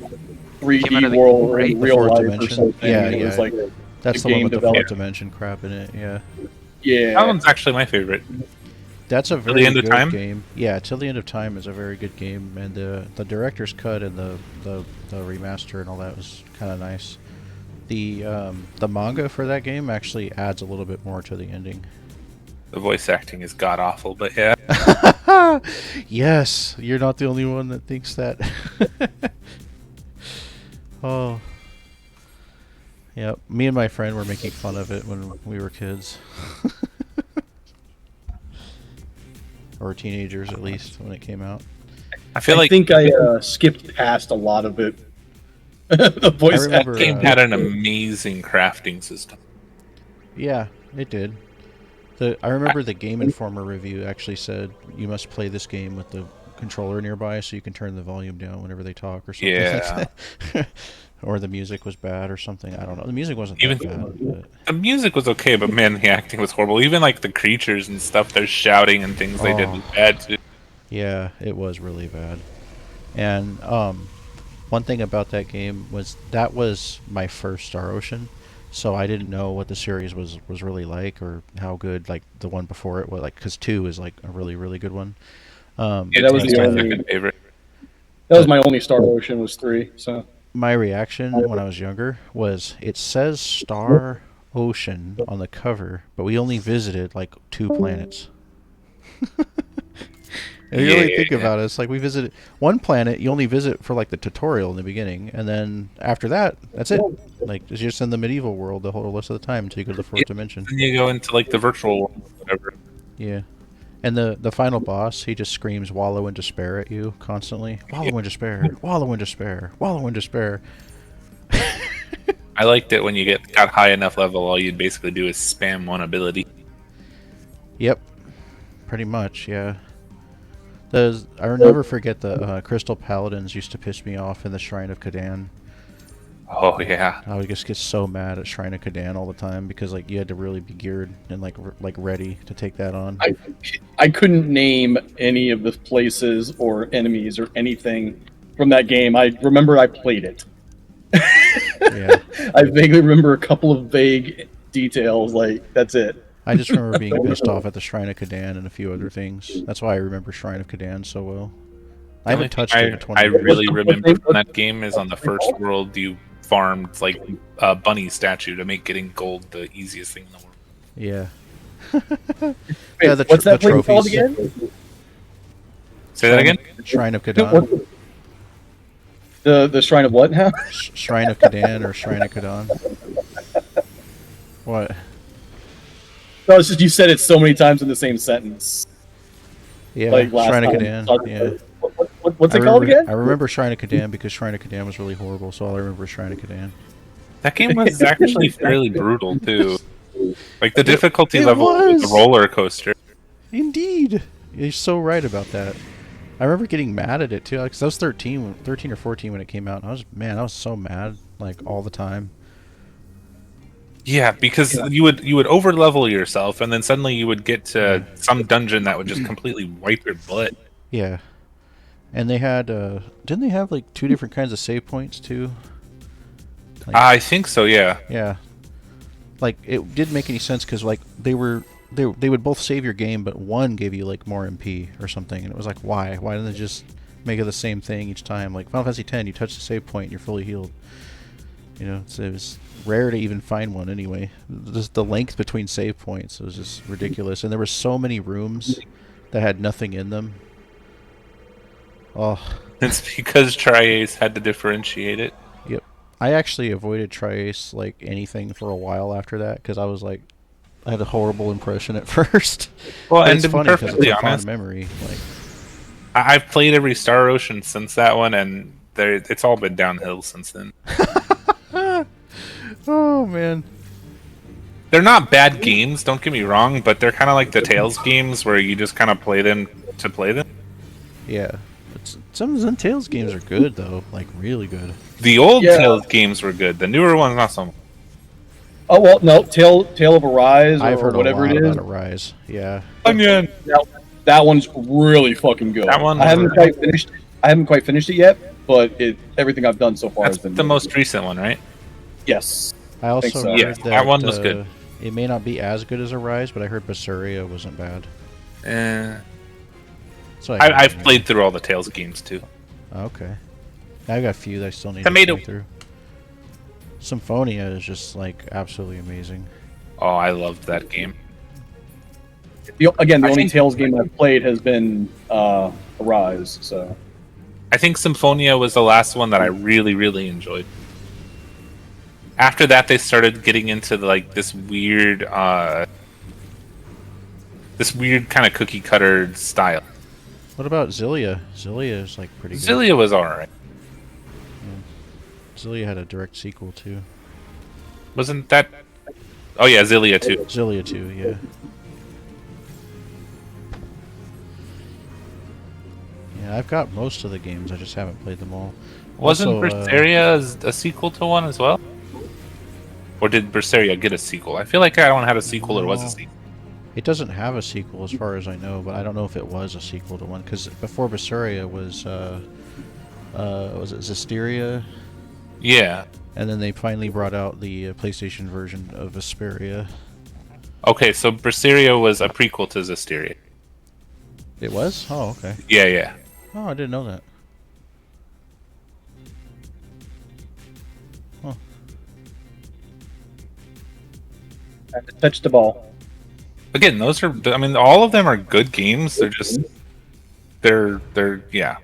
Speaker 4: 3D world or in
Speaker 1: The
Speaker 4: real
Speaker 1: fourth
Speaker 4: life
Speaker 1: dimension.
Speaker 4: or something.
Speaker 1: Yeah,
Speaker 4: and it was
Speaker 1: yeah.
Speaker 4: like
Speaker 1: That's
Speaker 4: the
Speaker 1: the one
Speaker 4: game
Speaker 1: with the
Speaker 4: developer.
Speaker 1: fourth dimension crap in it. Yeah.
Speaker 4: yeah.
Speaker 3: that one's actually my favorite.
Speaker 1: That's a
Speaker 3: Till the
Speaker 1: very
Speaker 3: End of
Speaker 1: good
Speaker 3: Time?
Speaker 1: game. Yeah, Till the End of Time is a very good game, and the director's cut and the remaster and all that was kind of nice. The manga for that game actually adds a little bit more to the ending.
Speaker 3: The voice acting is god awful, but yeah.
Speaker 1: Yes, you're not the only one that thinks that. Oh. Yep, me and my friend were making fun of it when we were kids. Or teenagers, at least, when it came out.
Speaker 3: I feel
Speaker 4: I
Speaker 3: like
Speaker 4: think I skipped past a lot of it. The voice
Speaker 1: I remember,
Speaker 3: the game had an amazing crafting system.
Speaker 1: Yeah, it did. I remember the Game Informer review actually said you must play this game with the controller nearby so you can turn the volume down whenever they talk or something
Speaker 3: Yeah.
Speaker 1: like that. Or the music was bad or something. I don't know. The music wasn't
Speaker 3: Even-
Speaker 1: that bad. But
Speaker 3: The music was okay, but man, the acting was horrible. Even like the creatures and stuff, they're shouting and things they did
Speaker 1: Oh.
Speaker 3: was bad too.
Speaker 1: yeah, it was really bad. And one thing about that game was that was my first Star Ocean, so I didn't know what the series was really like or how good like the one before it was. Like, because 2 is like a really good one.
Speaker 4: Yeah, that was
Speaker 3: It's
Speaker 4: the
Speaker 3: my
Speaker 4: only-
Speaker 3: second favorite.
Speaker 4: That was my only Star Ocean was 3. So
Speaker 1: My reaction when I was younger was it says Star Ocean on the cover, but we only visited like 2 planets. If you really think about it, it's like we visited one planet, you only visit for like the tutorial in the beginning, and then after that, that's it. Like, it's just in the medieval world the whole rest of the time until you go to the 4th dimension.
Speaker 3: Then you go into like the virtual world, or whatever.
Speaker 1: Yeah. And the final boss, he just screams wallow in despair at you constantly. Wallow in despair, wallow in despair, wallow in despair.
Speaker 3: I liked it when you got high enough level, all you'd basically do is spam one ability.
Speaker 1: Yep. Pretty much, yeah. I'll never forget the Crystal Paladins used to piss me off in the Shrine of Kadan.
Speaker 3: Oh yeah.
Speaker 1: I would just get so mad at Shrine of Kadan all the time because like you had to really be geared and like ready to take that on.
Speaker 4: I couldn't name any of the places or enemies or anything from that game. I remember I played it.
Speaker 1: Yeah.
Speaker 4: I vaguely remember a couple of vague details. Like that's it.
Speaker 1: I just remember being pissed off at the Shrine of Kadan and a few other things. That's why I remember Shrine of Kadan so well. I haven't touched it in 20
Speaker 3: I
Speaker 1: years.
Speaker 3: really remember from that game is on the first world you farmed like a bunny statue to make getting gold the easiest thing in the world.
Speaker 1: Yeah.
Speaker 4: Wait,
Speaker 1: Yeah, the
Speaker 4: what's that place called
Speaker 1: trophies.
Speaker 4: again?
Speaker 3: Say that again?
Speaker 1: Shrine of Kadan.
Speaker 4: The Shrine of what now?
Speaker 1: Shrine of Kadan or Shrine of Kadan. What?
Speaker 4: No, it's just you said it so many times in the same sentence.
Speaker 1: Yeah,
Speaker 4: Like last
Speaker 1: Shrine of
Speaker 4: time.
Speaker 1: Kadan. Yeah.
Speaker 4: What's it
Speaker 1: I
Speaker 4: called
Speaker 1: remember,
Speaker 4: again?
Speaker 1: I remember Shrine of Kadan because Shrine of Kadan was really horrible, so all I remember is Shrine of Kadan.
Speaker 3: That game was actually fairly brutal too. Like the difficulty
Speaker 1: it
Speaker 3: level was a
Speaker 1: was!
Speaker 3: roller coaster.
Speaker 1: Indeed! You're so right about that. I remember getting mad at it too, because I was 13 or 14 when it came out. And I was so mad, like, all the time.
Speaker 3: Yeah, because you would over level yourself, and then suddenly you would get to some dungeon that would just completely wipe your butt.
Speaker 1: Yeah. And they had, didn't they have, like, 2 different kinds of save points too? Like,
Speaker 3: I think so. Yeah.
Speaker 1: yeah. Like, it didn't make any sense because, like, they would both save your game, but one gave you, like, more MP or something. And it was like, why? Why didn't they just make it the same thing each time? Like, Final Fantasy X, you touch the save point and you're fully healed. You know, it was rare to even find one anyway. Just the length between save points was just ridiculous. And there were so many rooms that had nothing in them. Oh.
Speaker 3: It's because Tri-Ace had to differentiate it.
Speaker 1: Yep. I actually avoided Tri-Ace like anything for a while after that because I was like, I had a horrible impression at first.
Speaker 3: Well,
Speaker 1: But
Speaker 3: and
Speaker 1: it's
Speaker 3: to be
Speaker 1: funny because it's
Speaker 3: perfectly
Speaker 1: a fond
Speaker 3: honest,
Speaker 1: memory. Like,
Speaker 3: I've played every Star Ocean since that one, and it's all been downhill since then.
Speaker 1: oh man.
Speaker 3: They're not bad games, don't get me wrong, but they're kind of like the Tales games where you just kind of play them to play them.
Speaker 1: Yeah. Some of the Tales games are good though, like really good.
Speaker 3: The old Tales games were good. The newer ones, not so much.
Speaker 4: Oh well, no, Tale of Arise
Speaker 1: I've
Speaker 4: or
Speaker 1: heard
Speaker 4: whatever
Speaker 1: a lot
Speaker 4: it is.
Speaker 1: about Arise. Yeah.
Speaker 3: Onion.
Speaker 4: That one's really fucking good.
Speaker 3: That one
Speaker 4: I haven't
Speaker 3: was-
Speaker 4: quite finished it yet, but everything I've done so far
Speaker 3: That's
Speaker 4: has been
Speaker 3: the
Speaker 4: really
Speaker 3: most
Speaker 4: good.
Speaker 3: recent one, right?
Speaker 4: Yes.
Speaker 1: I also
Speaker 4: think so.
Speaker 1: heard
Speaker 3: Yeah, that one was good.
Speaker 1: It may not be as good as Arise, but I heard Berseria wasn't bad. So
Speaker 3: I've played through all the Tales games too.
Speaker 1: Okay. I got a few that I still need
Speaker 3: Tomato.
Speaker 1: to play through. Symphonia is just like absolutely amazing.
Speaker 3: Oh, I loved that game.
Speaker 4: The
Speaker 3: I
Speaker 4: only
Speaker 3: think-
Speaker 4: Tales game I've played has been Arise. So
Speaker 3: I think Symphonia was the last one that I really, really enjoyed. After that, they started getting into like this weird kind of cookie cutter style.
Speaker 1: What about Zillia? Zillia is like pretty good.
Speaker 3: Zillia was alright.
Speaker 1: Zillia had a direct sequel too.
Speaker 3: Wasn't that? Oh yeah, Zillia too.
Speaker 1: Zillia 2, yeah. Yeah, I've got most of the games, I just haven't played them all.
Speaker 3: Wasn't
Speaker 1: Also,
Speaker 3: Berseria a sequel to one as well? Or did Berseria get a sequel? I feel like that one had a sequel or was a
Speaker 1: No.
Speaker 3: sequel.
Speaker 1: It doesn't have a sequel as far as I know, but I don't know if it was a sequel to one, because before Berseria was it Zestiria?
Speaker 3: Yeah.
Speaker 1: And then they finally brought out the PlayStation version of Vesperia.
Speaker 3: Okay, so Berseria was a prequel to Zestiria.
Speaker 1: It was? Oh, okay.
Speaker 3: Yeah, yeah.
Speaker 1: Oh, I didn't know that. Huh.
Speaker 4: I just touched the ball.
Speaker 3: Again, those are. I mean, all of them are good games. They're just. They're yeah.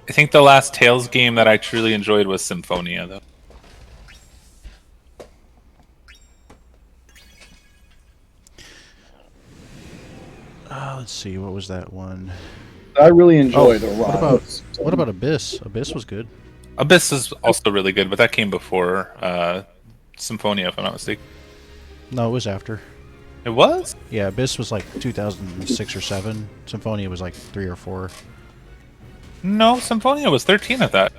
Speaker 3: I think the last Tales game that I truly enjoyed was Symphonia, though.
Speaker 1: Let's see, what was that one?
Speaker 4: I really enjoyed Arise.
Speaker 1: What about Abyss? Abyss was good.
Speaker 3: Abyss is also really good, but that came before Symphonia, if I'm not mistaken.
Speaker 1: No, it was after.
Speaker 3: It was?
Speaker 1: Yeah, Abyss was like 2006 or 7. Symphonia was like 3 or 4.
Speaker 3: No, Symphonia was 13 at that.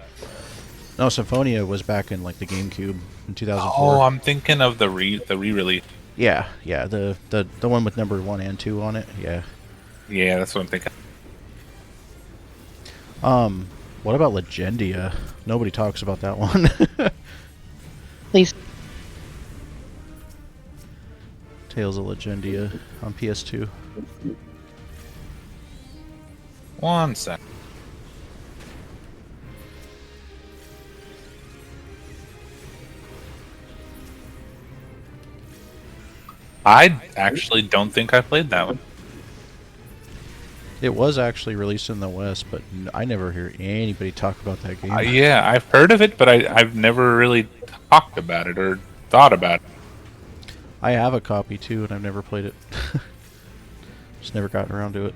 Speaker 1: No, Symphonia was back in like the GameCube in 2004.
Speaker 3: Oh, I'm thinking of the re-release.
Speaker 1: Yeah, the one with number 1 and 2 on it. Yeah.
Speaker 3: Yeah, that's what I'm thinking.
Speaker 1: What about Legendia? Nobody talks about that one.
Speaker 5: Please.
Speaker 1: Tales of Legendia on PS2.
Speaker 3: One sec. I actually don't think I played that one.
Speaker 1: It was actually released in the West, but I never hear anybody talk about that game.
Speaker 3: Yeah, I've heard of it, but I've never really talked about it or thought about it.
Speaker 1: I have a copy too, and I've never played it. Just never gotten around to it.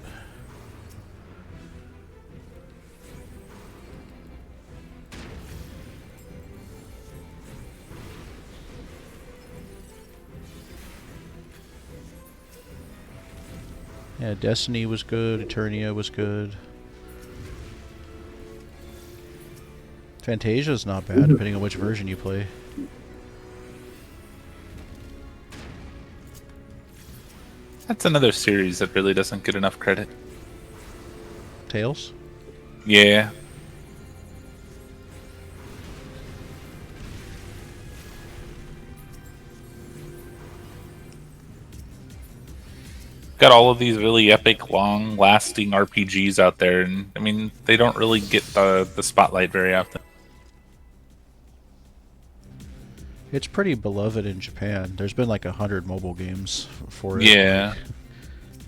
Speaker 1: Yeah, Destiny was good, Eternia was good. Fantasia's not bad, depending on which version you play.
Speaker 3: That's another series that really doesn't get enough credit.
Speaker 1: Tales?
Speaker 3: Yeah. Got all of these really epic, long-lasting RPGs out there, and I mean, they don't really get the spotlight very often.
Speaker 1: It's pretty beloved in Japan. There's been like 100 mobile games for it.
Speaker 3: Yeah.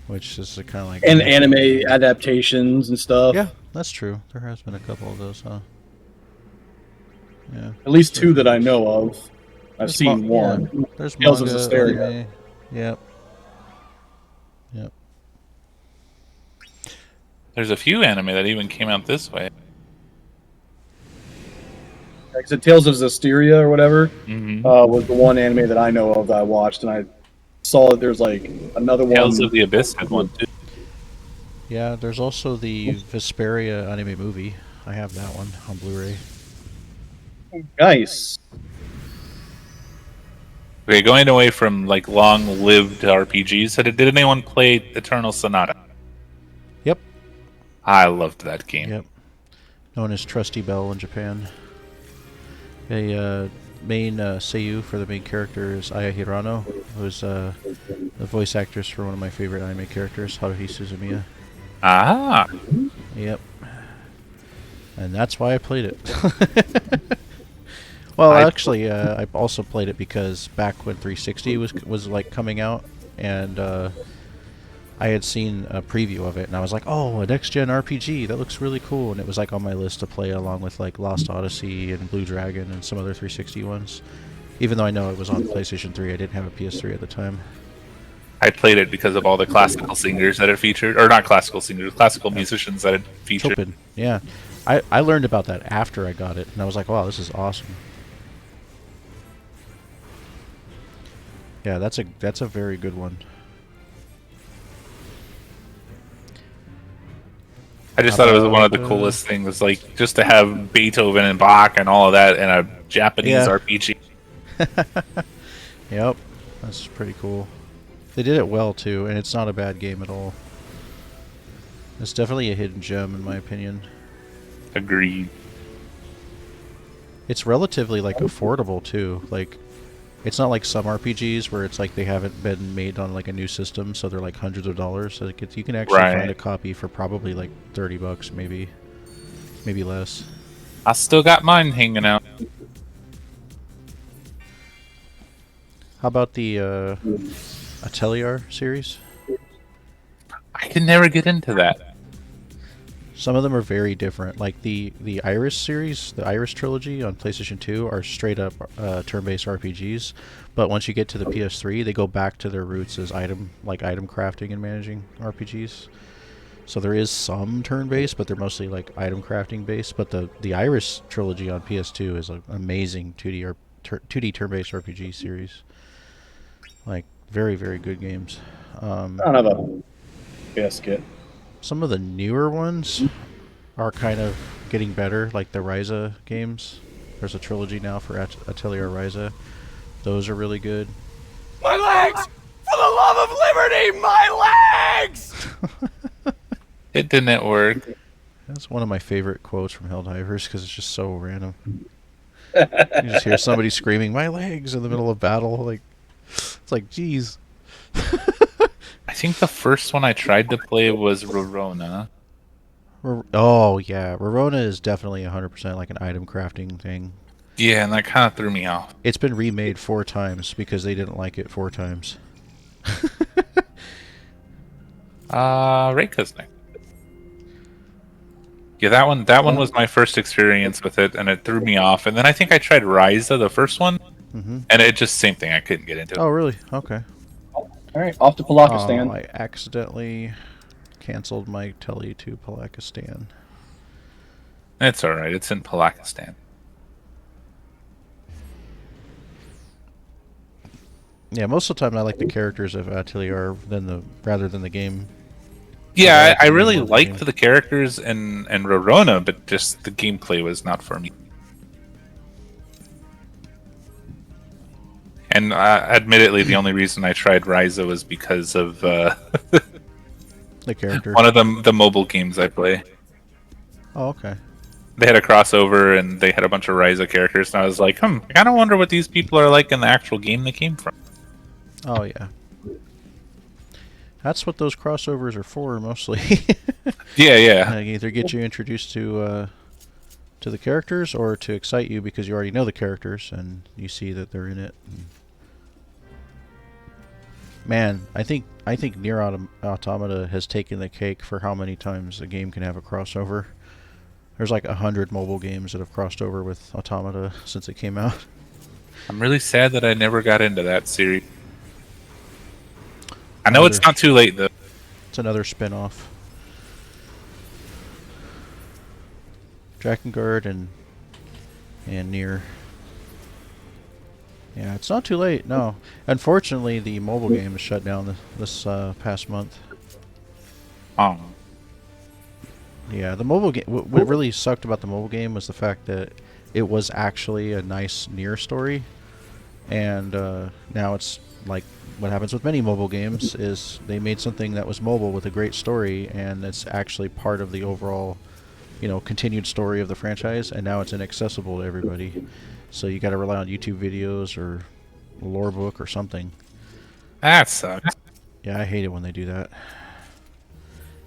Speaker 1: Which is kind of like...
Speaker 4: And anime adaptations and stuff.
Speaker 1: Yeah, that's true. There has been a couple of those, huh? Yeah.
Speaker 4: At least two that I know of. I've
Speaker 1: There's
Speaker 4: seen one.
Speaker 1: Yeah. There's
Speaker 4: Tales of
Speaker 1: manga,
Speaker 4: Hysteria.
Speaker 1: anime. Yep. Yep.
Speaker 3: There's a few anime that even came out this way.
Speaker 4: Like I said, Tales of Hysteria or whatever
Speaker 3: Mm-hmm.
Speaker 4: was the one anime that I know of that I watched, and I saw that there's like another
Speaker 3: Tales
Speaker 4: one.
Speaker 3: of the Abyss had one too.
Speaker 1: Yeah, there's also the Vesperia anime movie. I have that one on Blu-ray.
Speaker 4: Nice.
Speaker 3: Okay, going away from like long-lived RPGs, did anyone play Eternal Sonata?
Speaker 1: Yep.
Speaker 3: I loved that game.
Speaker 1: Yep. Known as Trusty Bell in Japan. The main seiyuu for the main character is Aya Hirano, who's the voice actress for one of my favorite anime characters, Haruhi Suzumiya.
Speaker 3: Ah.
Speaker 1: Yep. And that's why I played it. Well, actually, I also played it because back when 360 was like coming out, and I had seen a preview of it, and I was like, "Oh, a next-gen RPG! That looks really cool!" And it was like on my list to play along with like Lost Odyssey and Blue Dragon and some other 360 ones. Even though I know it was on PlayStation 3, I didn't have a PS3 at the time.
Speaker 3: I played it because of all the classical singers that it featured, or not classical singers, classical musicians that it featured.
Speaker 1: Chopin, yeah. I learned about that after I got it, and I was like, "Wow, this is awesome." Yeah, that's a very good one.
Speaker 3: I just thought it was one of the coolest things, like just to have Beethoven and Bach and all of that in a Japanese
Speaker 1: Yeah.
Speaker 3: RPG.
Speaker 1: Yep, that's pretty cool. They did it well too, and it's not a bad game at all. It's definitely a hidden gem in my opinion.
Speaker 3: Agreed.
Speaker 1: It's relatively like affordable too. Like, it's not like some RPGs where it's like they haven't been made on like a new system, so they're like hundreds of dollars. So you can actually
Speaker 3: Right.
Speaker 1: find a copy for probably like $30, maybe less.
Speaker 3: I still got mine hanging out.
Speaker 1: How about the Atelier series?
Speaker 3: I can never get into that.
Speaker 1: Some of them are very different. Like the Iris series, the Iris trilogy on PlayStation 2 are straight up turn-based RPGs. But once you get to the PS3, they go back to their roots as item crafting and managing RPGs. So there is some turn-based, but they're mostly like item crafting based. But the Iris trilogy on PS2 is an amazing 2D turn-based RPG series. Like very, very good games.
Speaker 4: I don't have a basket.
Speaker 1: Some of the newer ones are kind of getting better, like the Ryza games. There's a trilogy now for Atelier Ryza. Those are really good.
Speaker 9: My legs! For the love of liberty, my legs!
Speaker 3: It didn't work.
Speaker 1: That's one of my favorite quotes from Helldivers because it's just so random. You just hear somebody screaming, "My legs!" in the middle of battle. Like, it's like, geez.
Speaker 3: I think the first one I tried to play was Rorona.
Speaker 1: Oh, yeah. Rorona is definitely 100% like an item crafting thing.
Speaker 3: Yeah, and that kind of threw me off.
Speaker 1: It's been remade 4 times because they didn't like it 4 times.
Speaker 3: Reika's next. Yeah, that one was my first experience with it, and it threw me off. And then I think I tried Ryza, the first one,
Speaker 1: Mm-hmm.
Speaker 3: and it just same thing. I couldn't get into it.
Speaker 1: Oh, really? Okay.
Speaker 4: All right, off to
Speaker 1: Oh,
Speaker 4: Palakistan.
Speaker 1: I accidentally canceled my telly to Palakistan.
Speaker 3: It's all right. It's in Palakistan.
Speaker 1: Yeah, most of the time I like the characters of Atelier rather than the game.
Speaker 3: Yeah, I
Speaker 1: the
Speaker 3: really
Speaker 1: game of the
Speaker 3: liked
Speaker 1: game.
Speaker 3: the characters and Rorona, but just the gameplay was not for me. And admittedly, the only reason I tried Ryza was because of
Speaker 1: The characters.
Speaker 3: one of the mobile games I play.
Speaker 1: Oh, okay.
Speaker 3: They had a crossover, and they had a bunch of Ryza characters, and I was like, I kind of wonder what these people are like in the actual game they came from.
Speaker 1: Oh, yeah. That's what those crossovers are for, mostly.
Speaker 3: Yeah.
Speaker 1: Either get you introduced to the characters, or to excite you because you already know the characters and you see that they're in it. Man, I think Nier Automata has taken the cake for how many times a game can have a crossover. There's like 100 mobile games that have crossed over with Automata since it came out.
Speaker 3: I'm really sad that I never got into that series. I know it's not too late, though.
Speaker 1: It's another spin-off. Drakengard and Nier. Yeah, it's not too late, no. Unfortunately, the mobile game is shut down this past month.
Speaker 3: Oh.
Speaker 1: Yeah, the mobile game. What really sucked about the mobile game was the fact that it was actually a nice Nier story, and now it's like what happens with many mobile games is they made something that was mobile with a great story, and it's actually part of the overall, continued story of the franchise, and now it's inaccessible to everybody. So you got to rely on YouTube videos or a lore book or something.
Speaker 3: That sucks.
Speaker 1: Yeah, I hate it when they do that.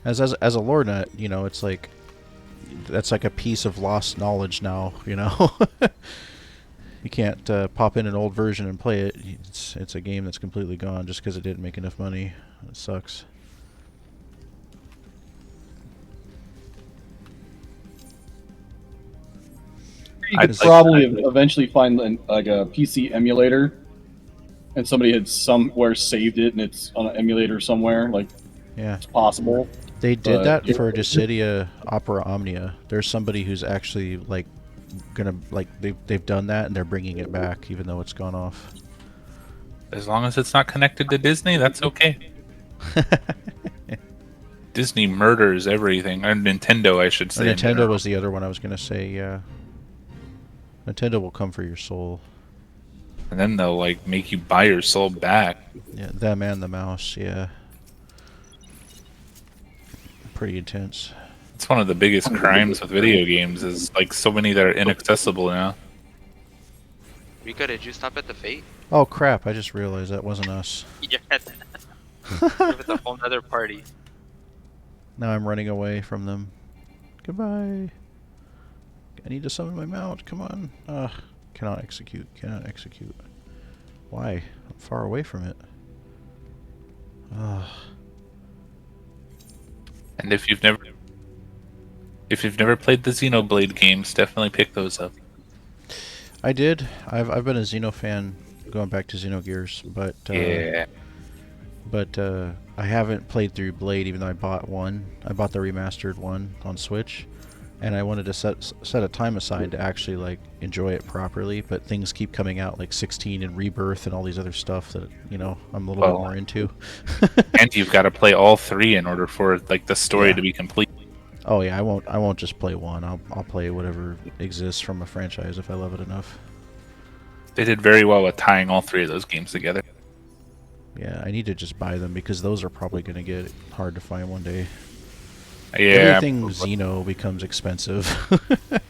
Speaker 1: As a lore nut, it's like that's like a piece of lost knowledge now. You can't pop in an old version and play it. It's a game that's completely gone just because it didn't make enough money. It sucks.
Speaker 4: You could probably eventually find like a PC emulator, and somebody had somewhere saved it, and it's on an emulator somewhere. Like,
Speaker 1: yeah,
Speaker 4: it's possible.
Speaker 1: They did that for Dissidia Opera Omnia. There's somebody who's actually they've done that, and they're bringing it back, even though it's gone off.
Speaker 3: As long as it's not connected to Disney, that's okay. Disney murders everything. Or Nintendo, I should say.
Speaker 1: Nintendo was the other one I was gonna say. Yeah. Nintendo will come for your soul.
Speaker 3: And then they'll make you buy your soul back.
Speaker 1: Yeah, them and the mouse. Yeah. Pretty intense.
Speaker 3: It's one of the biggest crimes with video games is so many that are inaccessible now.
Speaker 6: Rika, did you stop at the Fate?
Speaker 1: Oh crap! I just realized that wasn't us.
Speaker 6: You're with a whole other party.
Speaker 1: Now I'm running away from them. Goodbye. I need to summon my mount. Come on. Cannot execute. Cannot execute. Why? I'm far away from it.
Speaker 3: And if you've never played the Xenoblade games, definitely pick those up.
Speaker 1: I did. I've been a Xeno fan going back to Xenogears, but
Speaker 3: Yeah.
Speaker 1: But I haven't played through Blade, even though I bought one. I bought the remastered one on Switch, and I wanted to set a time aside to actually enjoy it properly. But things keep coming out, like 16 and Rebirth and all these other stuff that I'm a little bit more into.
Speaker 3: And you've got to play all three in order for the story to be complete.
Speaker 1: Oh yeah, I won't just play one. I'll play whatever exists from a franchise if I love it enough.
Speaker 3: They did very well with tying all three of those games together.
Speaker 1: Yeah, I need to just buy them because those are probably going to get hard to find one day.
Speaker 3: Yeah.
Speaker 1: Everything Xeno becomes expensive.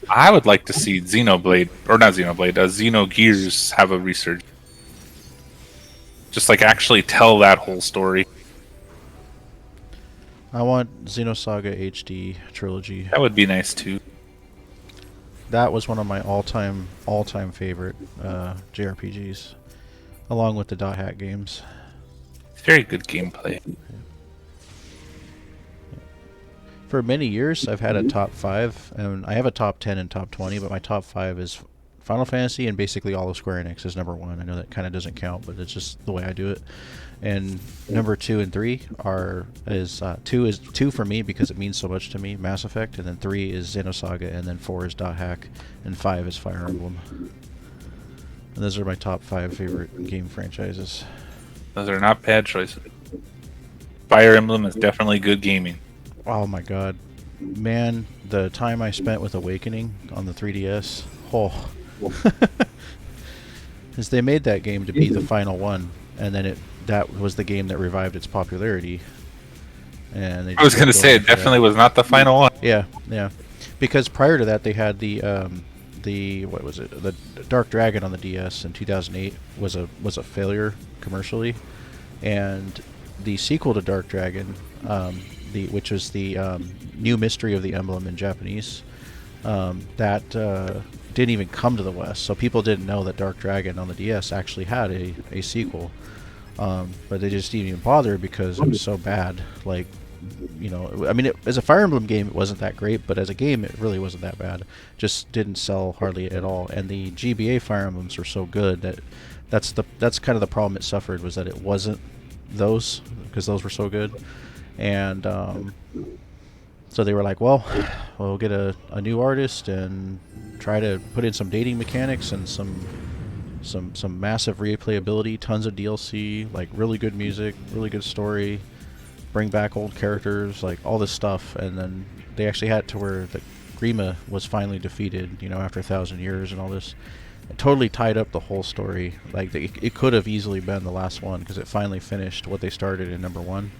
Speaker 3: I would like to see Xenoblade, or not Xenoblade, Xenogears have a research. Just actually tell that whole story.
Speaker 1: I want Xenosaga HD trilogy.
Speaker 3: That would be nice too.
Speaker 1: That was one of my all-time favorite JRPGs, along with the Dot Hack games.
Speaker 3: Very good gameplay.
Speaker 1: For many years, I've had a top 5, and I have a top 10 and top 20, but my top 5 is Final Fantasy and basically all of Square Enix is number 1. I know that kind of doesn't count, but it's just the way I do it. And number 2 and 3 is 2 for me because it means so much to me, Mass Effect, and then 3 is Xenosaga, and then 4 is Dot Hack, and 5 is Fire Emblem. And those are my top 5 favorite game franchises.
Speaker 3: Those are not bad choices. Fire Emblem is definitely good gaming.
Speaker 1: Oh my god. Man, the time I spent with Awakening on the 3DS, oh. Because they made that game to be the final one, and then that was the game that revived its popularity. And
Speaker 3: I was going to say, it definitely was not the final one.
Speaker 1: Yeah, yeah. Because prior to that, they had the what was it? The Dark Dragon on the DS in 2008 was a failure commercially, and the sequel to Dark Dragon, which was the New Mystery of the Emblem in Japanese, that didn't even come to the West, so people didn't know that Dark Dragon on the DS actually had a sequel, but they just didn't even bother because it was so bad. Like, you know, I mean, as a Fire Emblem game, it wasn't that great, but as a game, it really wasn't that bad. Just didn't sell hardly at all. And the GBA Fire Emblems were so good that that's kind of the problem it suffered, was that it wasn't those, because those were so good. And so they were like, well, we'll get a new artist and try to put in some dating mechanics and some massive replayability, tons of DLC, like really good music, really good story, bring back old characters, like all this stuff. And then they actually had to where the Grima was finally defeated, you know, after 1,000 years and all this. It totally tied up the whole story. Like, it could have easily been the last one because it finally finished what they started in number 1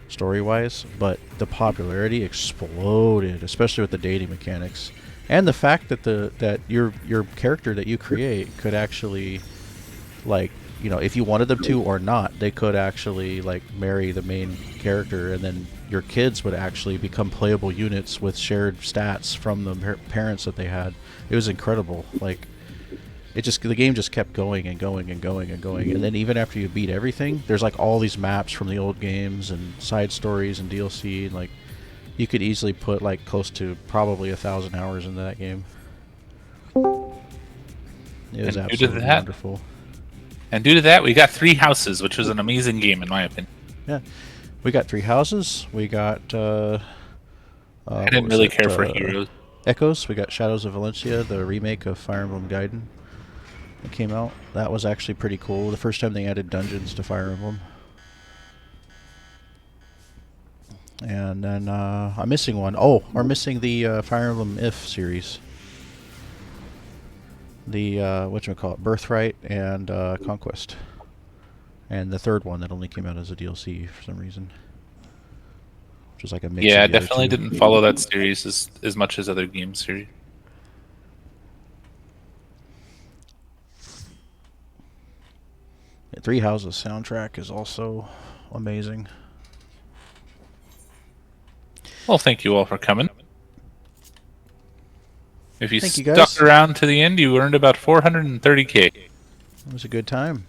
Speaker 1: story-wise, but the popularity exploded, especially with the dating mechanics. And the fact that that your character that you create could actually, like, you know, if you wanted them to or not, they could actually, like, marry the main character, and then your kids would actually become playable units with shared stats from the parents that they had. It was incredible. Like, the game just kept going and going and going and going, and then even after you beat everything, there's like all these maps from the old games and side stories and DLC, and like you could easily put like close to probably 1,000 hours into that game. It was absolutely wonderful.
Speaker 3: And due to that, we got 3 Houses, which was an amazing game in my opinion.
Speaker 1: Yeah, we got 3 Houses. We got.
Speaker 3: I didn't really care for Heroes.
Speaker 1: Echoes. We got Shadows of Valencia, the remake of Fire Emblem Gaiden. That came out. That was actually pretty cool. The first time they added dungeons to Fire Emblem. And then I'm missing one. Oh, we're missing the Fire Emblem If series. The whatchamacallit, Birthright and Conquest. And the third one that only came out as a DLC for some reason. Which was like a mix.
Speaker 3: Yeah, I
Speaker 1: of the
Speaker 3: definitely
Speaker 1: other two.
Speaker 3: didn't follow that series as much as other game series.
Speaker 1: Three Houses soundtrack is also amazing.
Speaker 3: Well, thank you all for coming. If you
Speaker 1: Thank you,
Speaker 3: stuck
Speaker 1: guys.
Speaker 3: around to the end, you earned about 430k.
Speaker 1: It was a good time.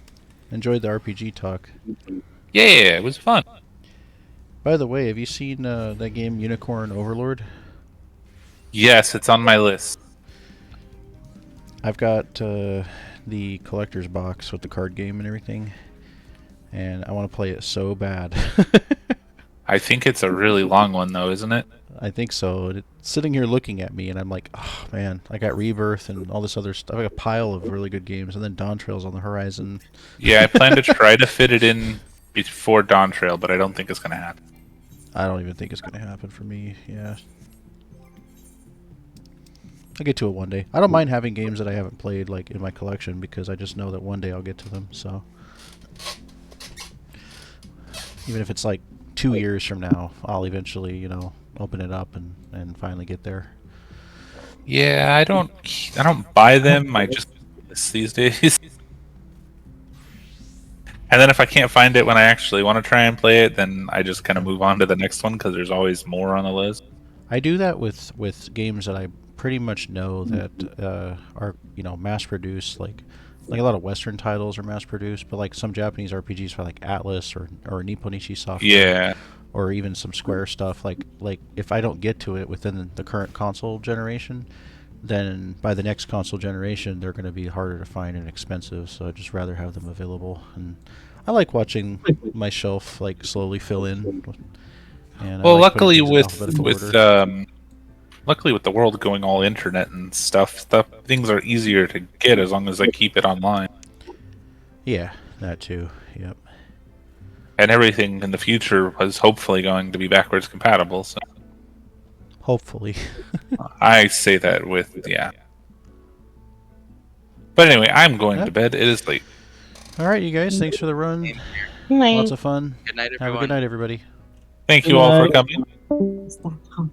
Speaker 1: Enjoyed the RPG talk.
Speaker 3: Yeah, it was fun.
Speaker 1: By the way, have you seen that game Unicorn Overlord?
Speaker 3: Yes, it's on my list.
Speaker 1: I've got the collector's box with the card game and everything, and I want to play it so bad.
Speaker 3: I think it's a really long one, though, isn't it?
Speaker 1: I think so. It's sitting here looking at me, and I'm like, oh man, I got Rebirth and all this other stuff. I got a pile of really good games, and then Dawn Trail's on the horizon.
Speaker 3: Yeah, I plan to try to fit it in before Dawn Trail, but I don't think it's going to happen.
Speaker 1: I don't even think it's going to happen for me, yeah. I'll get to it one day. I don't mind having games that I haven't played like in my collection because I just know that one day I'll get to them, so. Even if it's like 2 years from now, I'll eventually, you know, open it up and finally get there.
Speaker 3: Yeah, I don't buy them. I just miss these days. And then if I can't find it when I actually want to try and play it, then I just kind of move on to the next one because there's always more on the list.
Speaker 1: I do that with games that I pretty much know that are, you know, mass produced. Like like a lot of Western titles are mass produced, but like some Japanese RPGs for like Atlas or Nipponichi Software,
Speaker 3: Yeah.
Speaker 1: or even some Square stuff. Like if I don't get to it within the current console generation, then by the next console generation they're going to be harder to find and expensive. So I'd just rather have them available. And I like watching my shelf like slowly fill in. And
Speaker 3: Well,
Speaker 1: I like putting
Speaker 3: luckily
Speaker 1: things in alphabetical
Speaker 3: with
Speaker 1: order.
Speaker 3: luckily with the world going all internet and stuff, things are easier to get as long as I keep it online.
Speaker 1: Yeah, that too. Yep.
Speaker 3: And everything in the future was hopefully going to be backwards compatible. So
Speaker 1: Hopefully.
Speaker 3: I say that with But anyway, I'm going
Speaker 1: Yep.
Speaker 3: to bed. It is late.
Speaker 1: All right, you guys. Thanks for the run.
Speaker 6: Same here.
Speaker 5: Night.
Speaker 1: Lots of fun.
Speaker 6: Good night,
Speaker 1: Have a
Speaker 6: everyone.
Speaker 1: good night, everybody.
Speaker 3: Thank you all for coming.
Speaker 10: Is that